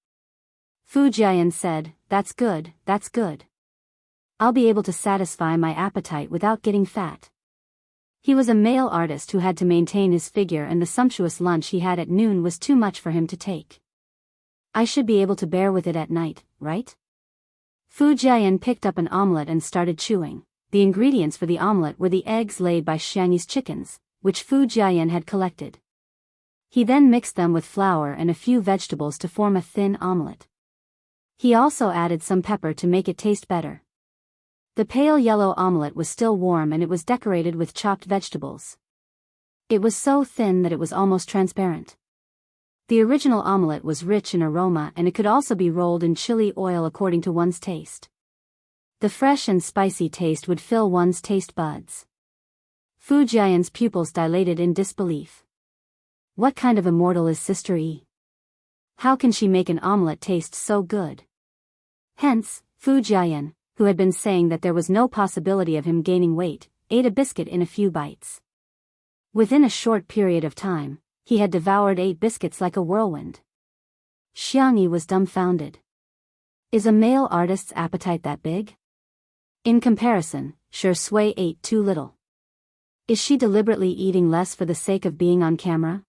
Fu Jian said, that's good, that's good. I'll be able to satisfy my appetite without getting fat. He was a male artist who had to maintain his figure and the sumptuous lunch he had at noon was too much for him to take. I should be able to bear with it at night, right? Fu Jiayan picked up an omelette and started chewing. The ingredients for the omelette were the eggs laid by Xiangyi's chickens, which Fu Jiayan had collected. He then mixed them with flour and a few vegetables to form a thin omelette. He also added some pepper to make it taste better. The pale yellow omelette was still warm and it was decorated with chopped vegetables. It was so thin that it was almost transparent. The original omelette was rich in aroma and it could also be rolled in chili oil according to one's taste. The fresh and spicy taste would fill one's taste buds. Fu Jiayan's pupils dilated in disbelief. What kind of immortal is Sister Yi? How can she make an omelette taste so good? Hence, Fu Jiayan, who had been saying that there was no possibility of him gaining weight, ate a biscuit in a few bites. Within a short period of time, he had devoured 8 biscuits like a whirlwind. Xiangyi was dumbfounded. Is a male artist's appetite that big? In comparison, Shui ate too little. Is she deliberately eating less for the sake of being on camera?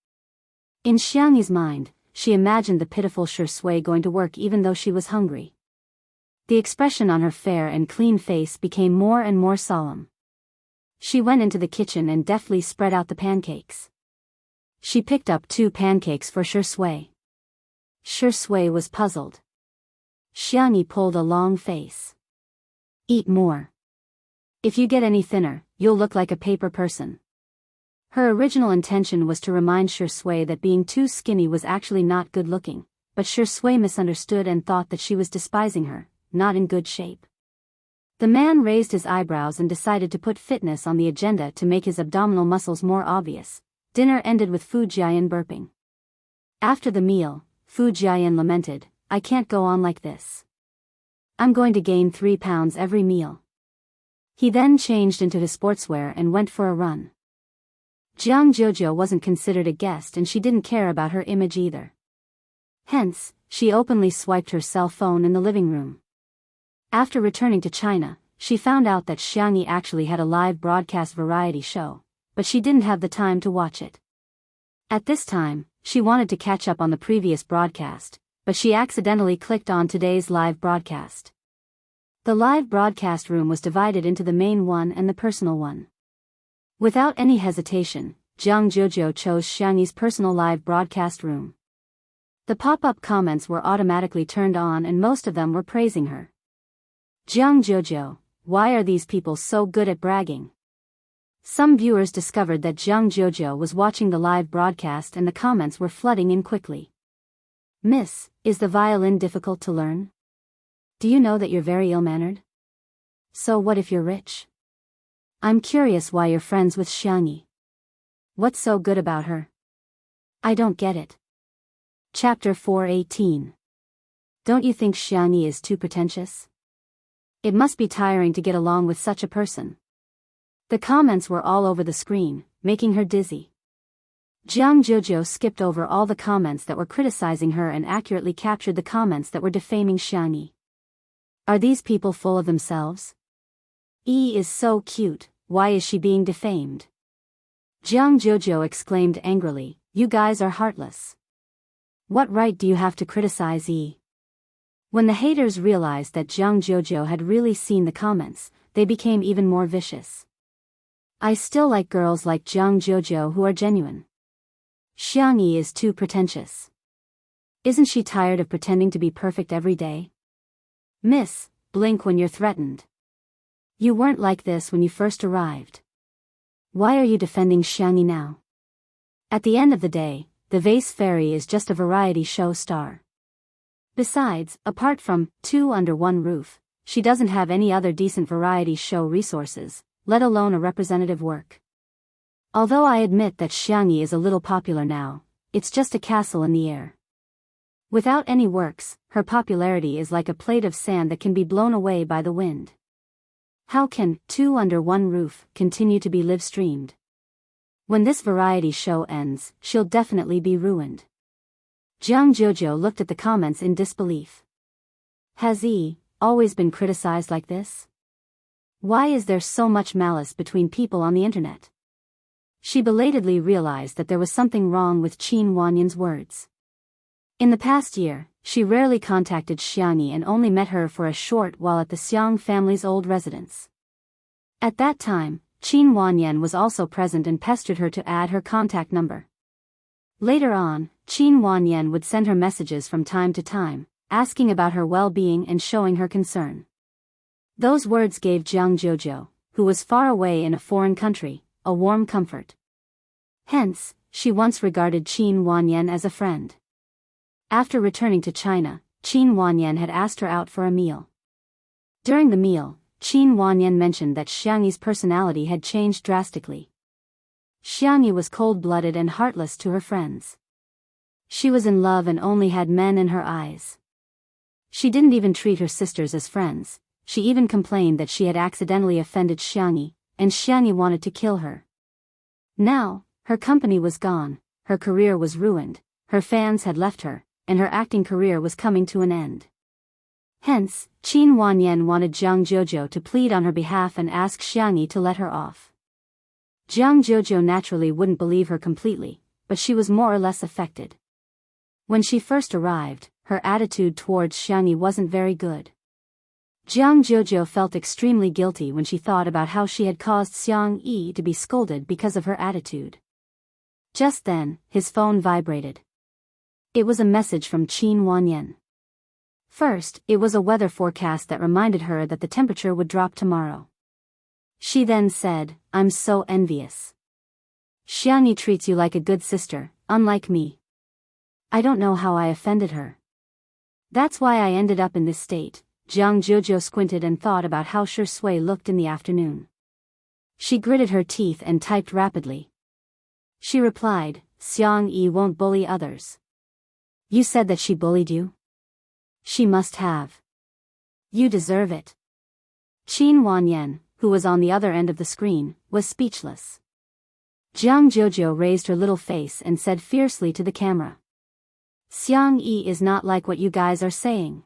In Xiangyi's mind, she imagined the pitiful Shui going to work even though she was hungry. The expression on her fair and clean face became more and more solemn. She went into the kitchen and deftly spread out the pancakes. She picked up 2 pancakes for Shui. Shui was puzzled. Xiangyi pulled a long face. Eat more. If you get any thinner, you'll look like a paper person. Her original intention was to remind Shui that being too skinny was actually not good looking, but Shui misunderstood and thought that she was despising her, not in good shape. The man raised his eyebrows and decided to put fitness on the agenda to make his abdominal muscles more obvious. Dinner ended with Fu Jiayan burping. After the meal, Fu Jiayan lamented, I can't go on like this. I'm going to gain 3 pounds every meal. He then changed into his sportswear and went for a run. Jianghu wasn't considered a guest and she didn't care about her image either. Hence, she openly swiped her cell phone in the living room. After returning to China, she found out that Xiangyi actually had a live broadcast variety show, but she didn't have the time to watch it. At this time, she wanted to catch up on the previous broadcast, but she accidentally clicked on today's live broadcast. The live broadcast room was divided into the main one and the personal one. Without any hesitation, Jianghu chose Xiangyi's personal live broadcast room. The pop-up comments were automatically turned on and most of them were praising her. Jianghu, why are these people so good at bragging? Some viewers discovered that Jianghu was watching the live broadcast and the comments were flooding in quickly. Miss, is the violin difficult to learn? Do you know that you're very ill-mannered? So what if you're rich? I'm curious why you're friends with Xiangyi. What's so good about her? I don't get it. Chapter 418. Don't you think Xiangyi is too pretentious? It must be tiring to get along with such a person. The comments were all over the screen, making her dizzy. Jianghu skipped over all the comments that were criticizing her and accurately captured the comments that were defaming Xiangyi. Are these people full of themselves? Yi is so cute, why is she being defamed? Jianghu exclaimed angrily, you guys are heartless. What right do you have to criticize Yi? When the haters realized that Jianghu had really seen the comments, they became even more vicious. I still like girls like Jianghu who are genuine. Xiangyi is too pretentious. Isn't she tired of pretending to be perfect every day? Miss, blink when you're threatened. You weren't like this when you first arrived. Why are you defending Xiangyi now? At the end of the day, the vase fairy is just a variety show star. Besides, apart from 2 Under One Roof, she doesn't have any other decent variety show resources, let alone a representative work. Although I admit that Xiangyi is a little popular now, it's just a castle in the air. Without any works, her popularity is like a plate of sand that can be blown away by the wind. How can 2 Under One Roof continue to be live-streamed? When this variety show ends, she'll definitely be ruined. Jianghu looked at the comments in disbelief. Has Yi always been criticized like this? Why is there so much malice between people on the internet? She belatedly realized that there was something wrong with Qin Wanyan's words. In the past year, she rarely contacted Xiangyi and only met her for a short while at the Xiang family's old residence. At that time, Qin Wanyan was also present and pestered her to add her contact number. Later on, Qin Wanyan would send her messages from time to time, asking about her well-being and showing her concern. Those words gave Jiang Jojo, who was far away in a foreign country, a warm comfort. Hence, she once regarded Qin Wanyan as a friend. After returning to China, Qin Wanyan had asked her out for a meal. During the meal, Qin Wanyan mentioned that Xiangyi's personality had changed drastically. Xiangyi was cold-blooded and heartless to her friends. She was in love and only had men in her eyes. She didn't even treat her sisters as friends. She even complained that she had accidentally offended Xiangyi, and Xiangyi wanted to kill her. Now, her company was gone, her career was ruined, her fans had left her, and her acting career was coming to an end. Hence, Qin Wanyan wanted Jiang Jojo to plead on her behalf and ask Xiangyi to let her off. Jiang Jojo naturally wouldn't believe her completely, but she was more or less affected. When she first arrived, her attitude towards Xiangyi wasn't very good. Jiang Jojo felt extremely guilty when she thought about how she had caused Xiangyi to be scolded because of her attitude. Just then, his phone vibrated. It was a message from Qin Wanyan. First, it was a weather forecast that reminded her that the temperature would drop tomorrow. She then said, "I'm so envious. Xiangyi treats you like a good sister, unlike me. I don't know how I offended her. That's why I ended up in this state." Jiang Jojo squinted and thought about how Shui looked in the afternoon. She gritted her teeth and typed rapidly. She replied, "Xiangyi won't bully others. You said that she bullied you? She must have. You deserve it." Qin Wanyan, who was on the other end of the screen, was speechless. Jiang Jojo raised her little face and said fiercely to the camera, "Xiangyi is not like what you guys are saying.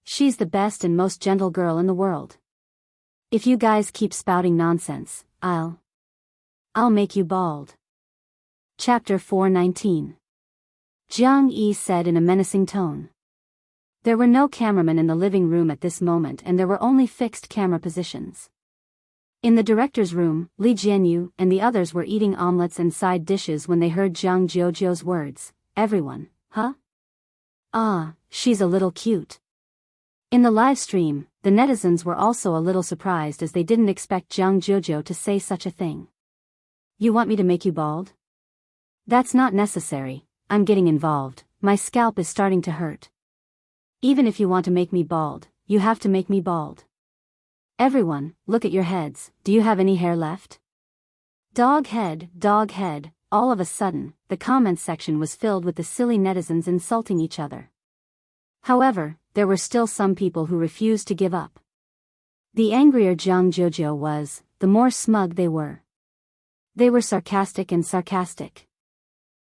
She's the best and most gentle girl in the world. If you guys keep spouting nonsense, I'll make you bald." Chapter 419. Jiang Yi said in a menacing tone. There were no cameramen in the living room at this moment and there were only fixed camera positions. In the director's room, Li Jianyu and the others were eating omelets and side dishes when they heard Jiang Jojo's words. Everyone, huh? Ah, she's a little cute. In the live stream, the netizens were also a little surprised as they didn't expect Jiang Jojo to say such a thing. You want me to make you bald? That's not necessary, I'm getting involved, my scalp is starting to hurt. Even if you want to make me bald, you have to make me bald. Everyone, look at your heads, do you have any hair left? Dog head, all of a sudden, the comments section was filled with the silly netizens insulting each other. However, there were still some people who refused to give up. The angrier Jiang Jojo was, the more smug they were. They were sarcastic.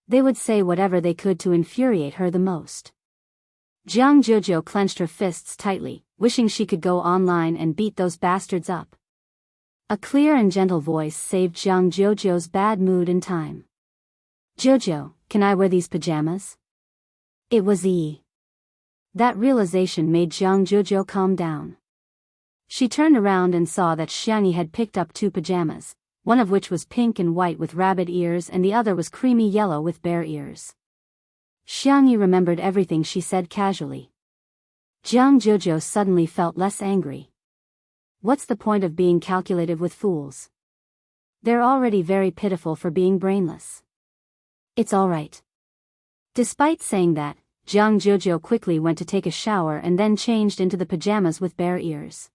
They would say whatever they could to infuriate her the most. Jiang Jojo clenched her fists tightly, wishing she could go online and beat those bastards up. A clear and gentle voice saved Jiang Jojo's bad mood in time. "Jojo, can I wear these pajamas?" It was E. That realization made Jiang Jojo calm down. She turned around and saw that Xiangyi had picked up 2 pajamas, one of which was pink and white with rabbit ears and the other was creamy yellow with bear ears. Xiangyi remembered everything she said casually. Jiang Jojo suddenly felt less angry. What's the point of being calculative with fools? They're already very pitiful for being brainless. It's all right. Despite saying that, Jiang Jojo quickly went to take a shower and then changed into the pajamas with bear ears.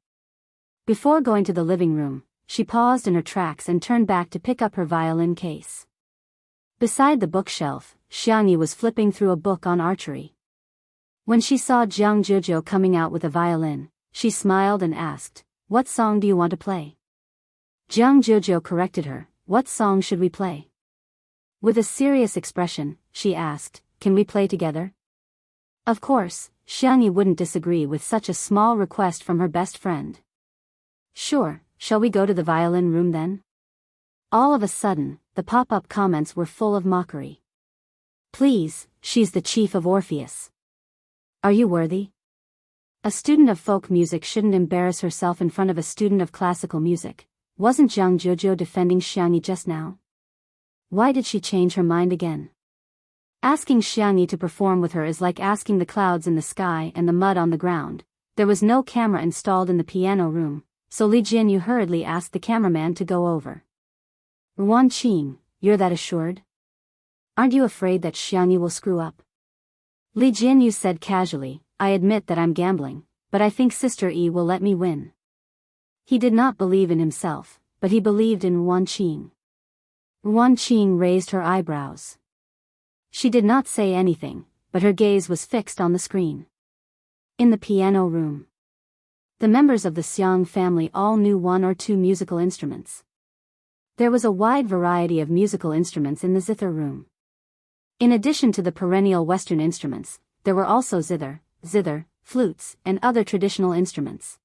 Before going to the living room, she paused in her tracks and turned back to pick up her violin case. Beside the bookshelf, Xiangyi was flipping through a book on archery. When she saw Jiang Jojo coming out with a violin, she smiled and asked, "What song do you want to play?" Jiang Jojo corrected her, "What song should we play?" With a serious expression, she asked, "Can we play together?" Of course, Xiangyi wouldn't disagree with such a small request from her best friend. "Sure, shall we go to the violin room then?" All of a sudden, the pop-up comments were full of mockery. Please, she's the chief of Orpheus. Are you worthy? A student of folk music shouldn't embarrass herself in front of a student of classical music. Wasn't Jianghu defending Xianxia just now? Why did she change her mind again? Asking Xianxia to perform with her is like asking the clouds in the sky and the mud on the ground. There was no camera installed in the piano room, so Li Jianyu hurriedly asked the cameraman to go over. Wan Qing, you're that assured? Aren't you afraid that Xianxia will screw up? Li Jianyu said casually, I admit that I'm gambling, but I think Sister Yi will let me win. He did not believe in himself, but he believed in Wan Qing. Wan Qing raised her eyebrows. She did not say anything, but her gaze was fixed on the screen. In the piano room, the members of the Xiang family all knew one or two musical instruments. There was a wide variety of musical instruments in the zither room. In addition to the perennial Western instruments, there were also zither, flutes, and other traditional instruments.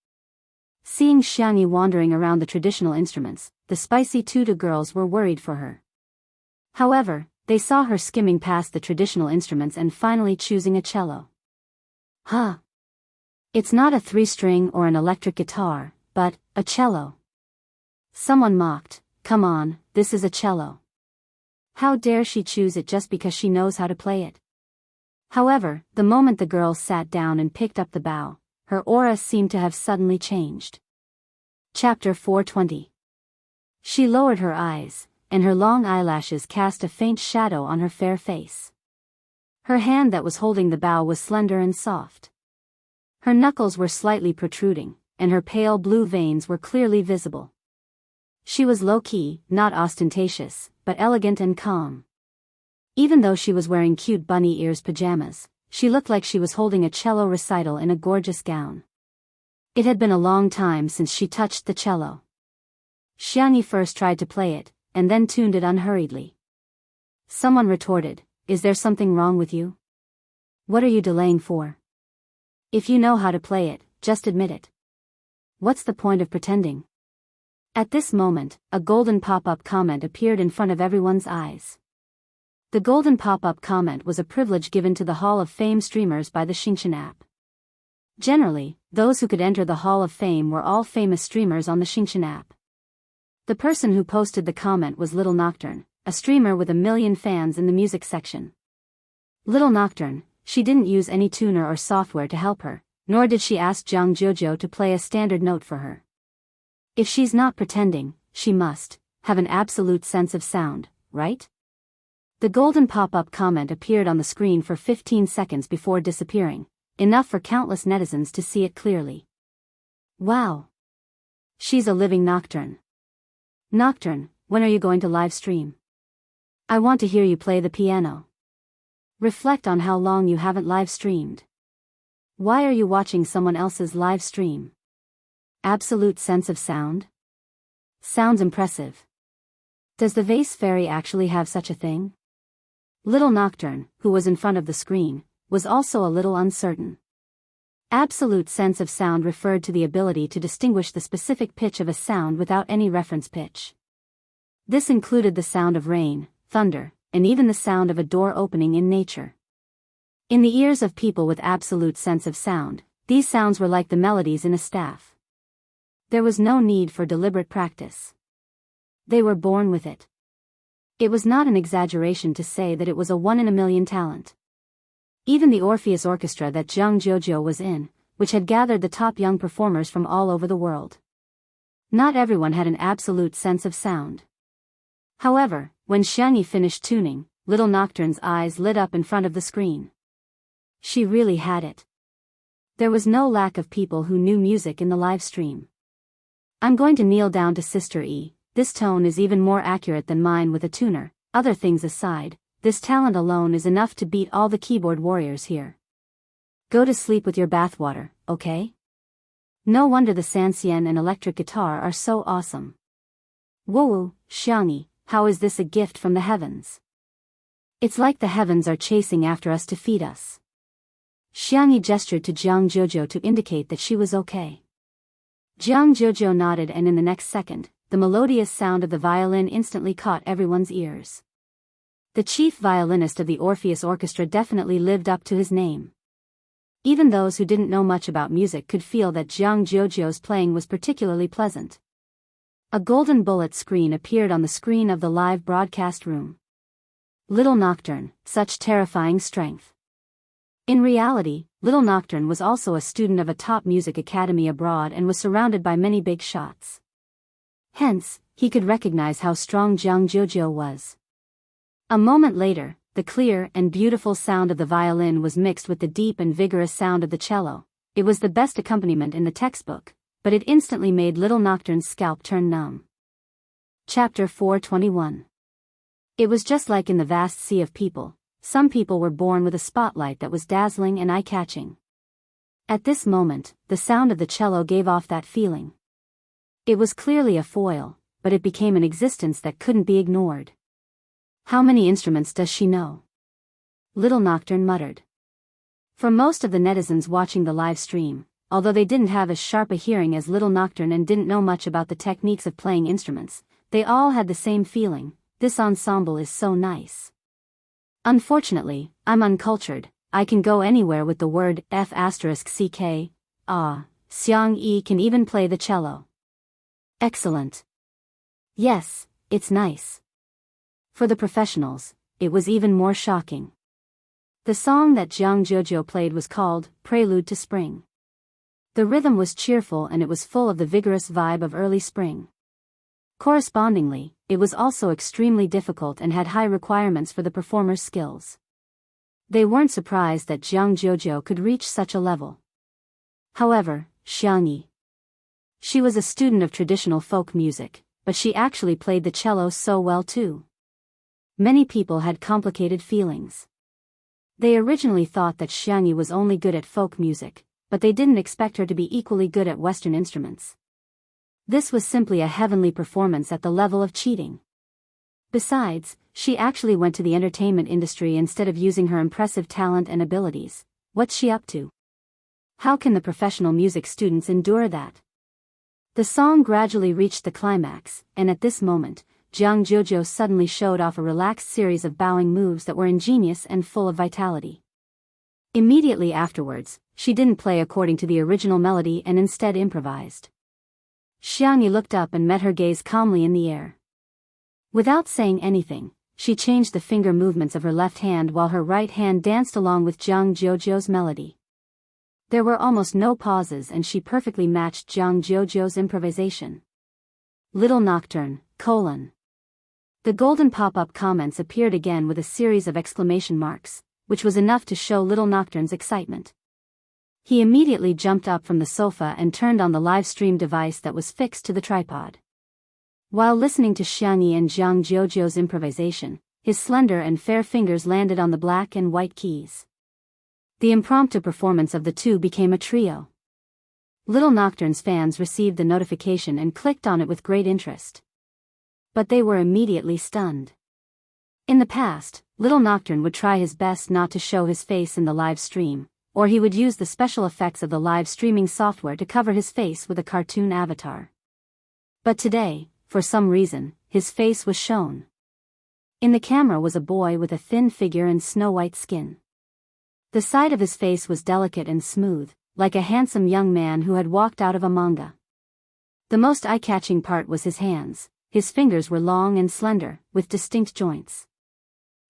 Seeing Xianxia wandering around the traditional instruments, the spicy tutor girls were worried for her. However, they saw her skimming past the traditional instruments and finally choosing a cello. Huh. It's not a 3-string or an electric guitar, but a cello. Someone mocked, come on, this is a cello. How dare she choose it just because she knows how to play it? However, the moment the girl sat down and picked up the bow, her aura seemed to have suddenly changed. Chapter 420. She lowered her eyes, and her long eyelashes cast a faint shadow on her fair face. Her hand that was holding the bow was slender and soft. Her knuckles were slightly protruding, and her pale blue veins were clearly visible. She was low-key, not ostentatious, but elegant and calm. Even though she was wearing cute bunny ears pajamas, she looked like she was holding a cello recital in a gorgeous gown. It had been a long time since she touched the cello. Xianxia first tried to play it, and then tuned it unhurriedly. Someone retorted, is there something wrong with you? What are you delaying for? If you know how to play it, just admit it. What's the point of pretending? At this moment, a golden pop-up comment appeared in front of everyone's eyes. The golden pop-up comment was a privilege given to the Hall of Fame streamers by the Xianxia app. Generally, those who could enter the Hall of Fame were all famous streamers on the Xianxia app. The person who posted the comment was Little Nocturne, a streamer with 1 million fans in the music section. Little Nocturne, she didn't use any tuner or software to help her, nor did she ask Jianghu to play a standard note for her. If she's not pretending, she must have an absolute sense of sound, right? The golden pop-up comment appeared on the screen for 15 seconds before disappearing, enough for countless netizens to see it clearly. Wow! She's a living Nocturne. Nocturne, when are you going to live stream? I want to hear you play the piano. Reflect on how long you haven't live streamed. Why are you watching someone else's live stream? Absolute sense of sound? Sounds impressive. Does the vase fairy actually have such a thing? Little Nocturne, who was in front of the screen, was also a little uncertain. Absolute sense of sound referred to the ability to distinguish the specific pitch of a sound without any reference pitch. This included the sound of rain, thunder, and even the sound of a door opening in nature. In the ears of people with absolute sense of sound, these sounds were like the melodies in a staff. There was no need for deliberate practice. They were born with it. It was not an exaggeration to say that it was a 1 in a million talent. Even the Orpheus Orchestra that Jianghu was in, which had gathered the top young performers from all over the world. Not everyone had an absolute sense of sound. However, when Xianxia finished tuning, Little Nocturne's eyes lit up in front of the screen. She really had it. There was no lack of people who knew music in the live stream. I'm going to kneel down to Sister E. This tone is even more accurate than mine with a tuner. Other things aside, this talent alone is enough to beat all the keyboard warriors here. Go to sleep with your bathwater, okay? No wonder the Sanxian and electric guitar are so awesome. Whoa, Xianxia, how is this a gift from the heavens? It's like the heavens are chasing after us to feed us. Xianxia gestured to Jianghu to indicate that she was okay. Jianghu nodded, and in the next second, the melodious sound of the violin instantly caught everyone's ears. The chief violinist of the Orpheus Orchestra definitely lived up to his name. Even those who didn't know much about music could feel that Jianghu's playing was particularly pleasant. A golden bullet screen appeared on the screen of the live broadcast room. Little Nocturne, such terrifying strength. In reality, Little Nocturne was also a student of a top music academy abroad and was surrounded by many big shots. Hence, he could recognize how strong Jianghu was. A moment later, the clear and beautiful sound of the violin was mixed with the deep and vigorous sound of the cello. It was the best accompaniment in the textbook, but it instantly made Little Nocturne's scalp turn numb. Chapter 421. It was just like in the vast sea of people. Some people were born with a spotlight that was dazzling and eye-catching. At this moment, the sound of the cello gave off that feeling. It was clearly a foil, but it became an existence that couldn't be ignored. How many instruments does she know? Little Nocturne muttered. For most of the netizens watching the live stream, although they didn't have as sharp a hearing as Little Nocturne and didn't know much about the techniques of playing instruments, they all had the same feeling: this ensemble is so nice. Unfortunately, I'm uncultured. I can go anywhere with the word F*ck. Xiang can even play the cello. Excellent. Yes, it's nice. For the professionals, it was even more shocking. The song that Jianghu played was called Prelude to Spring. The rhythm was cheerful and it was full of the vigorous vibe of early spring. Correspondingly, it was also extremely difficult and had high requirements for the performer's skills. They weren't surprised that Jianghu could reach such a level. However, Xianxia. She was a student of traditional folk music, but she actually played the cello so well too. Many people had complicated feelings. They originally thought that Xianxia was only good at folk music, but they didn't expect her to be equally good at Western instruments. This was simply a heavenly performance at the level of cheating. Besides, she actually went to the entertainment industry instead of using her impressive talent and abilities. What's she up to? How can the professional music students endure that? The song gradually reached the climax, and at this moment, Jianghu suddenly showed off a relaxed series of bowing moves that were ingenious and full of vitality. Immediately afterwards, she didn't play according to the original melody and instead improvised. Xianxia looked up and met her gaze calmly in the air. Without saying anything, she changed the finger movements of her left hand while her right hand danced along with Jianghu's melody. There were almost no pauses and she perfectly matched Jianghu's improvisation. Little Nocturne, : The golden pop-up comments appeared again with a series of exclamation marks, which was enough to show Little Nocturne's excitement. He immediately jumped up from the sofa and turned on the live stream device that was fixed to the tripod. While listening to Xianxia and Jianghu's improvisation, his slender and fair fingers landed on the black and white keys. The impromptu performance of the two became a trio. Little Nocturne's fans received the notification and clicked on it with great interest. But they were immediately stunned. In the past, Little Nocturne would try his best not to show his face in the live stream, or he would use the special effects of the live streaming software to cover his face with a cartoon avatar. But today, for some reason, his face was shown. In the camera was a boy with a thin figure and snow-white skin. The side of his face was delicate and smooth, like a handsome young man who had walked out of a manga. The most eye-catching part was his hands. His fingers were long and slender, with distinct joints.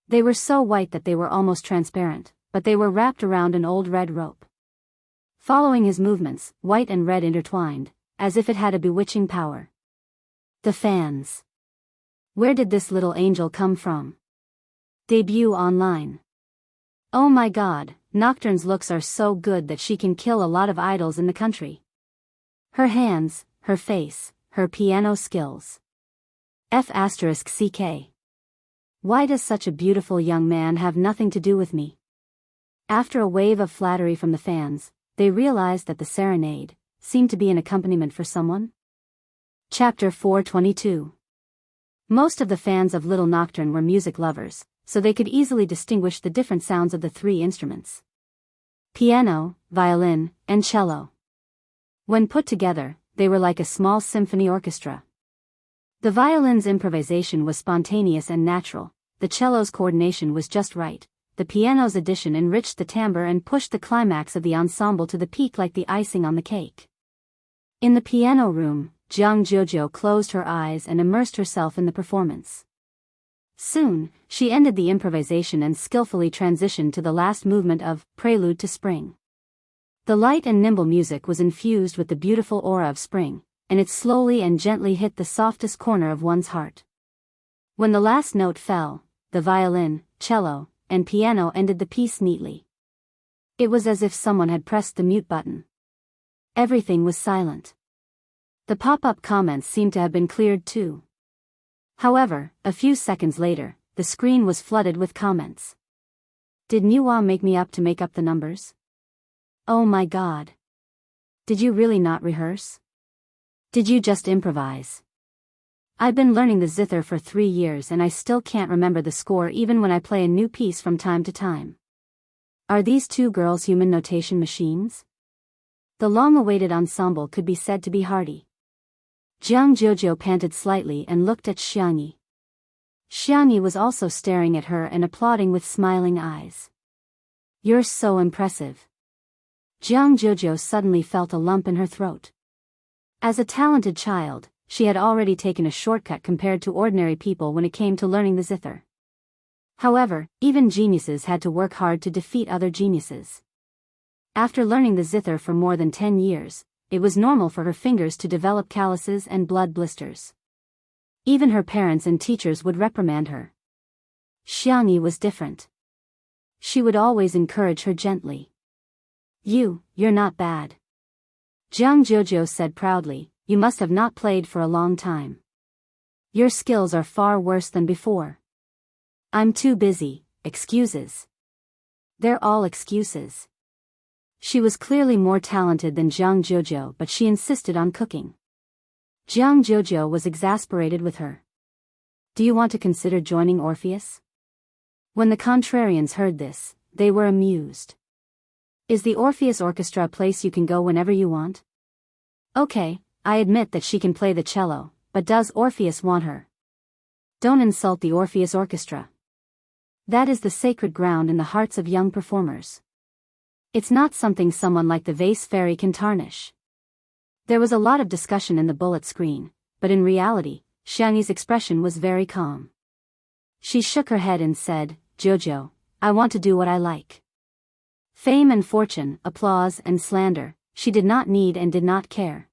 They were so white that they were almost transparent, but they were wrapped around an old red rope. Following his movements, white and red intertwined, as if it had a bewitching power. The fans. Where did this little angel come from? Debut online. Oh my god, Nocturne's looks are so good that she can kill a lot of idols in the country. Her hands, her face, her piano skills. F*ck. Why does such a beautiful young man have nothing to do with me? After a wave of flattery from the fans, they realized that the serenade seemed to be an accompaniment for someone. Chapter 422. Most of the fans of Little Nocturne were music lovers, so they could easily distinguish the different sounds of the three instruments: piano, violin, and cello. When put together, they were like a small symphony orchestra. The violin's improvisation was spontaneous and natural, the cello's coordination was just right. The piano's addition enriched the timbre and pushed the climax of the ensemble to the peak like the icing on the cake. In the piano room, Jianghu closed her eyes and immersed herself in the performance. Soon, she ended the improvisation and skillfully transitioned to the last movement of Prelude to Spring. The light and nimble music was infused with the beautiful aura of spring, and it slowly and gently hit the softest corner of one's heart. When the last note fell, the violin, cello, and piano ended the piece neatly. It was as if someone had pressed the mute button. Everything was silent. The pop-up comments seemed to have been cleared too. However, a few seconds later, the screen was flooded with comments. Did Nuwa make me up to make up the numbers? Oh my god. Did you really not rehearse? Did you just improvise? I've been learning the zither for 3 years and I still can't remember the score even when I play a new piece from time to time. Are these two girls human notation machines? The long-awaited ensemble could be said to be hearty. Jianghu panted slightly and looked at Xianxia. Xianxia was also staring at her and applauding with smiling eyes. You're so impressive. Jianghu suddenly felt a lump in her throat. As a talented child, she had already taken a shortcut compared to ordinary people when it came to learning the zither. However, even geniuses had to work hard to defeat other geniuses. After learning the zither for more than 10 years, it was normal for her fingers to develop calluses and blood blisters. Even her parents and teachers would reprimand her. Xianxia was different. She would always encourage her gently. You're not bad. Jianghu said proudly, you must have not played for a long time. Your skills are far worse than before. I'm too busy, excuses. They're all excuses. She was clearly more talented than Jianghu, but she insisted on cooking. Jianghu was exasperated with her. Do you want to consider joining Orpheus? When the contrarians heard this, they were amused. Is the Orpheus Orchestra a place you can go whenever you want? Okay, I admit that she can play the cello, but does Orpheus want her? Don't insult the Orpheus Orchestra. That is the sacred ground in the hearts of young performers. It's not something someone like the vase fairy can tarnish. There was a lot of discussion in the bullet screen, but in reality, Xianxia's expression was very calm. She shook her head and said, Jojo, I want to do what I like. Fame and fortune, applause and slander, she did not need and did not care.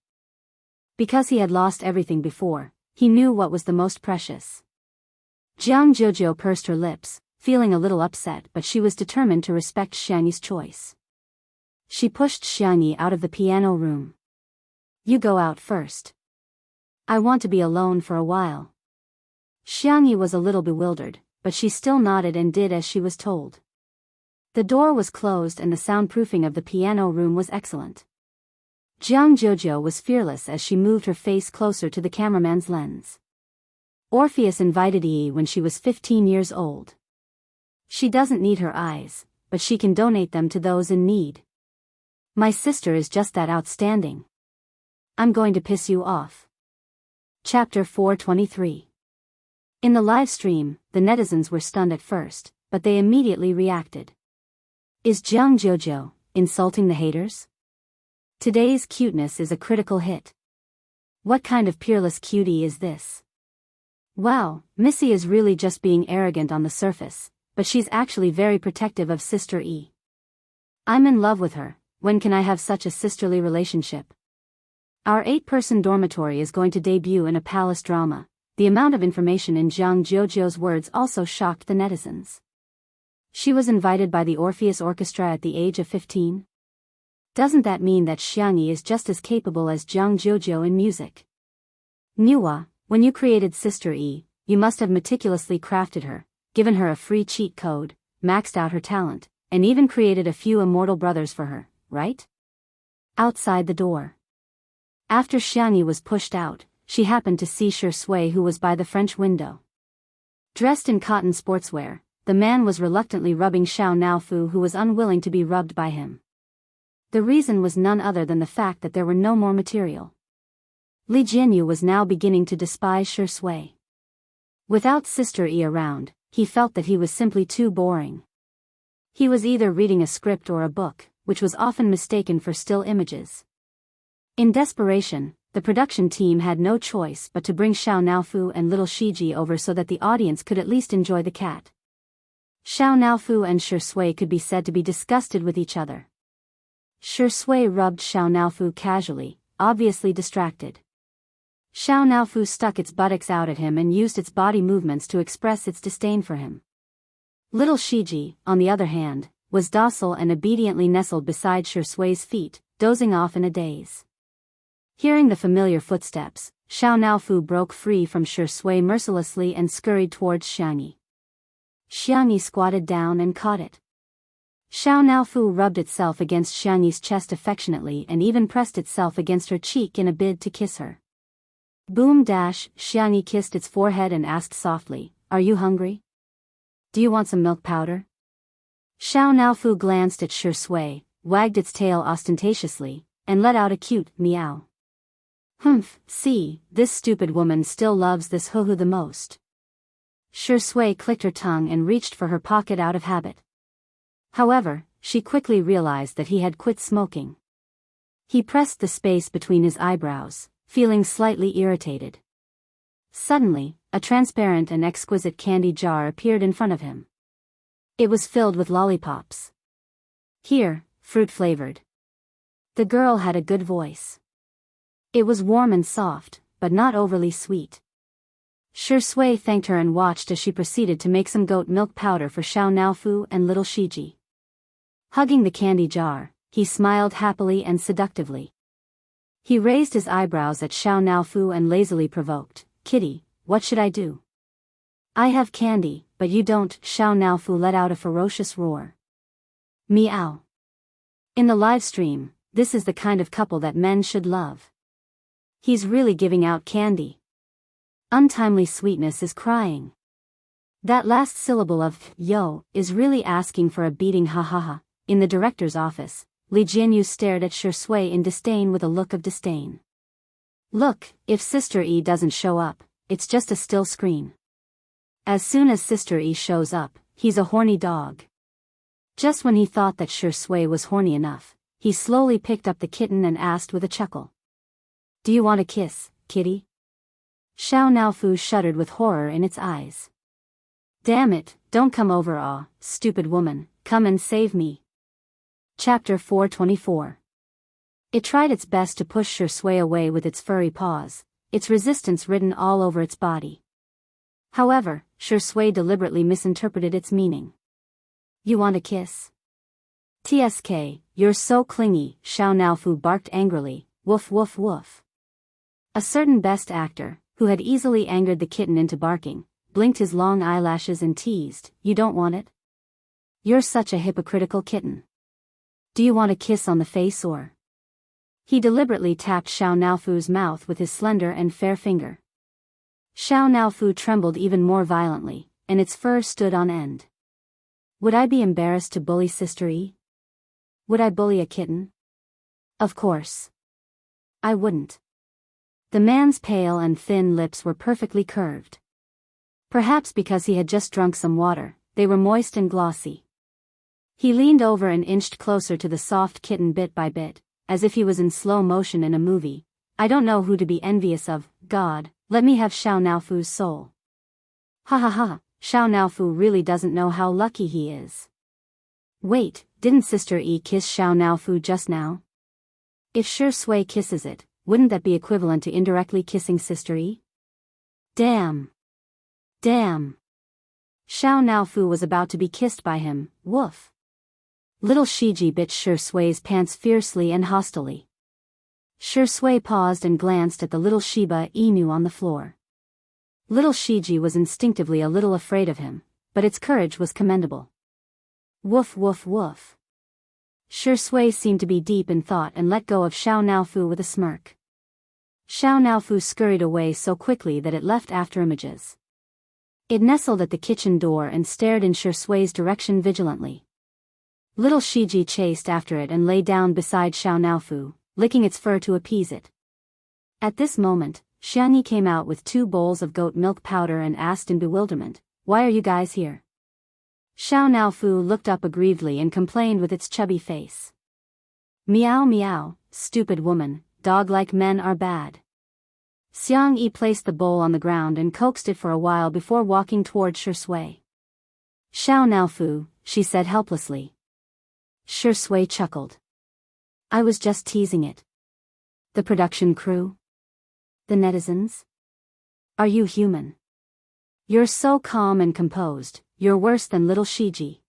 Because he had lost everything before, he knew what was the most precious. Jianghu pursed her lips, feeling a little upset, but she was determined to respect Xianxia's choice. She pushed Xianxia out of the piano room. You go out first. I want to be alone for a while. Xianxia was a little bewildered, but she still nodded and did as she was told. The door was closed and the soundproofing of the piano room was excellent. Jianghu was fearless as she moved her face closer to the cameraman's lens. Orpheus invited Yi when she was 15 years old. She doesn't need her eyes, but she can donate them to those in need. My sister is just that outstanding. I'm going to piss you off. Chapter 423. In the live stream, the netizens were stunned at first, but they immediately reacted. Is Jianghu insulting the haters? Today's cuteness is a critical hit. What kind of peerless cutie is this? Wow, Missy is really just being arrogant on the surface, but she's actually very protective of Sister E. I'm in love with her. When can I have such a sisterly relationship? Our 8-person dormitory is going to debut in a palace drama. The amount of information in Jianghu's words also shocked the netizens. She was invited by the Orpheus Orchestra at the age of 15? Doesn't that mean that Xianxia is just as capable as Jianghu in music? Nuwa, when you created Sister E, you must have meticulously crafted her, given her a free cheat code, maxed out her talent, and even created a few immortal brothers for her, right? Outside the door. After Xianxia was pushed out, she happened to see Shui, who was by the French window. Dressed in cotton sportswear, the man was reluctantly rubbing Xiao Naofu, who was unwilling to be rubbed by him. The reason was none other than the fact that there were no more material. Li Jianyu was now beginning to despise Shui. Without Sister E around, he felt that he was simply too boring. He was either reading a script or a book, which was often mistaken for still images. In desperation, the production team had no choice but to bring Xiao Naofu and little Shiji over so that the audience could at least enjoy the cat. Xiao Naofu and Shi Sui could be said to be disgusted with each other. Shi Sui rubbed Xiao Naofu casually, obviously distracted. Xiao Naofu stuck its buttocks out at him and used its body movements to express its disdain for him. Little Shiji, on the other hand, was docile and obediently nestled beside Shi Sui's feet, dozing off in a daze. Hearing the familiar footsteps, Xiao Naofu broke free from Shi Sui mercilessly and scurried towards Xiangyi. Xiangyi squatted down and caught it. Xiao Naofu rubbed itself against Xiangyi's chest affectionately and even pressed itself against her cheek in a bid to kiss her. Boom! Xiangyi kissed its forehead and asked softly, "Are you hungry? Do you want some milk powder?" Xiao Naofu glanced at Shi Sui, wagged its tail ostentatiously, and let out a cute meow. "Humph, see, this stupid woman still loves this hoo-hoo the most." Shi Sui clicked her tongue and reached for her pocket out of habit. However, she quickly realized that he had quit smoking. He pressed the space between his eyebrows, feeling slightly irritated. Suddenly, a transparent and exquisite candy jar appeared in front of him. It was filled with lollipops. Here, fruit-flavored. The girl had a good voice. It was warm and soft, but not overly sweet. Shi Sui thanked her and watched as she proceeded to make some goat milk powder for Xiao Naofu and little Shiji. Hugging the candy jar, he smiled happily and seductively. He raised his eyebrows at Xiao Naofu and lazily provoked, "Kitty, what should I do? I have candy, but you don't." Xiao Naofu let out a ferocious roar. Meow. In the live stream, this is the kind of couple that men should love. He's really giving out candy. Untimely sweetness is crying. That last syllable of yo is really asking for a beating. Ha ha ha. In the director's office, Li Jianyu stared at Shi Sui in disdain with a look of disdain. "Look, if Sister E doesn't show up, it's just a still screen. As soon as Sister E shows up, he's a horny dog." Just when he thought that Shi Sui was horny enough, he slowly picked up the kitten and asked with a chuckle, "Do you want a kiss, kitty?" Xiao Naofu shuddered with horror in its eyes. "Damn it, don't come over, aw, stupid woman, come and save me." Chapter 424. It tried its best to push Shi Sui away with its furry paws, its resistance written all over its body. However, Shi Sui deliberately misinterpreted its meaning. "You want a kiss? Tsk, you're so clingy," Xiao Naofu barked angrily, "Woof woof woof." A certain best actor, who had easily angered the kitten into barking, blinked his long eyelashes and teased, "You don't want it? You're such a hypocritical kitten. Do you want a kiss on the face or?" He deliberately tapped Xiao Naofu's mouth with his slender and fair finger. Xiao Naofu trembled even more violently, and its fur stood on end. Would I be embarrassed to bully Sister E? Would I bully a kitten? Of course. I wouldn't. The man's pale and thin lips were perfectly curved. Perhaps because he had just drunk some water, they were moist and glossy. He leaned over and inched closer to the soft kitten bit by bit, as if he was in slow motion in a movie. "I don't know who to be envious of, God, let me have Xiao Naofu's soul." Ha ha ha, Xiao Naofu really doesn't know how lucky he is. Wait, didn't Sister E kiss Xiao Naofu just now? If Shi Sui kisses it, wouldn't that be equivalent to indirectly kissing Sister E? Damn. Damn. Xiao Naofu was about to be kissed by him, woof. Little Shiji bit Shi Sui's pants fiercely and hostilely. Shi Sui paused and glanced at the little Shiba Inu on the floor. Little Shiji was instinctively a little afraid of him, but its courage was commendable. Woof woof woof. Shi Sui seemed to be deep in thought and let go of Xiao Naofu with a smirk. Xiao Naofu scurried away so quickly that it left afterimages. It nestled at the kitchen door and stared in Shi Sui's direction vigilantly. Little Shiji chased after it and lay down beside Xiao Naofu, licking its fur to appease it. At this moment, Xiangyi came out with 2 bowls of goat milk powder and asked in bewilderment, why are you guys here? Xiao Naofu looked up aggrievedly and complained with its chubby face. Meow meow, stupid woman, dog-like men are bad. Xiang Yi placed the bowl on the ground and coaxed it for a while before walking toward Shui. Xiao Naofu, she said helplessly. Shui chuckled. I was just teasing it. The production crew? The netizens? Are you human? You're so calm and composed, you're worse than little Shiji.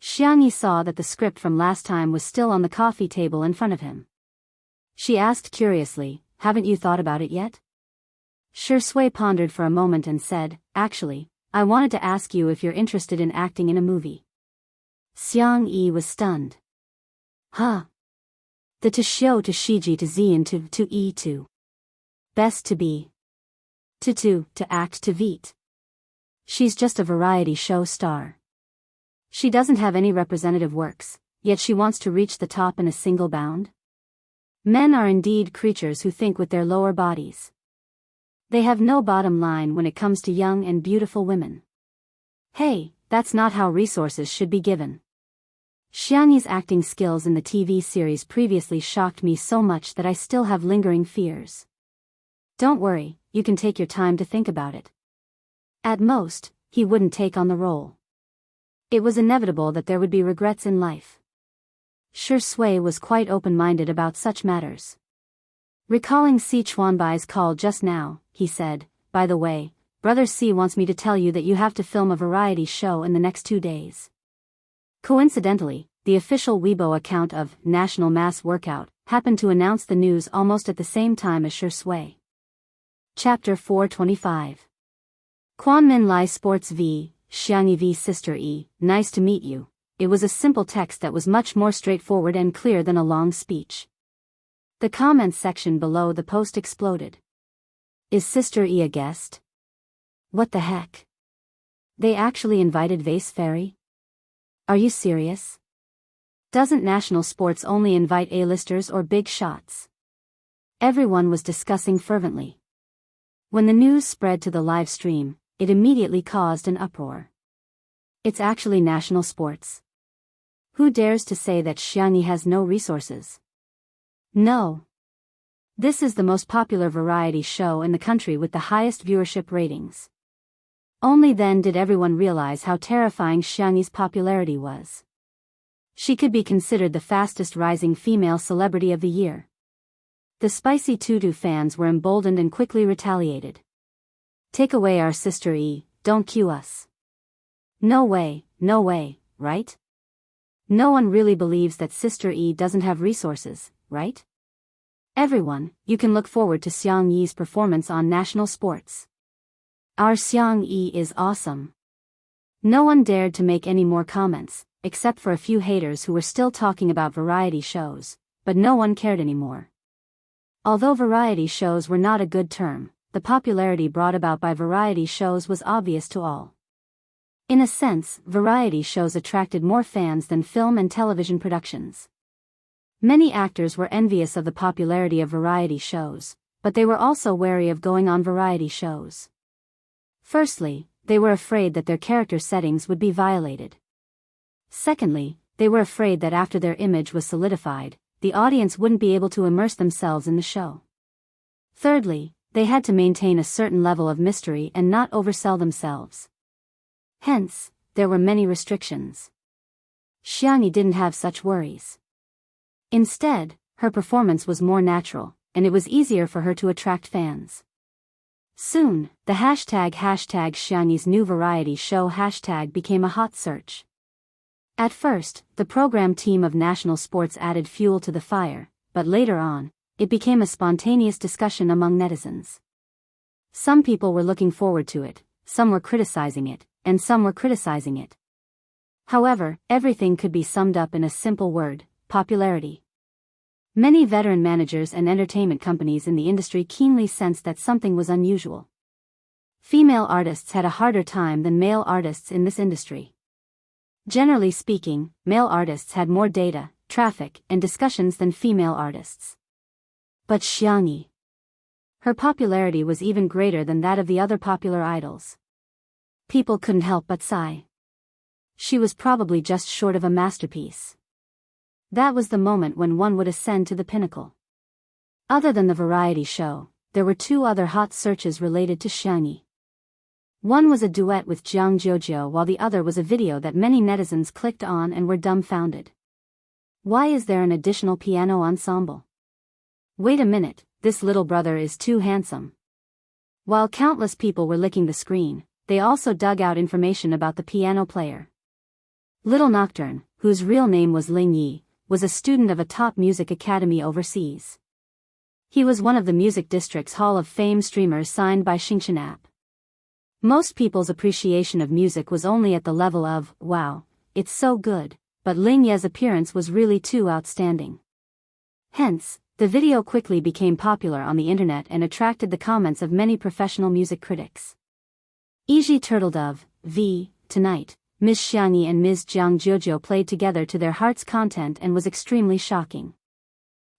Xiang Yi saw that the script from last time was still on the coffee table in front of him. She asked curiously, haven't you thought about it yet? Shui pondered for a moment and said, actually, I wanted to ask you if you're interested in acting in a movie. Xiang Yi was stunned. Huh? The to show to Shiji to Z and to E to. Best to be. To act to Veet. She's just a variety show star. She doesn't have any representative works, yet she wants to reach the top in a single bound? Men are indeed creatures who think with their lower bodies. They have no bottom line when it comes to young and beautiful women. Hey, that's not how resources should be given. Xiang Yi's acting skills in the TV series previously shocked me so much that I still have lingering fears. Don't worry, you can take your time to think about it. At most, he wouldn't take on the role. It was inevitable that there would be regrets in life. Shui was quite open-minded about such matters. Recalling Si Chuanbai's call just now, he said, by the way, Brother Si wants me to tell you that you have to film a variety show in the next 2 days. Coincidentally, the official Weibo account of National Mass Workout happened to announce the news almost at the same time as Shui. Chapter 425. Quanmin Lai Sports v. Xiangyi v. Sister E, nice to meet you. It was a simple text that was much more straightforward and clear than a long speech. The comments section below the post exploded. Is Sister E a guest? What the heck? They actually invited Vase Fairy? Are you serious? Doesn't National Sports only invite A-listers or big shots? Everyone was discussing fervently. When the news spread to the live stream, it immediately caused an uproar. It's actually National Sports. Who dares to say that Xiangyi has no resources? No. This is the most popular variety show in the country with the highest viewership ratings. Only then did everyone realize how terrifying Xiangyi's popularity was. She could be considered the fastest rising female celebrity of the year. The spicy Tutu fans were emboldened and quickly retaliated. Take away our Sister E, don't cue us. No way, right? No one really believes that Sister E doesn't have resources, right? Everyone, you can look forward to Xiang Yi's performance on National Sports. Our Xiang Yi is awesome. No one dared to make any more comments, except for a few haters who were still talking about variety shows, but no one cared anymore. Although variety shows were not a good term, the popularity brought about by variety shows was obvious to all. In a sense, variety shows attracted more fans than film and television productions. Many actors were envious of the popularity of variety shows, but they were also wary of going on variety shows. Firstly, they were afraid that their character settings would be violated. Secondly, they were afraid that after their image was solidified, the audience wouldn't be able to immerse themselves in the show. Thirdly, they had to maintain a certain level of mystery and not oversell themselves. Hence, there were many restrictions. Xiangyi didn't have such worries. Instead, her performance was more natural, and it was easier for her to attract fans. Soon, the hashtag Xiangyi's new variety show hashtag became a hot search. At first, the program team of National Sports added fuel to the fire, but later on, it became a spontaneous discussion among netizens. Some people were looking forward to it, some were criticizing it, and some were criticizing it. However, everything could be summed up in a simple word: popularity. Many veteran managers and entertainment companies in the industry keenly sensed that something was unusual. Female artists had a harder time than male artists in this industry. Generally speaking, male artists had more data, traffic, and discussions than female artists. But Xiangyi, her popularity was even greater than that of the other popular idols. People couldn't help but sigh. She was probably just short of a masterpiece. That was the moment when one would ascend to the pinnacle. Other than the variety show, there were two other hot searches related to Xianxia. One was a duet with Jianghu, while the other was a video that many netizens clicked on and were dumbfounded. Why is there an additional piano ensemble? Wait a minute, this little brother is too handsome. While countless people were licking the screen, they also dug out information about the piano player. Little Nocturne, whose real name was Ling Yi, was a student of a top music academy overseas. He was one of the music district's Hall of Fame streamers signed by Xianxia. Most people's appreciation of music was only at the level of, wow, it's so good, but Ling Yi's appearance was really too outstanding. Hence, the video quickly became popular on the internet and attracted the comments of many professional music critics. E.g. Turtledove, v. Tonight, Ms. Xianxia and Ms. Jianghu played together to their heart's content and was extremely shocking.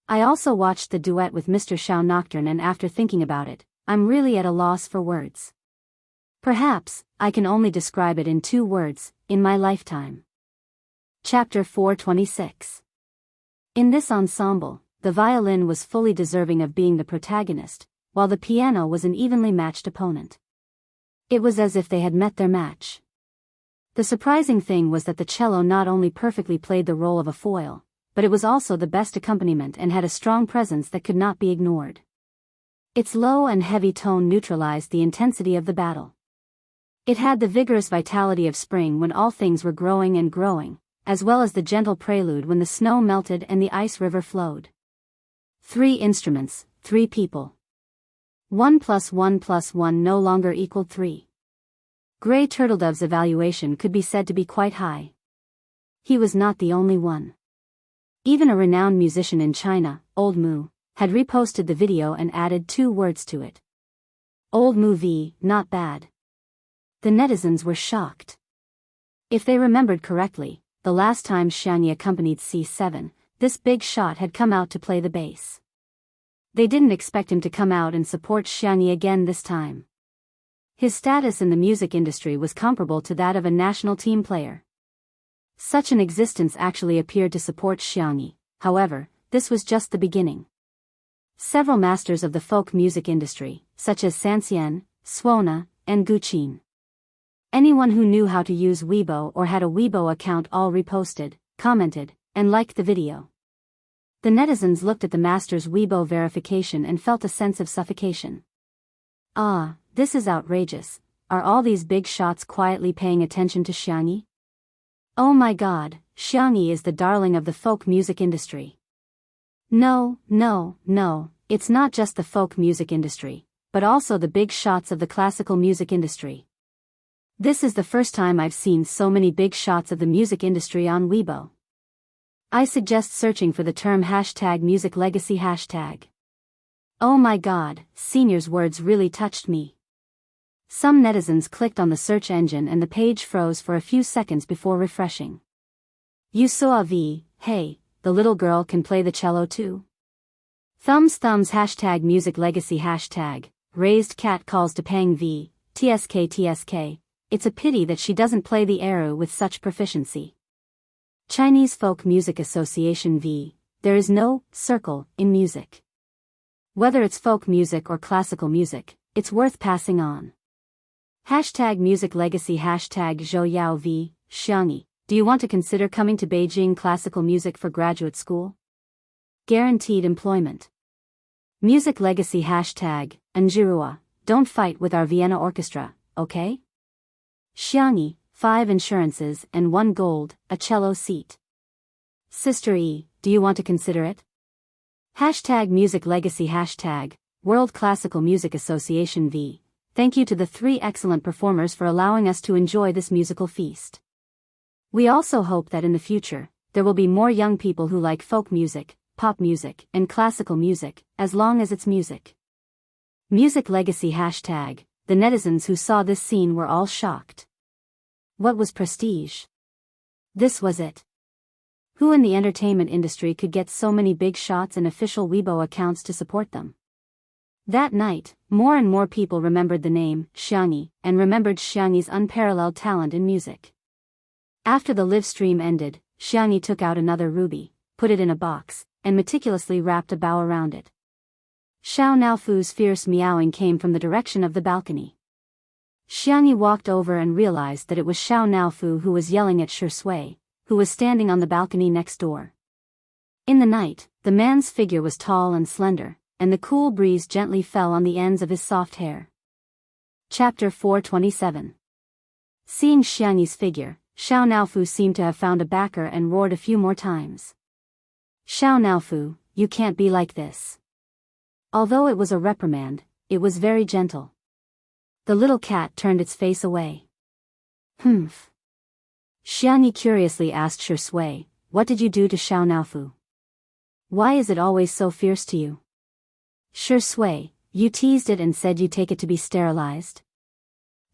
I also watched the duet with Mr. Xiao Nocturne, and after thinking about it, I'm really at a loss for words. Perhaps, I can only describe it in 2 words, in my lifetime. Chapter 426. In this ensemble, the violin was fully deserving of being the protagonist, while the piano was an evenly matched opponent. It was as if they had met their match. The surprising thing was that the cello not only perfectly played the role of a foil, but it was also the best accompaniment and had a strong presence that could not be ignored. Its low and heavy tone neutralized the intensity of the battle. It had the vigorous vitality of spring when all things were growing and growing, as well as the gentle prelude when the snow melted and the ice river flowed. 3 instruments, 3 people. 1 + 1 + 1 no longer equaled 3. Grey Turtledove's evaluation could be said to be quite high. He was not the only one. Even a renowned musician in China, Old Mu, had reposted the video and added 2 words to it. Old Mu v. Not bad. The netizens were shocked. If they remembered correctly, the last time Xianxia accompanied C7, this big shot had come out to play the bass. They didn't expect him to come out and support Xianxia again this time. His status in the music industry was comparable to that of a national team player. Such an existence actually appeared to support Xianxia, however, this was just the beginning. Several masters of the folk music industry, such as Sanxian, Suona, and Guqin. Anyone who knew how to use Weibo or had a Weibo account all reposted, commented, and liked the video. The netizens looked at the master's Weibo verification and felt a sense of suffocation. Ah, this is outrageous. Are all these big shots quietly paying attention to Xianxia? Oh my god, Xianxia is the darling of the folk music industry. No, it's not just the folk music industry, but also the big shots of the classical music industry. This is the first time I've seen so many big shots of the music industry on Weibo. I suggest searching for the term #MusicLegacy#. Oh my god, Senior's words really touched me. Some netizens clicked on the search engine and the page froze for a few seconds before refreshing. You saw v, hey, the little girl can play the cello too? Thumbs #MusicLegacy#, raised cat calls to Pang v, tsk, it's a pity that she doesn't play the eru with such proficiency. Chinese Folk Music Association v, there is no circle in music. Whether it's folk music or classical music, it's worth passing on. #MusicLegacy #Zhou Yao v, Xianxia, do you want to consider coming to Beijing Classical Music for graduate school? Guaranteed employment. Music Legacy #Anjirua, don't fight with our Vienna Orchestra, okay? Xianxia, 5 insurances and 1 gold, a cello seat. Sister E, do you want to consider it? #Music Legacy World Classical Music Association v. Thank you to the 3 excellent performers for allowing us to enjoy this musical feast. We also hope that in the future, there will be more young people who like folk music, pop music, and classical music, as long as it's music. Music Legacy the netizens who saw this scene were all shocked. What was prestige? This was it. Who in the entertainment industry could get so many big shots and official Weibo accounts to support them? That night, more and more people remembered the name, Xiangyi, and remembered Xiangyi's unparalleled talent in music. After the live stream ended, Xiangyi took out another ruby, put it in a box, and meticulously wrapped a bow around it. Xiao Naofu's fierce meowing came from the direction of the balcony. Xiangyi walked over and realized that it was Xiao Naofu who was yelling at Shui, who was standing on the balcony next door. In the night, the man's figure was tall and slender, and the cool breeze gently fell on the ends of his soft hair. Chapter 427. Seeing Xiangyi's figure, Xiao Naofu seemed to have found a backer and roared a few more times. Xiao Naofu, you can't be like this. Although it was a reprimand, it was very gentle. The little cat turned its face away. Humph. Xiangyi curiously asked Shui, what did you do to Xiao Naofu? Why is it always so fierce to you? Shui, you teased it and said you take it to be sterilized?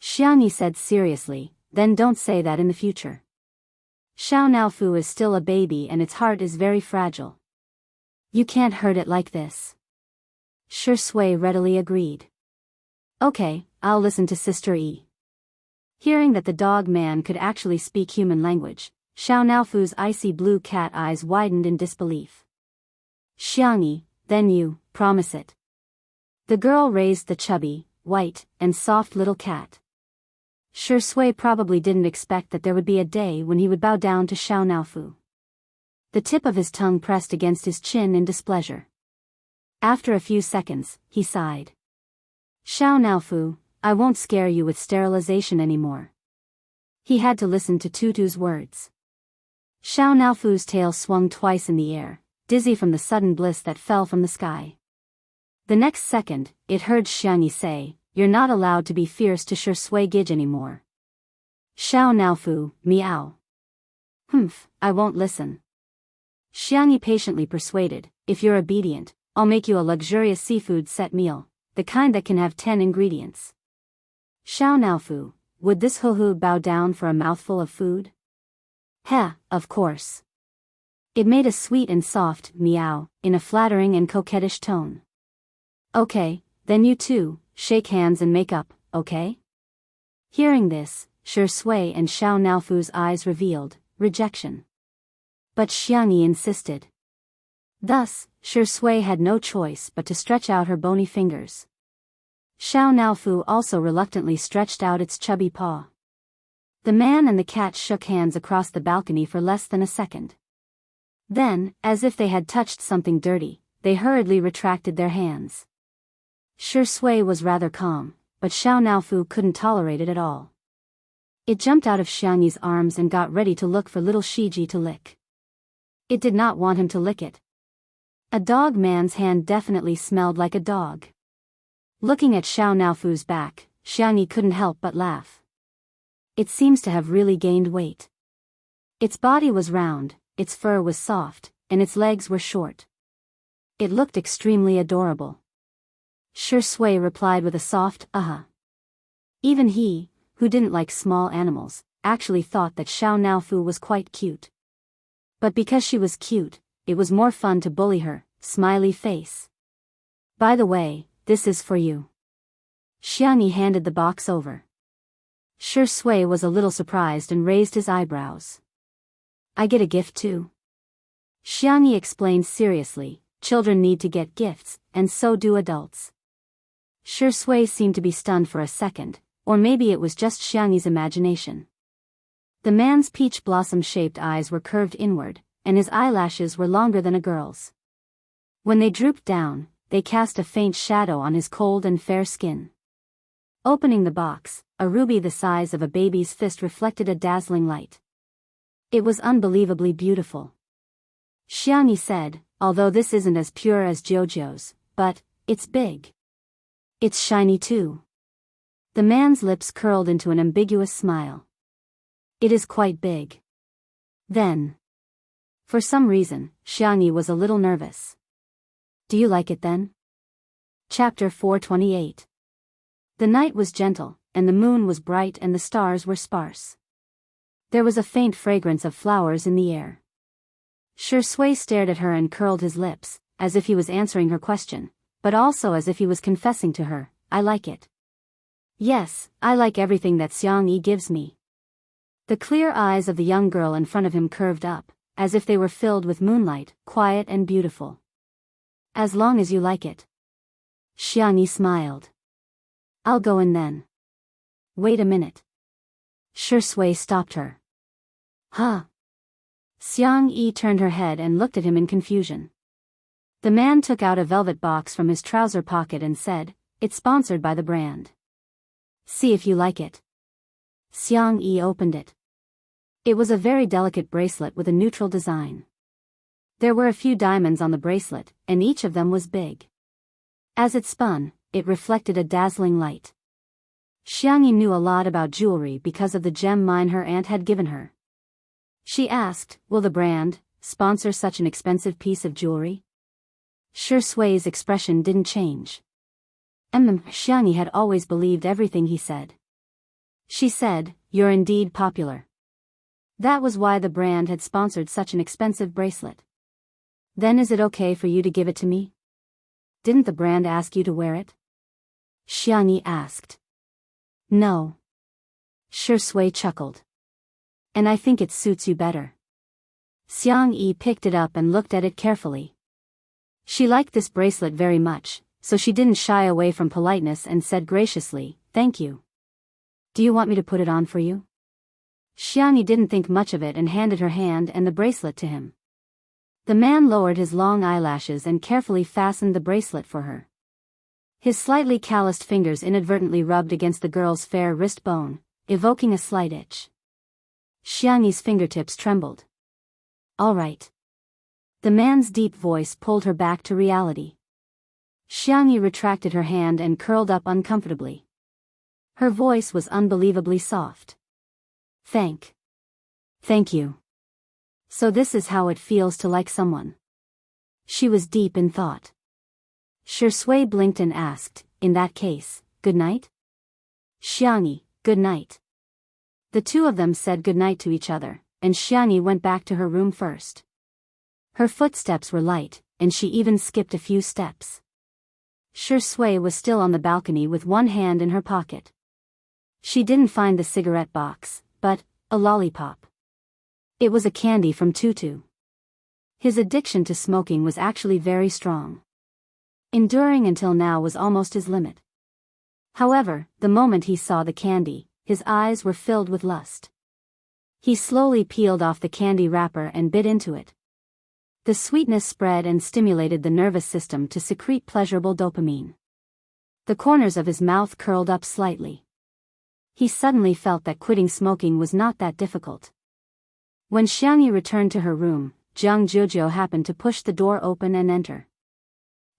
Xiangyi said seriously, then don't say that in the future. Xiao Naofu is still a baby and its heart is very fragile. You can't hurt it like this. Shui readily agreed. Okay, I'll listen to Sister Yi. Hearing that the dog man could actually speak human language, Xiao Naofu's icy blue cat eyes widened in disbelief. Xiangyi, then you, promise it. The girl raised the chubby, white, and soft little cat. Shui probably didn't expect that there would be a day when he would bow down to Xiao Naofu. The tip of his tongue pressed against his chin in displeasure. After a few seconds, he sighed. Xiao Naofu, I won't scare you with sterilization anymore. He had to listen to Tutu's words. Xiao Naofu's tail swung twice in the air, dizzy from the sudden bliss that fell from the sky. The next second, it heard Xiangyi say, you're not allowed to be fierce to Shui Gij anymore. Xiao Naofu, meow. Humph, I won't listen. Xiangyi patiently persuaded, if you're obedient, I'll make you a luxurious seafood set meal, the kind that can have 10 ingredients. Xiao Naofu, would this huhu bow down for a mouthful of food? Heh, of course. It made a sweet and soft meow, in a flattering and coquettish tone. Okay, then you two, shake hands and make up, okay? Hearing this, Shui and Xiao Naofu's eyes revealed rejection. But Xiangyi insisted. Thus, Shui had no choice but to stretch out her bony fingers. Xiao Naofu also reluctantly stretched out its chubby paw. The man and the cat shook hands across the balcony for less than a second. Then, as if they had touched something dirty, they hurriedly retracted their hands. Shui was rather calm, but Xiao Naofu couldn't tolerate it at all. It jumped out of Xiangyi's arms and got ready to look for little Shiji to lick. It did not want him to lick it. A dog man's hand definitely smelled like a dog. Looking at Xiao Naofu's back, Xiangyi couldn't help but laugh. It seems to have really gained weight. Its body was round, its fur was soft, and its legs were short. It looked extremely adorable. Shui replied with a soft, Even he, who didn't like small animals, actually thought that Xiao Naofu was quite cute. But because she was cute, it was more fun to bully her, smiley face. By the way, this is for you. Xiangyi handed the box over. Shui was a little surprised and raised his eyebrows. I get a gift too? Xiangyi explained seriously, children need to get gifts, and so do adults. Shui seemed to be stunned for a second, or maybe it was just Xiangyi's imagination. The man's peach blossom-shaped eyes were curved inward, and his eyelashes were longer than a girl's. When they drooped down, they cast a faint shadow on his cold and fair skin. Opening the box, a ruby the size of a baby's fist reflected a dazzling light. It was unbelievably beautiful. Xiangyi said, although this isn't as pure as Jojo's, but it's big. It's shiny too. The man's lips curled into an ambiguous smile. It is quite big. Then. For some reason, Xiangyi was a little nervous. Do you like it then? Chapter 428. The night was gentle, and the moon was bright and the stars were sparse. There was a faint fragrance of flowers in the air. Shui stared at her and curled his lips, as if he was answering her question, but also as if he was confessing to her, I like it. Yes, I like everything that Xiangyi gives me. The clear eyes of the young girl in front of him curved up, as if they were filled with moonlight, quiet and beautiful. As long as you like it. Xiangyi smiled. I'll go in then. Wait a minute. Shui stopped her. Huh? Xiangyi turned her head and looked at him in confusion. The man took out a velvet box from his trouser pocket and said, it's sponsored by the brand. See if you like it. Xiangyi opened it. It was a very delicate bracelet with a neutral design. There were a few diamonds on the bracelet, and each of them was big. As it spun, it reflected a dazzling light. Xiangyi knew a lot about jewelry because of the gem mine her aunt had given her. She asked, will the brand sponsor such an expensive piece of jewelry? Shui's expression didn't change. Xiangyi had always believed everything he said. She said, you're indeed popular. That was why the brand had sponsored such an expensive bracelet. Then is it okay for you to give it to me? Didn't the brand ask you to wear it? Xiangyi asked. No. Shui chuckled. And I think it suits you better. Xiangyi picked it up and looked at it carefully. She liked this bracelet very much, so she didn't shy away from politeness and said graciously, thank you. Do you want me to put it on for you? Xiangyi didn't think much of it and handed her hand and the bracelet to him. The man lowered his long eyelashes and carefully fastened the bracelet for her. His slightly calloused fingers inadvertently rubbed against the girl's fair wrist bone, evoking a slight itch. Xiangyi's fingertips trembled. All right. The man's deep voice pulled her back to reality. Xiangyi retracted her hand and curled up uncomfortably. Her voice was unbelievably soft. Thank you. So this is how it feels to like someone. She was deep in thought. Shui blinked and asked, in that case, good night? Xiangyi, good night. The two of them said good night to each other, and Xiangyi went back to her room first. Her footsteps were light, and she even skipped a few steps. Shui was still on the balcony with one hand in her pocket. She didn't find the cigarette box, but a lollipop. It was a candy from Tutu. His addiction to smoking was actually very strong. Enduring until now was almost his limit. However, the moment he saw the candy, his eyes were filled with lust. He slowly peeled off the candy wrapper and bit into it. The sweetness spread and stimulated the nervous system to secrete pleasurable dopamine. The corners of his mouth curled up slightly. He suddenly felt that quitting smoking was not that difficult. When Xiangyi returned to her room, Jianghu happened to push the door open and enter.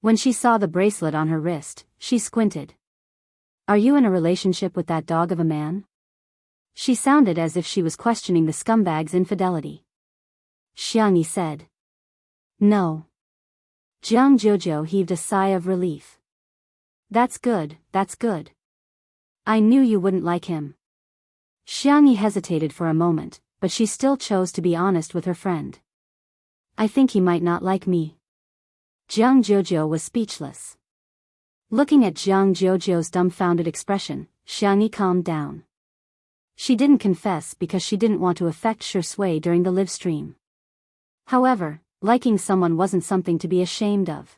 When she saw the bracelet on her wrist, she squinted. Are you in a relationship with that dog of a man? She sounded as if she was questioning the scumbag's infidelity. Xiangyi said. No. Jianghu heaved a sigh of relief. That's good, that's good. I knew you wouldn't like him. Xiangyi hesitated for a moment, but she still chose to be honest with her friend. I think he might not like me. Jianghu was speechless. Looking at Jianghu's dumbfounded expression, Xiangyi calmed down. She didn't confess because she didn't want to affect Shui during the live stream. However, liking someone wasn't something to be ashamed of.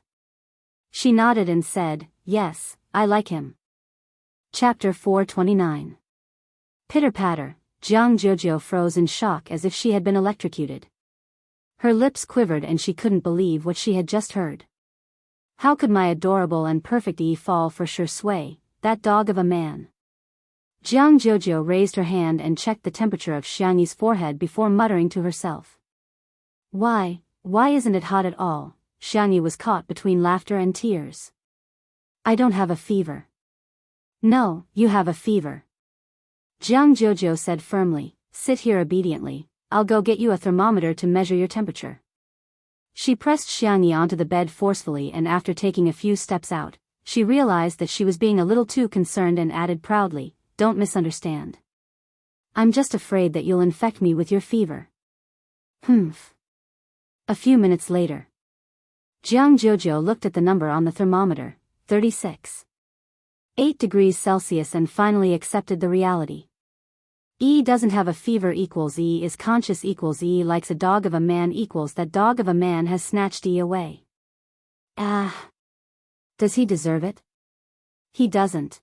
She nodded and said, yes, I like him. Chapter 429. Pitter-patter, Jianghu froze in shock as if she had been electrocuted. Her lips quivered and she couldn't believe what she had just heard. How could my adorable and perfect fall for Shui, that dog of a man? Jianghu raised her hand and checked the temperature of Xiangyi's forehead before muttering to herself. Why isn't it hot at all? Xiangyi was caught between laughter and tears. I don't have a fever. No, you have a fever. Jianghu said firmly, sit here obediently, I'll go get you a thermometer to measure your temperature. She pressed Xiangyi onto the bed forcefully and after taking a few steps out, she realized that she was being a little too concerned and added proudly, don't misunderstand. I'm just afraid that you'll infect me with your fever. Humph. A few minutes later. Jianghu looked at the number on the thermometer, 36.8 degrees Celsius, and finally accepted the reality. E doesn't have a fever equals E is conscious equals E likes a dog of a man equals that dog of a man has snatched E away. Ah. Does he deserve it? He doesn't.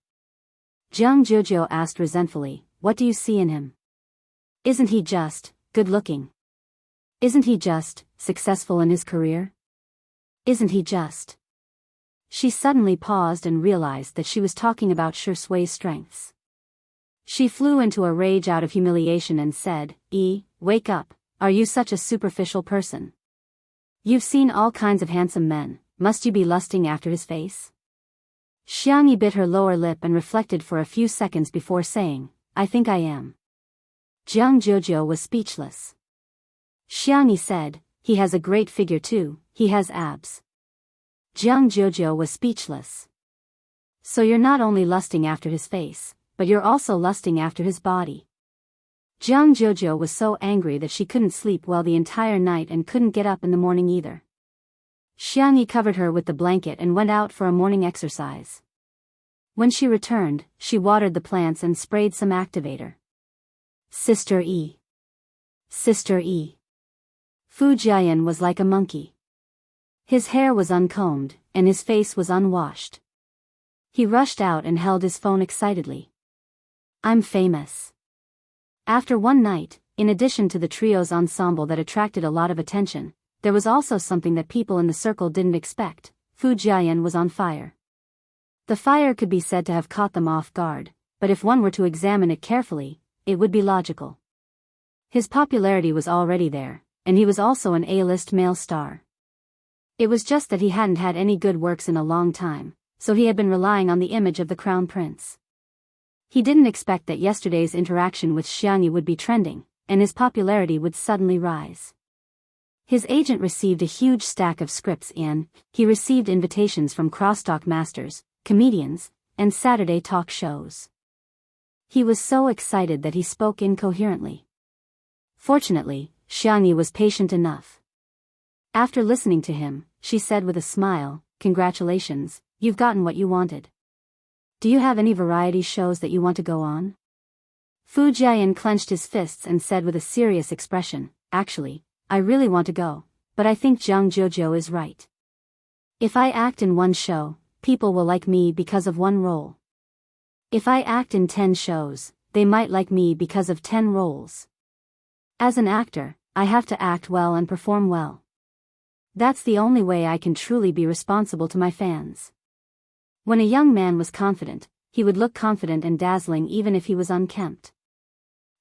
Jianghu asked resentfully, what do you see in him? Isn't he just good looking? Isn't he just successful in his career? Isn't he just? She suddenly paused and realized that she was talking about Shui's strengths. She flew into a rage out of humiliation and said, wake up, are you such a superficial person? You've seen all kinds of handsome men, must you be lusting after his face? Xianxia bit her lower lip and reflected for a few seconds before saying, I think I am. Jianghu was speechless. Xianxia said, he has a great figure too, he has abs. Jianghu was speechless. So you're not only lusting after his face, but you're also lusting after his body. Jianghu was so angry that she couldn't sleep well the entire night and couldn't get up in the morning either. Xianxia covered her with the blanket and went out for a morning exercise. When she returned, she watered the plants and sprayed some activator. Sister E. Sister E. Fu Jiayan was like a monkey. His hair was uncombed, and his face was unwashed. He rushed out and held his phone excitedly. I'm famous. After one night, in addition to the trio's ensemble that attracted a lot of attention, there was also something that people in the circle didn't expect. Fu Jiayan was on fire. The fire could be said to have caught them off guard, but if one were to examine it carefully, it would be logical. His popularity was already there, and he was also an A-list male star. It was just that he hadn't had any good works in a long time, so he had been relying on the image of the crown prince. He didn't expect that yesterday's interaction with Xianxia would be trending, and his popularity would suddenly rise. His agent received a huge stack of scripts and he received invitations from crosstalk masters, comedians, and Saturday talk shows. He was so excited that he spoke incoherently. Fortunately, Xianxia was patient enough. After listening to him, she said with a smile, congratulations, you've gotten what you wanted. Do you have any variety shows that you want to go on? Fu Jiayan clenched his fists and said with a serious expression, actually, I really want to go, but I think Jianghu is right. If I act in one show, people will like me because of one role. If I act in 10 shows, they might like me because of 10 roles. As an actor, I have to act well and perform well. That's the only way I can truly be responsible to my fans. When a young man was confident, he would look confident and dazzling even if he was unkempt.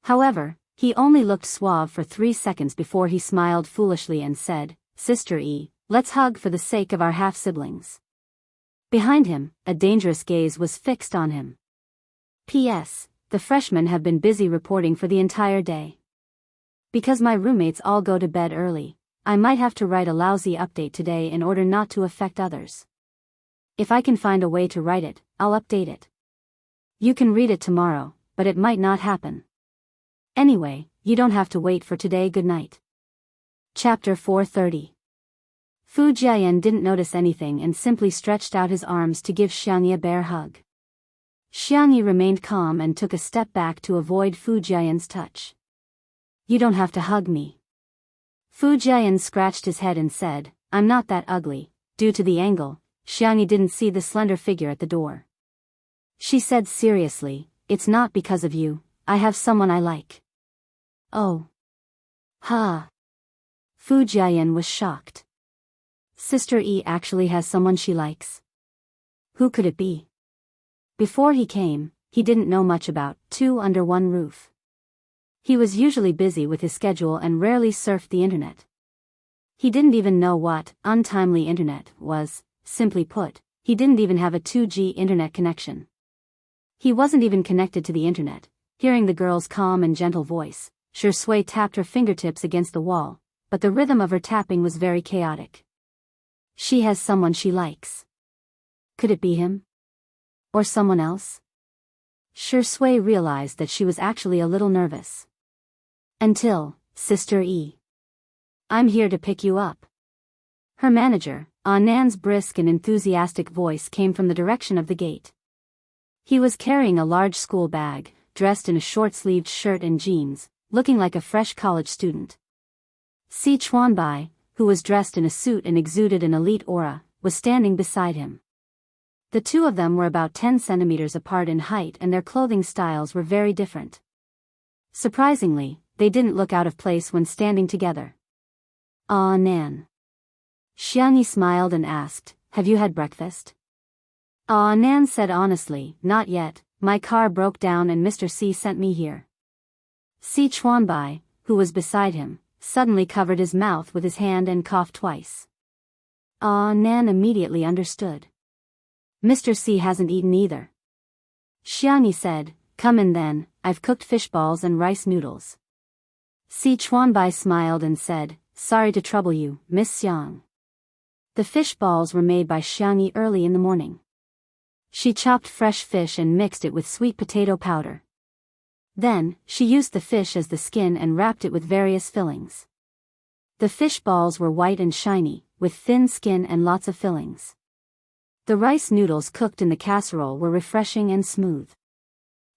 However, he only looked suave for 3 seconds before he smiled foolishly and said, Sister E, let's hug for the sake of our half-siblings. Behind him, a dangerous gaze was fixed on him. P.S. The freshmen have been busy reporting for the entire day. Because my roommates all go to bed early, I might have to write a lousy update today in order not to affect others. If I can find a way to write it, I'll update it. You can read it tomorrow, but it might not happen. Anyway, you don't have to wait for today. Good night. Chapter 430. Fu Jiayan didn't notice anything and simply stretched out his arms to give Xianxia a bear hug. Xianxia remained calm and took a step back to avoid Fu Jiayan's touch. You don't have to hug me. Fu Jiayan scratched his head and said, I'm not that ugly. Due to the angle, Xianxia didn't see the slender figure at the door. She said seriously, it's not because of you, I have someone I like. Oh. Ha. Fu Jiayan was shocked. Sister E actually has someone she likes. Who could it be? Before he came, he didn't know much about 2 Under One Roof. He was usually busy with his schedule and rarely surfed the internet. He didn't even know what untimely internet was. Simply put, he didn't even have a 2G internet connection. He wasn't even connected to the internet. Hearing the girl's calm and gentle voice, Shui tapped her fingertips against the wall, but the rhythm of her tapping was very chaotic. She has someone she likes. Could it be him? Or someone else? Shui realized that she was actually a little nervous. Until, Sister E. I'm here to pick you up. Her manager, Nan's brisk and enthusiastic voice came from the direction of the gate. He was carrying a large school bag, dressed in a short-sleeved shirt and jeans, looking like a fresh college student. Si Chuanbai, who was dressed in a suit and exuded an elite aura, was standing beside him. The two of them were about 10 centimeters apart in height and their clothing styles were very different. Surprisingly, they didn't look out of place when standing together. Nan. Xianxia smiled and asked, "Have you had breakfast?" Nan said honestly, "Not yet, my car broke down and Mr. C sent me here." Si Chuanbai, who was beside him, suddenly covered his mouth with his hand and coughed twice. Nan immediately understood. Mr. C hasn't eaten either. Xianxia said, "Come in then, I've cooked fish balls and rice noodles." Si Chuanbai smiled and said, "Sorry to trouble you, Miss Xiang." The fish balls were made by Xianxia early in the morning. She chopped fresh fish and mixed it with sweet potato powder. Then, she used the fish as the skin and wrapped it with various fillings. The fish balls were white and shiny, with thin skin and lots of fillings. The rice noodles cooked in the casserole were refreshing and smooth.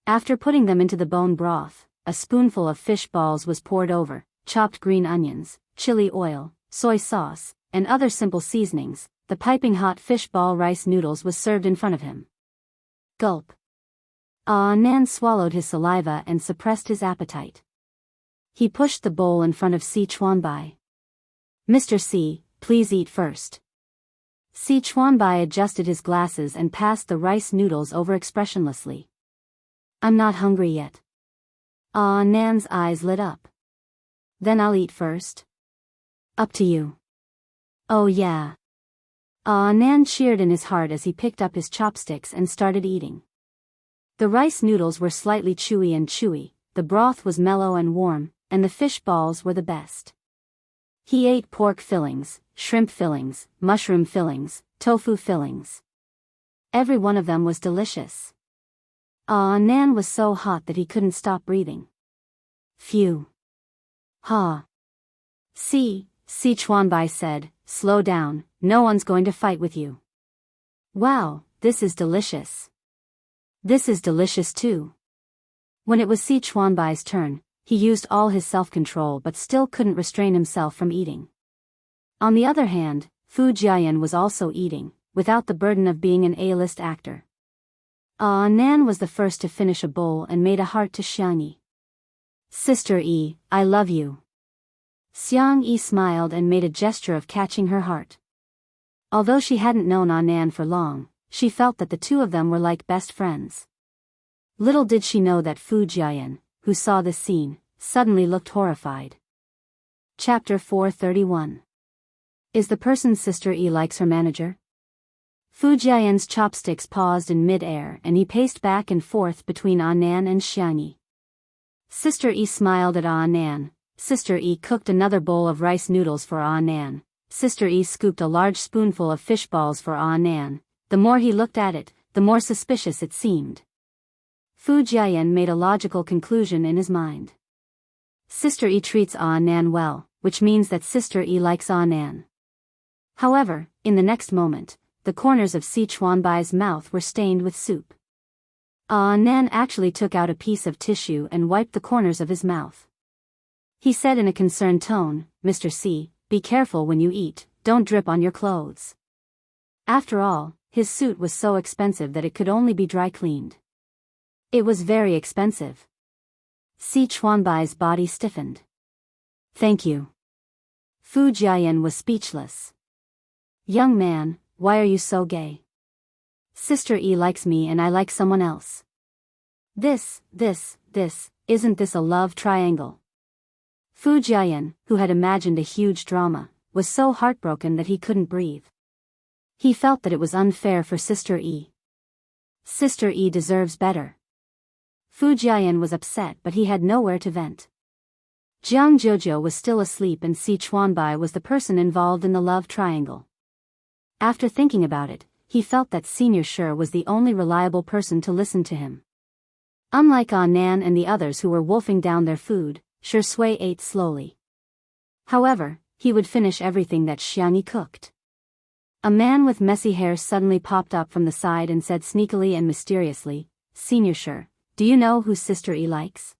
After putting them into the bone broth, a spoonful of fish balls was poured over, chopped green onions, chili oil, soy sauce, and other simple seasonings. The piping hot fish ball rice noodles was served in front of him. Gulp. Nan swallowed his saliva and suppressed his appetite. He pushed the bowl in front of Si Chuanbai. "Mr. C, please eat first." Si Chuanbai adjusted his glasses and passed the rice noodles over expressionlessly. "I'm not hungry yet." Nan's eyes lit up. "Then I'll eat first." "Up to you." "Oh yeah." Nan cheered in his heart as he picked up his chopsticks and started eating. The rice noodles were slightly chewy, the broth was mellow and warm, and the fish balls were the best. He ate pork fillings, shrimp fillings, mushroom fillings, tofu fillings. Every one of them was delicious. Nan was so hot that he couldn't stop breathing. Phew. Ha. Si Chuanbai said, "Slow down, no one's going to fight with you." "Wow, this is delicious." "This is delicious too." When it was Si Chuanbai's turn, he used all his self-control but still couldn't restrain himself from eating. On the other hand, Fu Jiayan was also eating, without the burden of being an A-list actor. Nan was the first to finish a bowl and made a heart to Xianxia. "Sister E, I love you." Xianxia smiled and made a gesture of catching her heart. Although she hadn't known Nan for long, she felt that the two of them were like best friends. Little did she know that Fu Jiayan, who saw this scene, suddenly looked horrified. Chapter 431. Is the person Sister E likes her manager? Fu Jiayan's chopsticks paused in mid-air and he paced back and forth between Nan and Xianxia. Sister E smiled at Nan. Sister E cooked another bowl of rice noodles for Nan. Sister E scooped a large spoonful of fish balls for Nan. The more he looked at it, the more suspicious it seemed. Fu Jiayan made a logical conclusion in his mind. Sister E treats Nan well, which means that Sister E likes Nan. However, in the next moment, the corners of Si Chuanbai's mouth were stained with soup. Nan actually took out a piece of tissue and wiped the corners of his mouth. He said in a concerned tone, "Mr. C, be careful when you eat, don't drip on your clothes." After all, his suit was so expensive that it could only be dry cleaned. It was very expensive. Si Chuanbai's body stiffened. "Thank you." Fu Jiayan was speechless. "Young man, why are you so gay?" "Sister E likes me and I like someone else." Isn't this a love triangle?" Fu Jiayan, who had imagined a huge drama, was so heartbroken that he couldn't breathe. He felt that it was unfair for Sister E. Sister E deserves better. Fu Jiayan was upset but he had nowhere to vent. Jianghu was still asleep and Si Chuanbai was the person involved in the love triangle. After thinking about it, he felt that Senior Shi was the only reliable person to listen to him. Unlike Nan and the others who were wolfing down their food, Shi Sui ate slowly. However, he would finish everything that Xianxia cooked. A man with messy hair suddenly popped up from the side and said sneakily and mysteriously, "Senior Shi, do you know who Sister E likes?"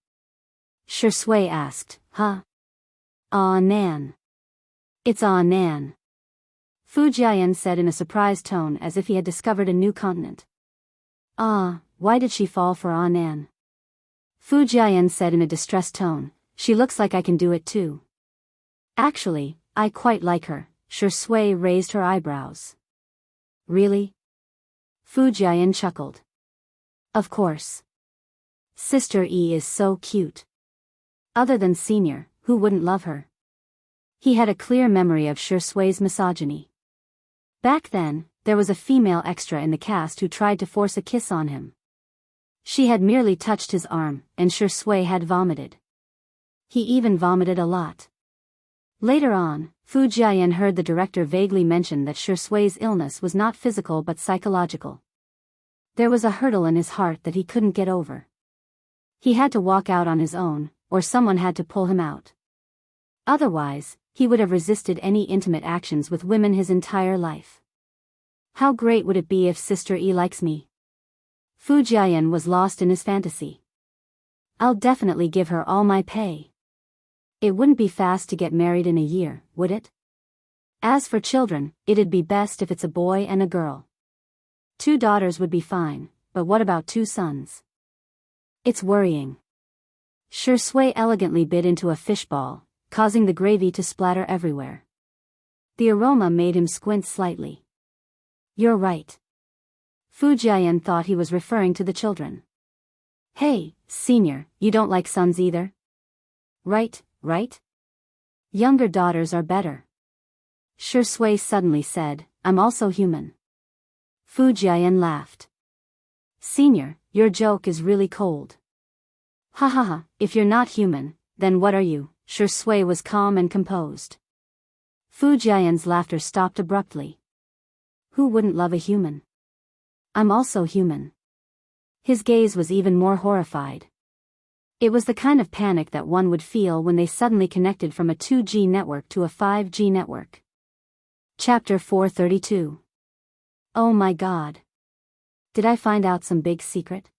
Shi Sui asked, "Huh? Aw Nan. It's Aw Nan." Fu Jiayan said in a surprised tone as if he had discovered a new continent. "Ah, why did she fall for Aw Nan?" Fu Jiayan said in a distressed tone, "She looks like I can do it too." "Actually, I quite like her." Shi Sui raised her eyebrows. "Really?" Fu Jiayan chuckled. "Of course. Sister E is so cute. Other than Senior, who wouldn't love her?" He had a clear memory of Shi Sui's misogyny. Back then, there was a female extra in the cast who tried to force a kiss on him. She had merely touched his arm, and Shi Sui had vomited. He even vomited a lot. Later on, Fu Jiayan heard the director vaguely mention that Shi Sui's illness was not physical but psychological. There was a hurdle in his heart that he couldn't get over. He had to walk out on his own, or someone had to pull him out. Otherwise, he would have resisted any intimate actions with women his entire life. How great would it be if Sister E likes me? Fu Jiayan was lost in his fantasy. I'll definitely give her all my pay. It wouldn't be fast to get married in a year, would it? As for children, it'd be best if it's a boy and a girl. 2 daughters would be fine, but what about 2 sons? It's worrying. Shi Sui elegantly bit into a fishball, causing the gravy to splatter everywhere. The aroma made him squint slightly. "You're right." Fu Jiayan thought he was referring to the children. "Hey, Senior, you don't like sons either?" Right? Younger daughters are better." Shi Sui suddenly said, "I'm also human." Fu Jiayan laughed. "Senior, your joke is really cold." "Ha ha ha, if you're not human, then what are you?" Shi Sui was calm and composed. Fu Jiayan's laughter stopped abruptly. "Who wouldn't love a human? I'm also human." His gaze was even more horrified. It was the kind of panic that one would feel when they suddenly connected from a 2G network to a 5G network. Chapter 432. Oh my God. Did I find out some big secret?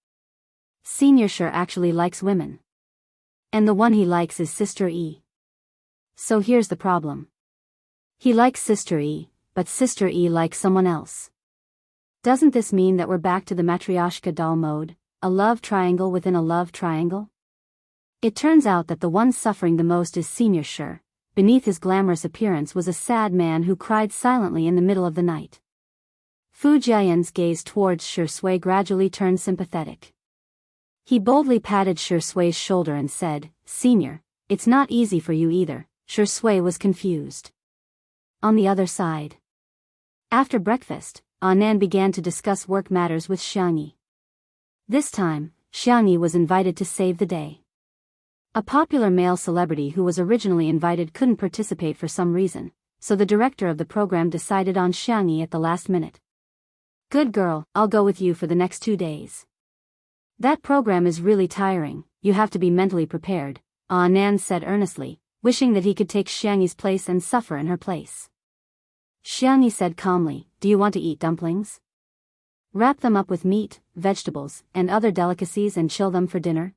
Senior Shi actually likes women. And the one he likes is Sister E. So here's the problem. He likes Sister E, but Sister E likes someone else. Doesn't this mean that we're back to the Matryoshka doll mode, a love triangle within a love triangle? It turns out that the one suffering the most is Senior Shi. Beneath his glamorous appearance was a sad man who cried silently in the middle of the night. Fu Jiayan's gaze towards Shi Sui gradually turned sympathetic. He boldly patted Shi Sui's shoulder and said, "Senior, it's not easy for you either." Shi Sui was confused. On the other side. After breakfast, Nan began to discuss work matters with Xiangyi. This time, Xiangyi was invited to save the day. A popular male celebrity who was originally invited couldn't participate for some reason, so the director of the program decided on Xiangyi at the last minute. "Good girl, I'll go with you for the next 2 days. That program is really tiring, you have to be mentally prepared," Nan said earnestly, wishing that he could take Xiangyi's place and suffer in her place. Xiangyi said calmly, "Do you want to eat dumplings? Wrap them up with meat, vegetables, and other delicacies and chill them for dinner?"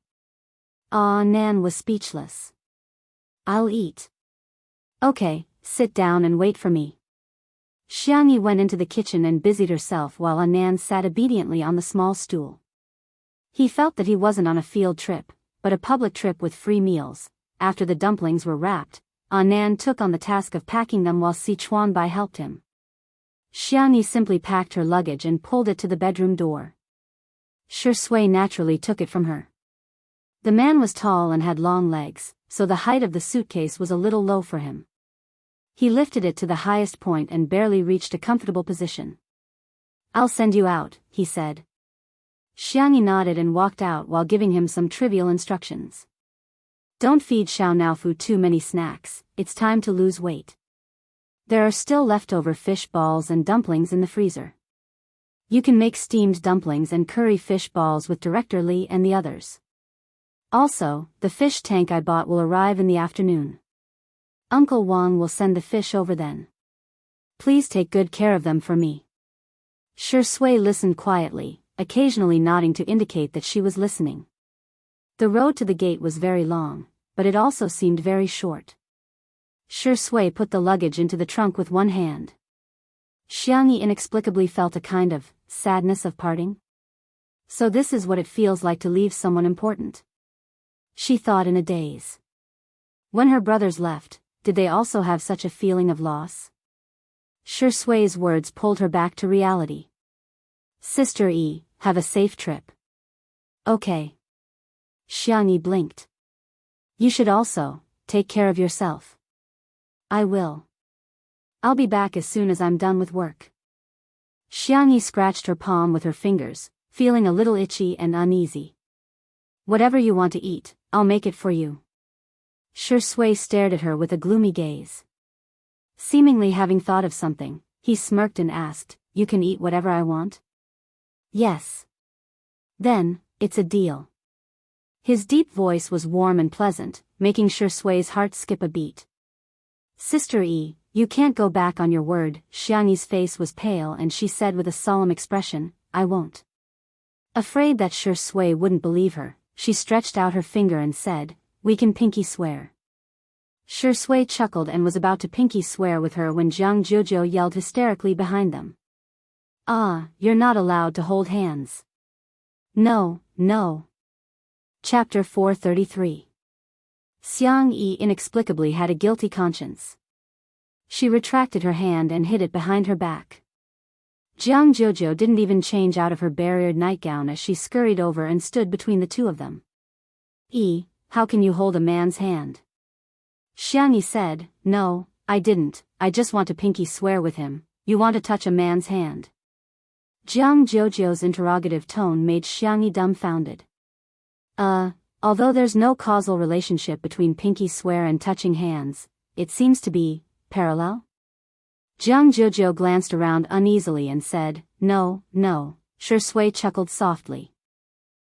Nan was speechless. "I'll eat." "Okay, sit down and wait for me." Xiangyi went into the kitchen and busied herself while Nan sat obediently on the small stool. He felt that he wasn't on a field trip, but a public trip with free meals. After the dumplings were wrapped, Nan took on the task of packing them while Sichuanbai helped him. Xiangyi simply packed her luggage and pulled it to the bedroom door. Shi Sui naturally took it from her. The man was tall and had long legs, so the height of the suitcase was a little low for him. He lifted it to the highest point and barely reached a comfortable position. "I'll send you out," he said. Xiangyi nodded and walked out while giving him some trivial instructions. "Don't feed Xiao Naofu too many snacks, it's time to lose weight. There are still leftover fish balls and dumplings in the freezer. You can make steamed dumplings and curry fish balls with Director Li and the others. Also, the fish tank I bought will arrive in the afternoon. Uncle Wang will send the fish over then." Please take good care of them for me. Shui listened quietly, occasionally nodding to indicate that she was listening. The road to the gate was very long, but it also seemed very short. Shui put the luggage into the trunk with one hand. Xiangyi inexplicably felt a kind of sadness of parting. So this is what it feels like to leave someone important. She thought in a daze. When her brothers left, did they also have such a feeling of loss? Shui's words pulled her back to reality. Sister E, have a safe trip. Okay. Xiangyi blinked. You should also take care of yourself. I will. I'll be back as soon as I'm done with work. Xiangyi scratched her palm with her fingers, feeling a little itchy and uneasy. Whatever you want to eat, I'll make it for you. Shui stared at her with a gloomy gaze. Seemingly having thought of something, he smirked and asked, You can eat whatever I want? Yes. Then, it's a deal. His deep voice was warm and pleasant, making Shui's heart skip a beat. Sister E, you can't go back on your word. Xiangyi's face was pale and she said with a solemn expression, I won't. Afraid that Shui wouldn't believe her, she stretched out her finger and said, We can pinky swear. Shui chuckled and was about to pinky swear with her when Jianghu yelled hysterically behind them. Ah, you're not allowed to hold hands. No, no. Chapter 433. Xiangyi inexplicably had a guilty conscience. She retracted her hand and hid it behind her back. Jianghu didn't even change out of her barriered nightgown as she scurried over and stood between the two of them. How can you hold a man's hand? Xiangyi said, No, I didn't, I just want to pinky swear with him. You want to touch a man's hand? Jianghu's interrogative tone made Xiangyi dumbfounded. Although there's no causal relationship between pinky swear and touching hands, it seems to be parallel? Jianghu glanced around uneasily and said, No, no. Shui chuckled softly.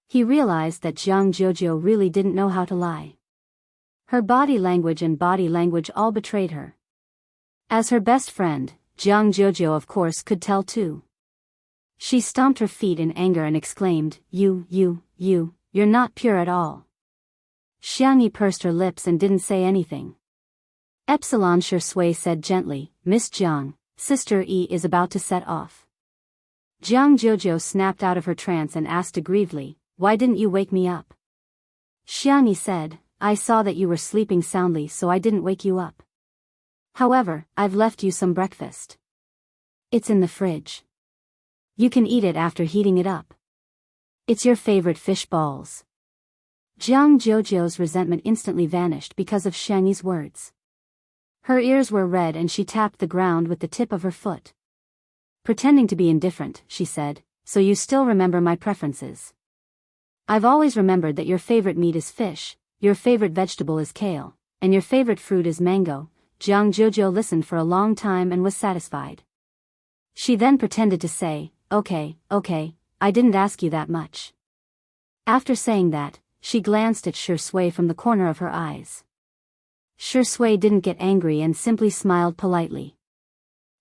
He realized that Jianghu really didn't know how to lie. Her body language and body language all betrayed her. As her best friend, Jianghu of course could tell too. She stomped her feet in anger and exclaimed, You're not pure at all. Xiangyi pursed her lips and didn't say anything. Epsilon Shui said gently, Miss Jiang, Sister E is about to set off. Jianghu snapped out of her trance and asked aggrievedly, Why didn't you wake me up? Xiangyi said, I saw that you were sleeping soundly so I didn't wake you up. However, I've left you some breakfast. It's in the fridge. You can eat it after heating it up. It's your favorite fish balls. Jianghu's resentment instantly vanished because of Xiangyi's words. Her ears were red and she tapped the ground with the tip of her foot. Pretending to be indifferent, she said, So you still remember my preferences. I've always remembered that your favorite meat is fish, your favorite vegetable is kale, and your favorite fruit is mango. Jianghu listened for a long time and was satisfied. She then pretended to say, Okay, I didn't ask you that much. After saying that, she glanced at Shui from the corner of her eyes. Shui didn't get angry and simply smiled politely.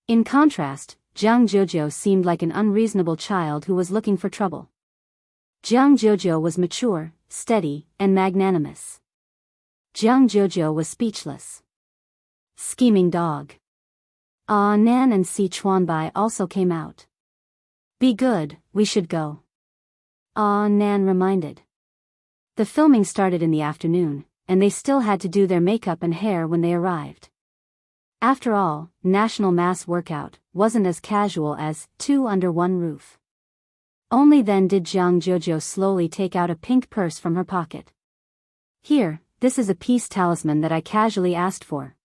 In contrast, Jianghu seemed like an unreasonable child who was looking for trouble. Jianghu was mature, steady, and magnanimous. Jianghu was speechless. Scheming dog. Nan and Si Chuanbai also came out. Be good, we should go. Nan reminded. The filming started in the afternoon, and they still had to do their makeup and hair when they arrived. After all, National Mass Workout wasn't as casual as two under one roof. Only then did Jianghu slowly take out a pink purse from her pocket. Here, this is a peace talisman that I casually asked for.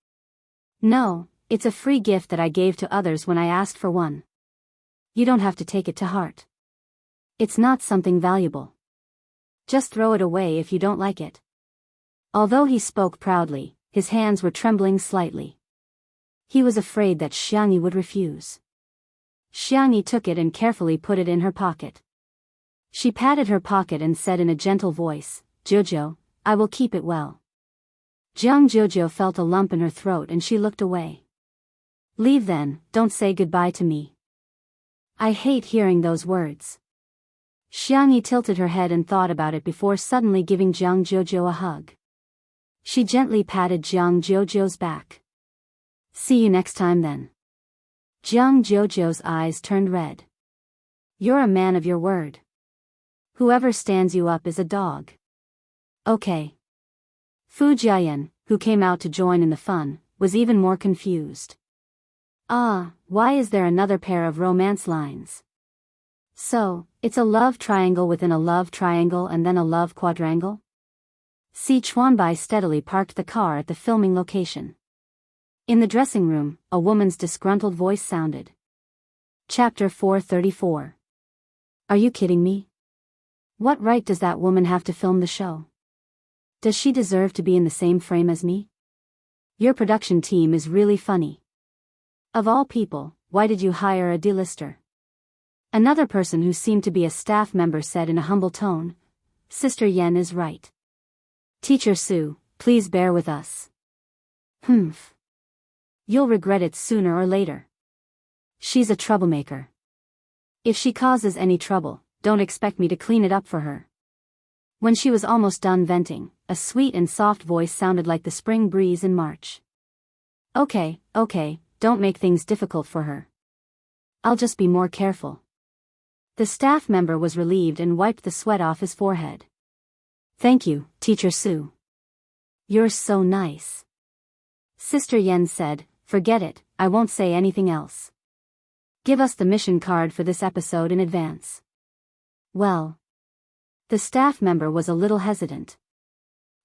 No, it's a free gift that I gave to others when I asked for one. You don't have to take it to heart. It's not something valuable. Just throw it away if you don't like it. Although he spoke proudly, his hands were trembling slightly. He was afraid that Xiangyi would refuse. Xiangyi took it and carefully put it in her pocket. She patted her pocket and said in a gentle voice, Jojo, I will keep it well. Jianghu felt a lump in her throat and she looked away. Leave then, don't say goodbye to me. I hate hearing those words. Xiangyi tilted her head and thought about it before suddenly giving Jiang Jojo a hug. She gently patted Jiang Jojo's back. See you next time then. Jiang Jojo's eyes turned red. You're a man of your word. Whoever stands you up is a dog. Okay. Fu Jiayan, who came out to join in the fun, was even more confused. Why is there another pair of romance lines? So, it's a love triangle within a love triangle and then a love quadrangle? Si Chuanbai steadily parked the car at the filming location. In the dressing room, a woman's disgruntled voice sounded. Chapter 434. Are you kidding me? What right does that woman have to film the show? Does she deserve to be in the same frame as me? Your production team is really funny. Of all people, why did you hire a D-lister? Another person who seemed to be a staff member said in a humble tone, Sister Yen is right. Teacher Su, please bear with us. Humph. You'll regret it sooner or later. She's a troublemaker. If she causes any trouble, don't expect me to clean it up for her. When she was almost done venting, a sweet and soft voice sounded like the spring breeze in March. Okay, don't make things difficult for her. I'll just be more careful. The staff member was relieved and wiped the sweat off his forehead. Thank you, Teacher Su. You're so nice. Sister Yen said, forget it, I won't say anything else. Give us the mission card for this episode in advance. Well. The staff member was a little hesitant.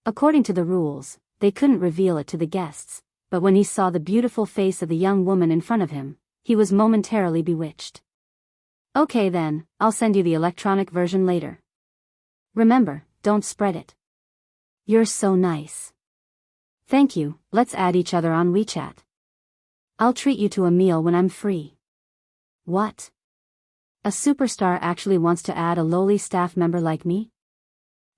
According to the rules, they couldn't reveal it to the guests, but when he saw the beautiful face of the young woman in front of him, he was momentarily bewitched. Okay then, I'll send you the electronic version later. Remember, don't spread it. You're so nice. Thank you, let's add each other on WeChat. I'll treat you to a meal when I'm free. What? A superstar actually wants to add a lowly staff member like me?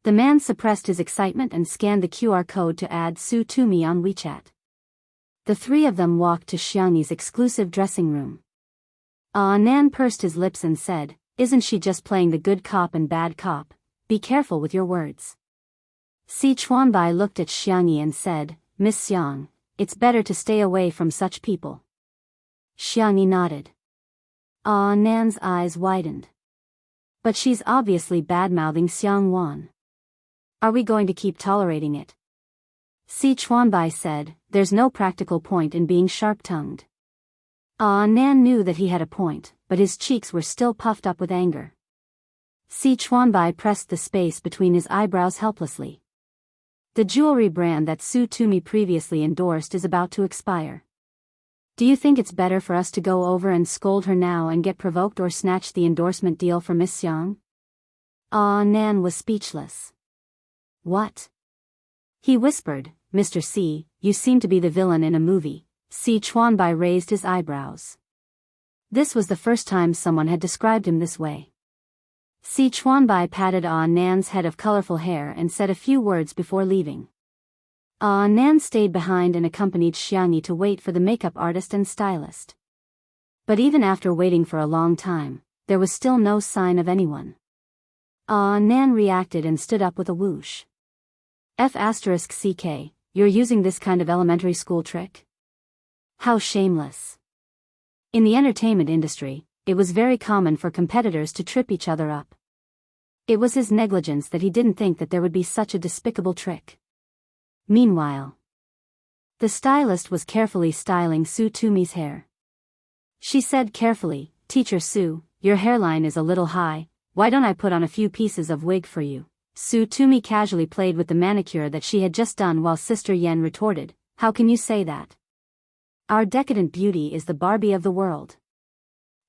The man suppressed his excitement and scanned the QR code to add Su to me on WeChat. The three of them walked to Xiangyi's exclusive dressing room. Nan pursed his lips and said, isn't she just playing the good cop and bad cop? Be careful with your words. Si Chuanbai looked at Xiangyi and said, Miss Xiang, it's better to stay away from such people. Xiangyi nodded. Nan's eyes widened. But she's obviously bad-mouthing Xiang Wan. Are we going to keep tolerating it? Si Chuanbai said, there's no practical point in being sharp-tongued. Nan knew that he had a point, but his cheeks were still puffed up with anger. Si Chuanbai pressed the space between his eyebrows helplessly. The jewelry brand that Su Tumi previously endorsed is about to expire. Do you think it's better for us to go over and scold her now and get provoked or snatch the endorsement deal for Miss Xiang? Nan was speechless. What? He whispered, Mr. C, you seem to be the villain in a movie. Si Chuanbai raised his eyebrows. This was the first time someone had described him this way. Si Chuanbai patted Nan's head of colorful hair and said a few words before leaving. Nan stayed behind and accompanied Xiangyi to wait for the makeup artist and stylist. But even after waiting for a long time, there was still no sign of anyone. Nan reacted and stood up with a whoosh. F***ck, you're using this kind of elementary school trick? How shameless. In the entertainment industry, it was very common for competitors to trip each other up. It was his negligence that he didn't think that there would be such a despicable trick. Meanwhile, the stylist was carefully styling Su Tumi's hair. She said carefully, Teacher Su, your hairline is a little high, why don't I put on a few pieces of wig for you? Su Tumi casually played with the manicure that she had just done while Sister Yen retorted, how can you say that? Our decadent beauty is the Barbie of the world.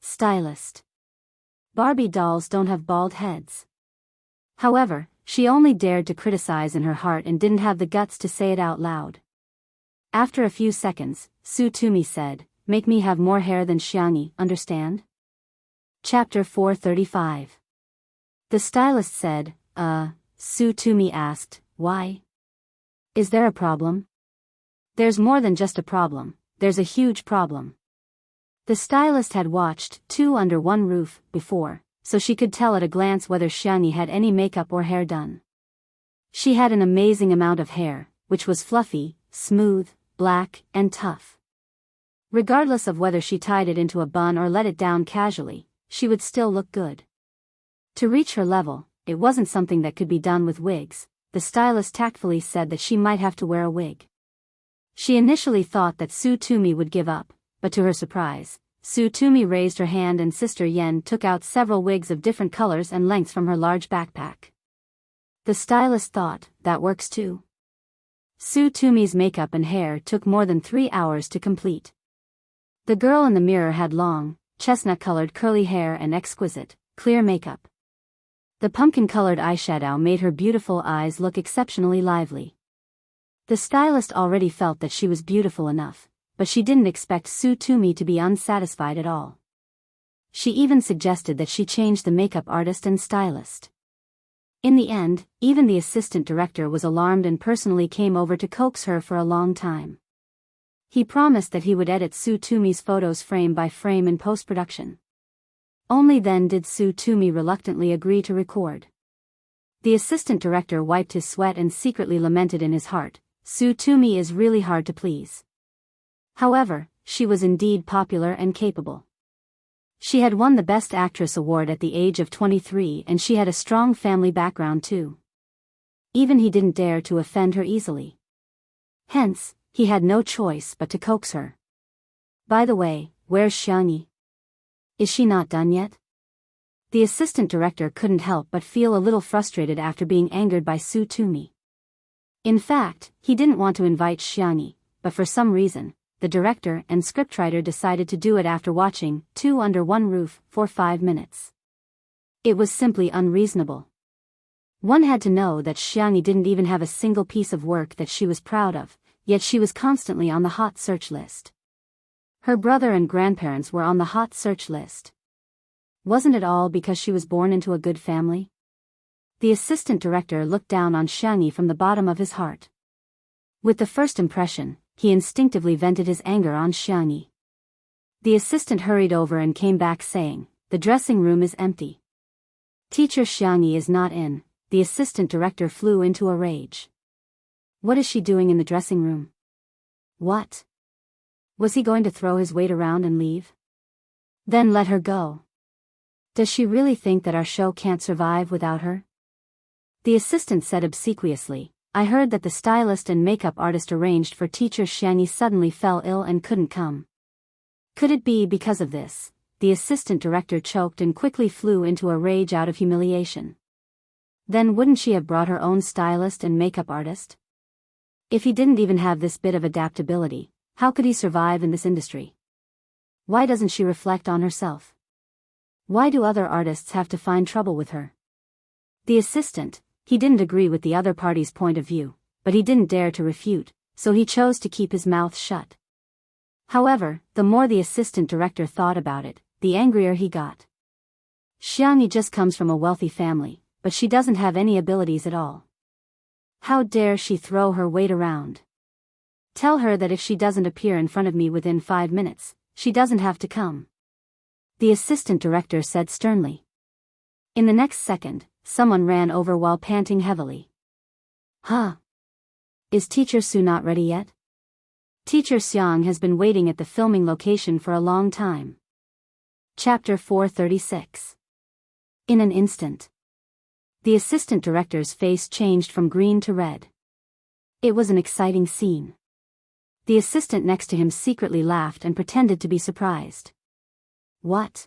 Stylist. Barbie dolls don't have bald heads. However, she only dared to criticize in her heart and didn't have the guts to say it out loud. After a few seconds, Su Tumi said, make me have more hair than Xiangyi, understand? Chapter 435. The stylist said, Su Tumi asked, why? Is there a problem? There's more than just a problem, there's a huge problem. The stylist had watched Two Under One Roof before, so she could tell at a glance whether Xianxia had any makeup or hair done. She had an amazing amount of hair, which was fluffy, smooth, black, and tough. Regardless of whether she tied it into a bun or let it down casually, she would still look good. To reach her level, it wasn't something that could be done with wigs. The stylist tactfully said that she might have to wear a wig. She initially thought that Su Tumi would give up, but to her surprise, Su Tumi raised her hand and Sister Yen took out several wigs of different colors and lengths from her large backpack. The stylist thought, that works too. Su Tumi's makeup and hair took more than 3 hours to complete. The girl in the mirror had long, chestnut-colored curly hair and exquisite, clear makeup. The pumpkin-colored eyeshadow made her beautiful eyes look exceptionally lively. The stylist already felt that she was beautiful enough, but she didn't expect Su Tumi to be unsatisfied at all. She even suggested that she change the makeup artist and stylist. In the end, even the assistant director was alarmed and personally came over to coax her for a long time. He promised that he would edit Su Tumi's photos frame by frame in post-production. Only then did Su Tumi reluctantly agree to record. The assistant director wiped his sweat and secretly lamented in his heart, Su Tumi is really hard to please. However, she was indeed popular and capable. She had won the Best Actress award at the age of 23 and she had a strong family background too. Even he didn't dare to offend her easily. Hence, he had no choice but to coax her. By the way, where's Xianxia? Is she not done yet? The assistant director couldn't help but feel a little frustrated after being angered by Su Tumi. In fact, he didn't want to invite Xianxia, but for some reason, the director and scriptwriter decided to do it after watching Two Under One Roof for 5 minutes. It was simply unreasonable. One had to know that Xianxia didn't even have a single piece of work that she was proud of, yet she was constantly on the hot search list. Her brother and grandparents were on the hot search list. Wasn't it all because she was born into a good family? The assistant director looked down on Xianxia from the bottom of his heart. With the first impression, he instinctively vented his anger on Xianxia. The assistant hurried over and came back saying, the dressing room is empty. Teacher Xianxia is not in. The assistant director flew into a rage. What is she doing in the dressing room? What? Was he going to throw his weight around and leave? Then let her go. Does she really think that our show can't survive without her? The assistant said obsequiously, I heard that the stylist and makeup artist arranged for teacher Xianxia suddenly fell ill and couldn't come. Could it be because of this? The assistant director choked and quickly flew into a rage out of humiliation. Then wouldn't she have brought her own stylist and makeup artist? If he didn't even have this bit of adaptability, how could he survive in this industry? Why doesn't she reflect on herself? Why do other artists have to find trouble with her? The assistant, he didn't agree with the other party's point of view, but he didn't dare to refute, so he chose to keep his mouth shut. However, the more the assistant director thought about it, the angrier he got. Xianxia just comes from a wealthy family, but she doesn't have any abilities at all. How dare she throw her weight around? Tell her that if she doesn't appear in front of me within 5 minutes, she doesn't have to come. The assistant director said sternly. In the next second, someone ran over while panting heavily. Huh? Is Teacher Su not ready yet? Teacher Xiang has been waiting at the filming location for a long time. Chapter 436. In an instant. The assistant director's face changed from green to red. It was an exciting scene. The assistant next to him secretly laughed and pretended to be surprised. What?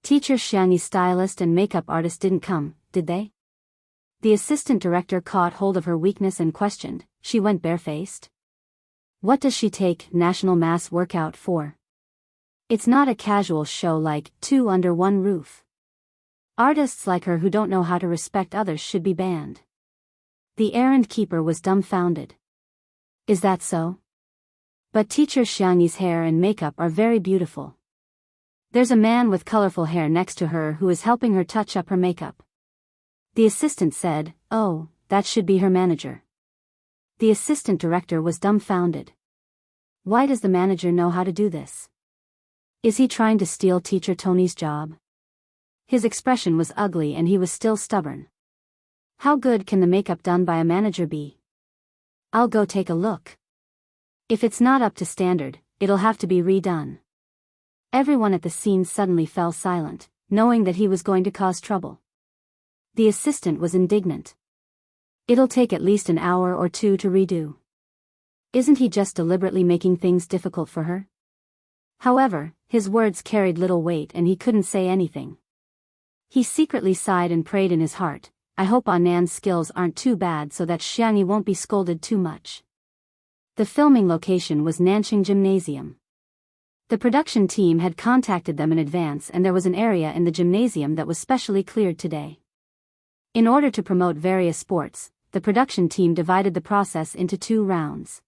Teacher Xianxia's stylist and makeup artist didn't come, did they? The assistant director caught hold of her weakness and questioned, she went barefaced? What does she take national mass workout for? It's not a casual show like Two Under One Roof. Artists like her who don't know how to respect others should be banned. The errand keeper was dumbfounded. Is that so? But Teacher Xianxia's hair and makeup are very beautiful. There's a man with colorful hair next to her who is helping her touch up her makeup. The assistant said, oh, that should be her manager. The assistant director was dumbfounded. Why does the manager know how to do this? Is he trying to steal teacher Tony's job? His expression was ugly and he was still stubborn. How good can the makeup done by a manager be? I'll go take a look. If it's not up to standard, it'll have to be redone. Everyone at the scene suddenly fell silent, knowing that he was going to cause trouble. The assistant was indignant. It'll take at least an hour or two to redo. Isn't he just deliberately making things difficult for her? However, his words carried little weight and he couldn't say anything. He secretly sighed and prayed in his heart, I hope Anan's skills aren't too bad so that Xianxia won't be scolded too much. The filming location was Nanxing Gymnasium. The production team had contacted them in advance and there was an area in the gymnasium that was specially cleared today. In order to promote various sports, the production team divided the process into 2 rounds.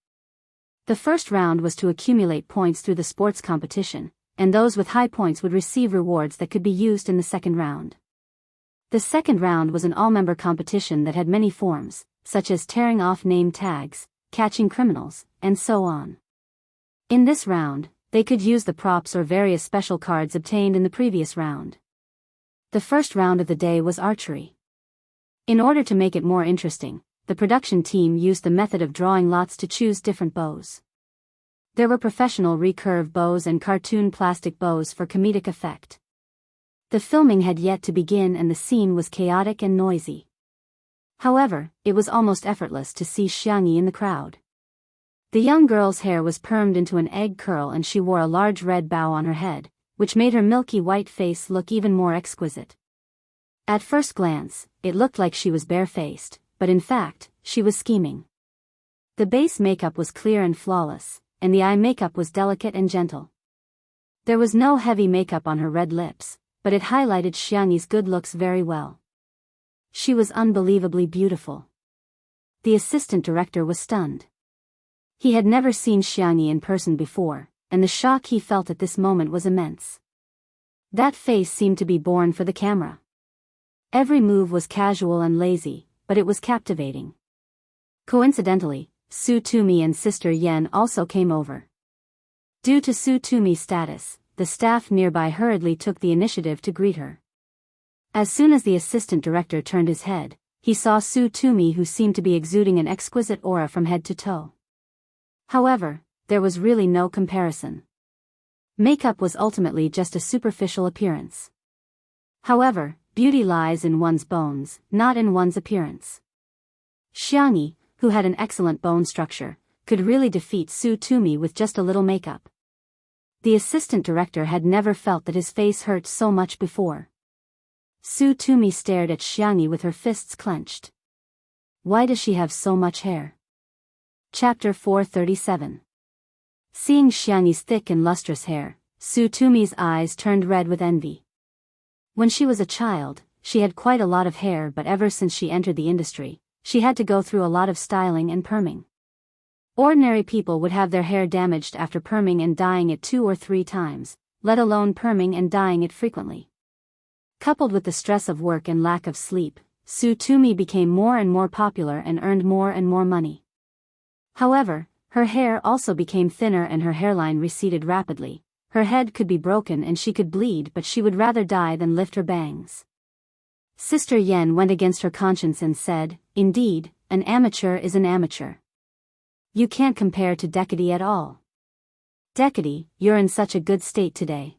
The first round was to accumulate points through the sports competition, and those with high points would receive rewards that could be used in the second round. The second round was an all-member competition that had many forms, such as tearing off name tags, catching criminals, and so on. In this round, they could use the props or various special cards obtained in the previous round. The first round of the day was archery. In order to make it more interesting, the production team used the method of drawing lots to choose different bows. There were professional recurve bows and cartoon plastic bows for comedic effect. The filming had yet to begin and the scene was chaotic and noisy. However, it was almost effortless to see Xianxia in the crowd. The young girl's hair was permed into an egg curl and she wore a large red bow on her head, which made her milky white face look even more exquisite. At first glance, it looked like she was barefaced, but in fact, she was scheming. The base makeup was clear and flawless, and the eye makeup was delicate and gentle. There was no heavy makeup on her red lips, but it highlighted Xianxia's good looks very well. She was unbelievably beautiful. The assistant director was stunned. He had never seen Xianxia in person before, and the shock he felt at this moment was immense. That face seemed to be born for the camera. Every move was casual and lazy, but it was captivating. Coincidentally, Su Tumi and Sister Yen also came over. Due to Su Tumi's status, the staff nearby hurriedly took the initiative to greet her. As soon as the assistant director turned his head, he saw Su Tumi who seemed to be exuding an exquisite aura from head to toe. However, there was really no comparison. Makeup was ultimately just a superficial appearance. However, beauty lies in one's bones, not in one's appearance. Xianxia, who had an excellent bone structure, could really defeat Su Tumi with just a little makeup. The assistant director had never felt that his face hurt so much before. Su Tumi stared at Xianxia with her fists clenched. Why does she have so much hair? Chapter 437. Seeing Xianxia's thick and lustrous hair, Su Tumi's eyes turned red with envy. When she was a child, she had quite a lot of hair, but ever since she entered the industry, she had to go through a lot of styling and perming. Ordinary people would have their hair damaged after perming and dyeing it 2 or 3 times, let alone perming and dyeing it frequently. Coupled with the stress of work and lack of sleep, Su Tumi became more and more popular and earned more and more money. However, her hair also became thinner and her hairline receded rapidly. Her head could be broken and she could bleed, but she would rather die than lift her bangs. Sister Yen went against her conscience and said, "Indeed, an amateur is an amateur. You can't compare to Decady at all. Decady, you're in such a good state today.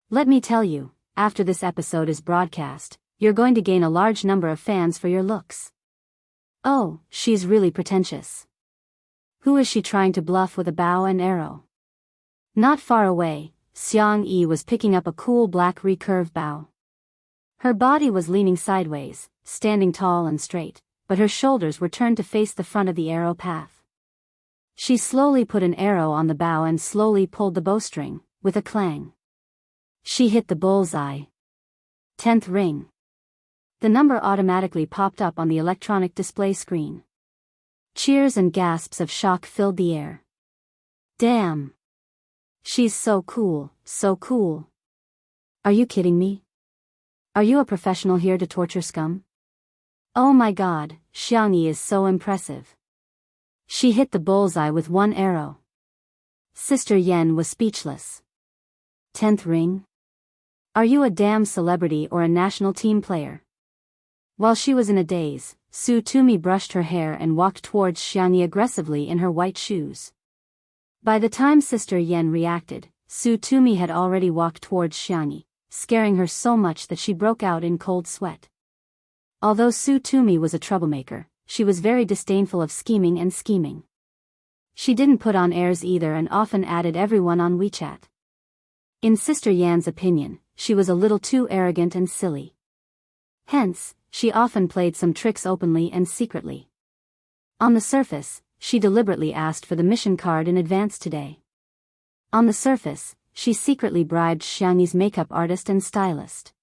Let me tell you, after this episode is broadcast, you're going to gain a large number of fans for your looks." Oh, she's really pretentious. Who is she trying to bluff with a bow and arrow? Not far away, Xianxia was picking up a cool black recurve bow. Her body was leaning sideways, standing tall and straight, but her shoulders were turned to face the front of the arrow path. She slowly put an arrow on the bow and slowly pulled the bowstring, with a clang. She hit the bullseye. 10th ring. The number automatically popped up on the electronic display screen. Cheers and gasps of shock filled the air. Damn! She's so cool, so cool. Are you kidding me? Are you a professional here to torture scum? Oh my god, Xianxia is so impressive. She hit the bullseye with 1 arrow. Sister Yen was speechless. 10th ring? Are you a damn celebrity or a national team player? While she was in a daze, Su Tumi brushed her hair and walked towards Xianxia aggressively in her white shoes. By the time Sister Yen reacted, Su Tumi had already walked towards Xianxia, scaring her so much that she broke out in cold sweat. Although Su Tumi was a troublemaker, she was very disdainful of scheming. She didn't put on airs either and often added everyone on WeChat. In Sister Yan's opinion, she was a little too arrogant and silly. Hence, she often played some tricks openly and secretly. On the surface, she deliberately asked for the mission card in advance today. On the surface, she secretly bribed Xianxi's makeup artist and stylist.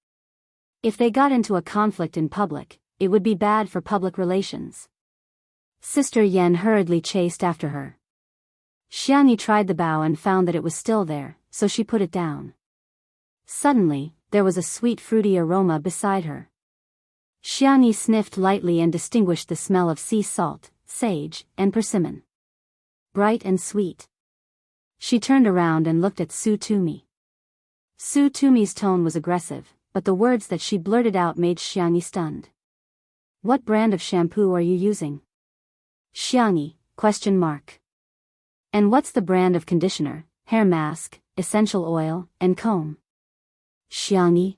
If they got into a conflict in public, it would be bad for public relations. Sister Yen hurriedly chased after her. Xianxia tried the bow and found that it was still there, so she put it down. Suddenly, there was a sweet fruity aroma beside her. Xianxia sniffed lightly and distinguished the smell of sea salt, sage, and persimmon. Bright and sweet. She turned around and looked at Su Tumi. Su Tumi's tone was aggressive, but the words that she blurted out made Xianxia stunned. What brand of shampoo are you using? Xianxia? And what's the brand of conditioner, hair mask, essential oil, and comb? Xianxia.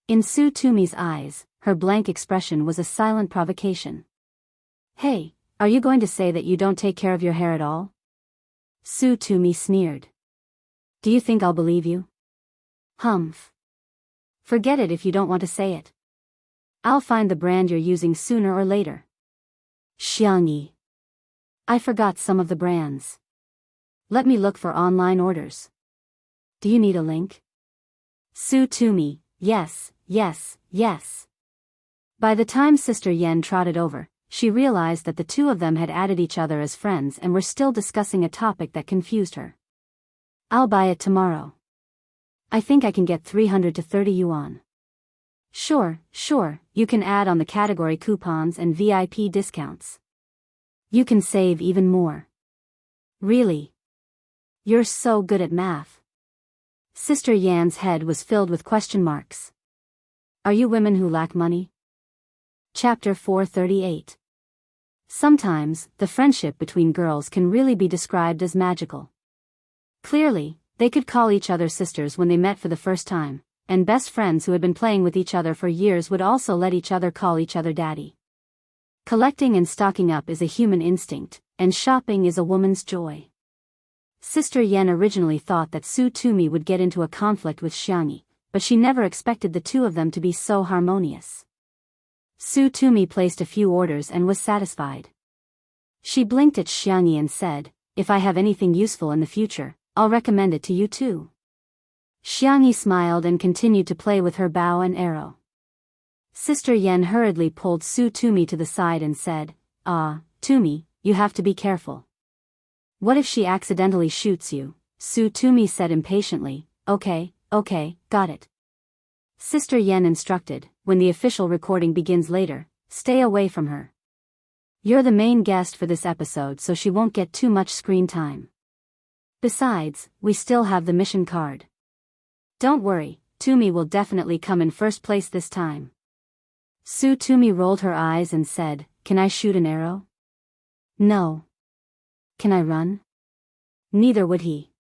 In Su Tumi's eyes, her blank expression was a silent provocation. Hey, are you going to say that you don't take care of your hair at all? Su Tumi sneered. Do you think I'll believe you? Humph. Forget it if you don't want to say it. I'll find the brand you're using sooner or later. Xianxia. I forgot some of the brands. Let me look for online orders. Do you need a link? Su Tumi, yes. By the time Sister Yen trotted over, she realized that the two of them had added each other as friends and were still discussing a topic that confused her. I'll buy it tomorrow. I think I can get 300 to 30 yuan. Sure, you can add on the category coupons and VIP discounts. You can save even more. Really? You're so good at math. Sister Yan's head was filled with question marks. Are you women who lack money? Chapter 438. Sometimes, the friendship between girls can really be described as magical. Clearly, they could call each other sisters when they met for the first time, and best friends who had been playing with each other for years would also let each other call each other daddy. Collecting and stocking up is a human instinct, and shopping is a woman's joy. Sister Yen originally thought that Su Tumi would get into a conflict with Xianxia, but she never expected the two of them to be so harmonious. Su Tumi placed a few orders and was satisfied. She blinked at Xianxia and said, if I have anything useful in the future, I'll recommend it to you too. Xianxia smiled and continued to play with her bow and arrow. Sister Yen hurriedly pulled Su Tumi to the side and said, Tumi, you have to be careful. What if she accidentally shoots you? Su Tumi said impatiently. Okay, got it. Sister Yen instructed, when the official recording begins later, stay away from her. You're the main guest for this episode, so she won't get too much screen time. Besides, we still have the mission card. Don't worry, Tumi will definitely come in first place this time. Su Tumi rolled her eyes and said, can I shoot an arrow? No. Can I run? Neither would he.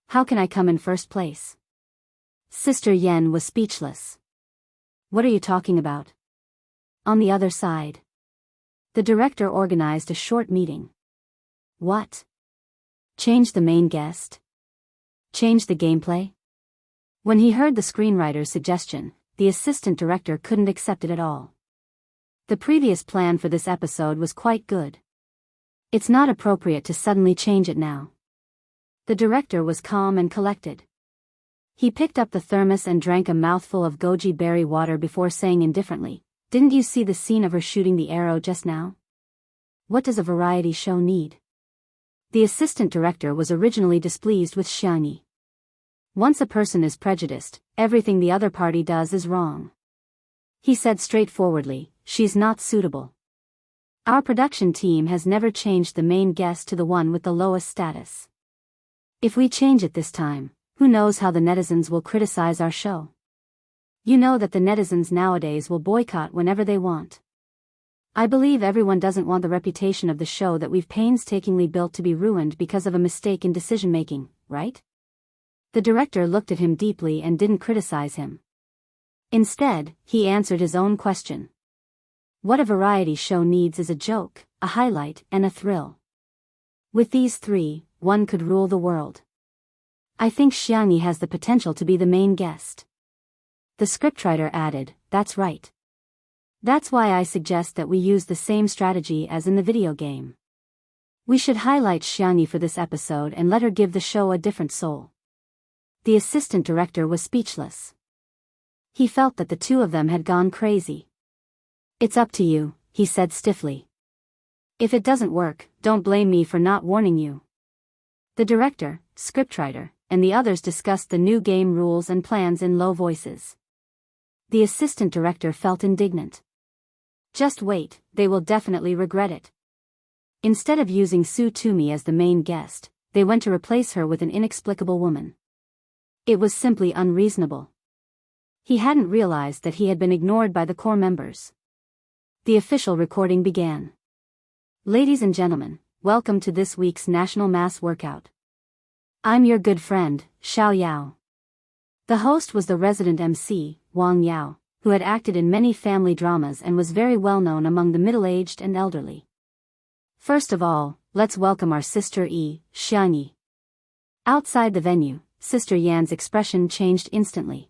How can I come in first place? Sister Yen was speechless. What are you talking about? On the other side. The director organized a short meeting. What? Change the main guest? Change the gameplay? When he heard the screenwriter's suggestion, the assistant director couldn't accept it at all. The previous plan for this episode was quite good. It's not appropriate to suddenly change it now. The director was calm and collected. He picked up the thermos and drank a mouthful of goji berry water before saying indifferently, didn't you see the scene of her shooting the arrow just now? What does a variety show need? The assistant director was originally displeased with Xianxia. Once a person is prejudiced, everything the other party does is wrong. He said straightforwardly, she's not suitable. Our production team has never changed the main guest to the one with the lowest status. If we change it this time, Who knows how the netizens will criticize our show? You know that the netizens nowadays will boycott whenever they want. I believe everyone doesn't want the reputation of the show that we've painstakingly built to be ruined because of a mistake in decision-making, right? The director looked at him deeply and didn't criticize him. Instead, he answered his own question. What a variety show needs is a joke, a highlight, and a thrill. With these three, one could rule the world. I think Xianxia has the potential to be the main guest. The scriptwriter added, that's right. That's why I suggest that we use the same strategy as in the video game. We should highlight Xianxia for this episode and let her give the show a different soul. The assistant director was speechless. He felt that the two of them had gone crazy. It's up to you, he said stiffly. If it doesn't work, don't blame me for not warning you. The director, scriptwriter, and the others discussed the new game rules and plans in low voices. The assistant director felt indignant. Just wait, they will definitely regret it. Instead of using Su Tumi as the main guest, they went to replace her with an inexplicable woman. It was simply unreasonable. He hadn't realized that he had been ignored by the core members. The official recording began. Ladies and gentlemen, welcome to this week's National Mass Workout. I'm your good friend, Xiao Yao. The host was the resident MC, Wang Yao, who had acted in many family dramas and was very well known among the middle-aged and elderly. First of all, let's welcome our sister Xianxia. Outside the venue, Sister Yan's expression changed instantly.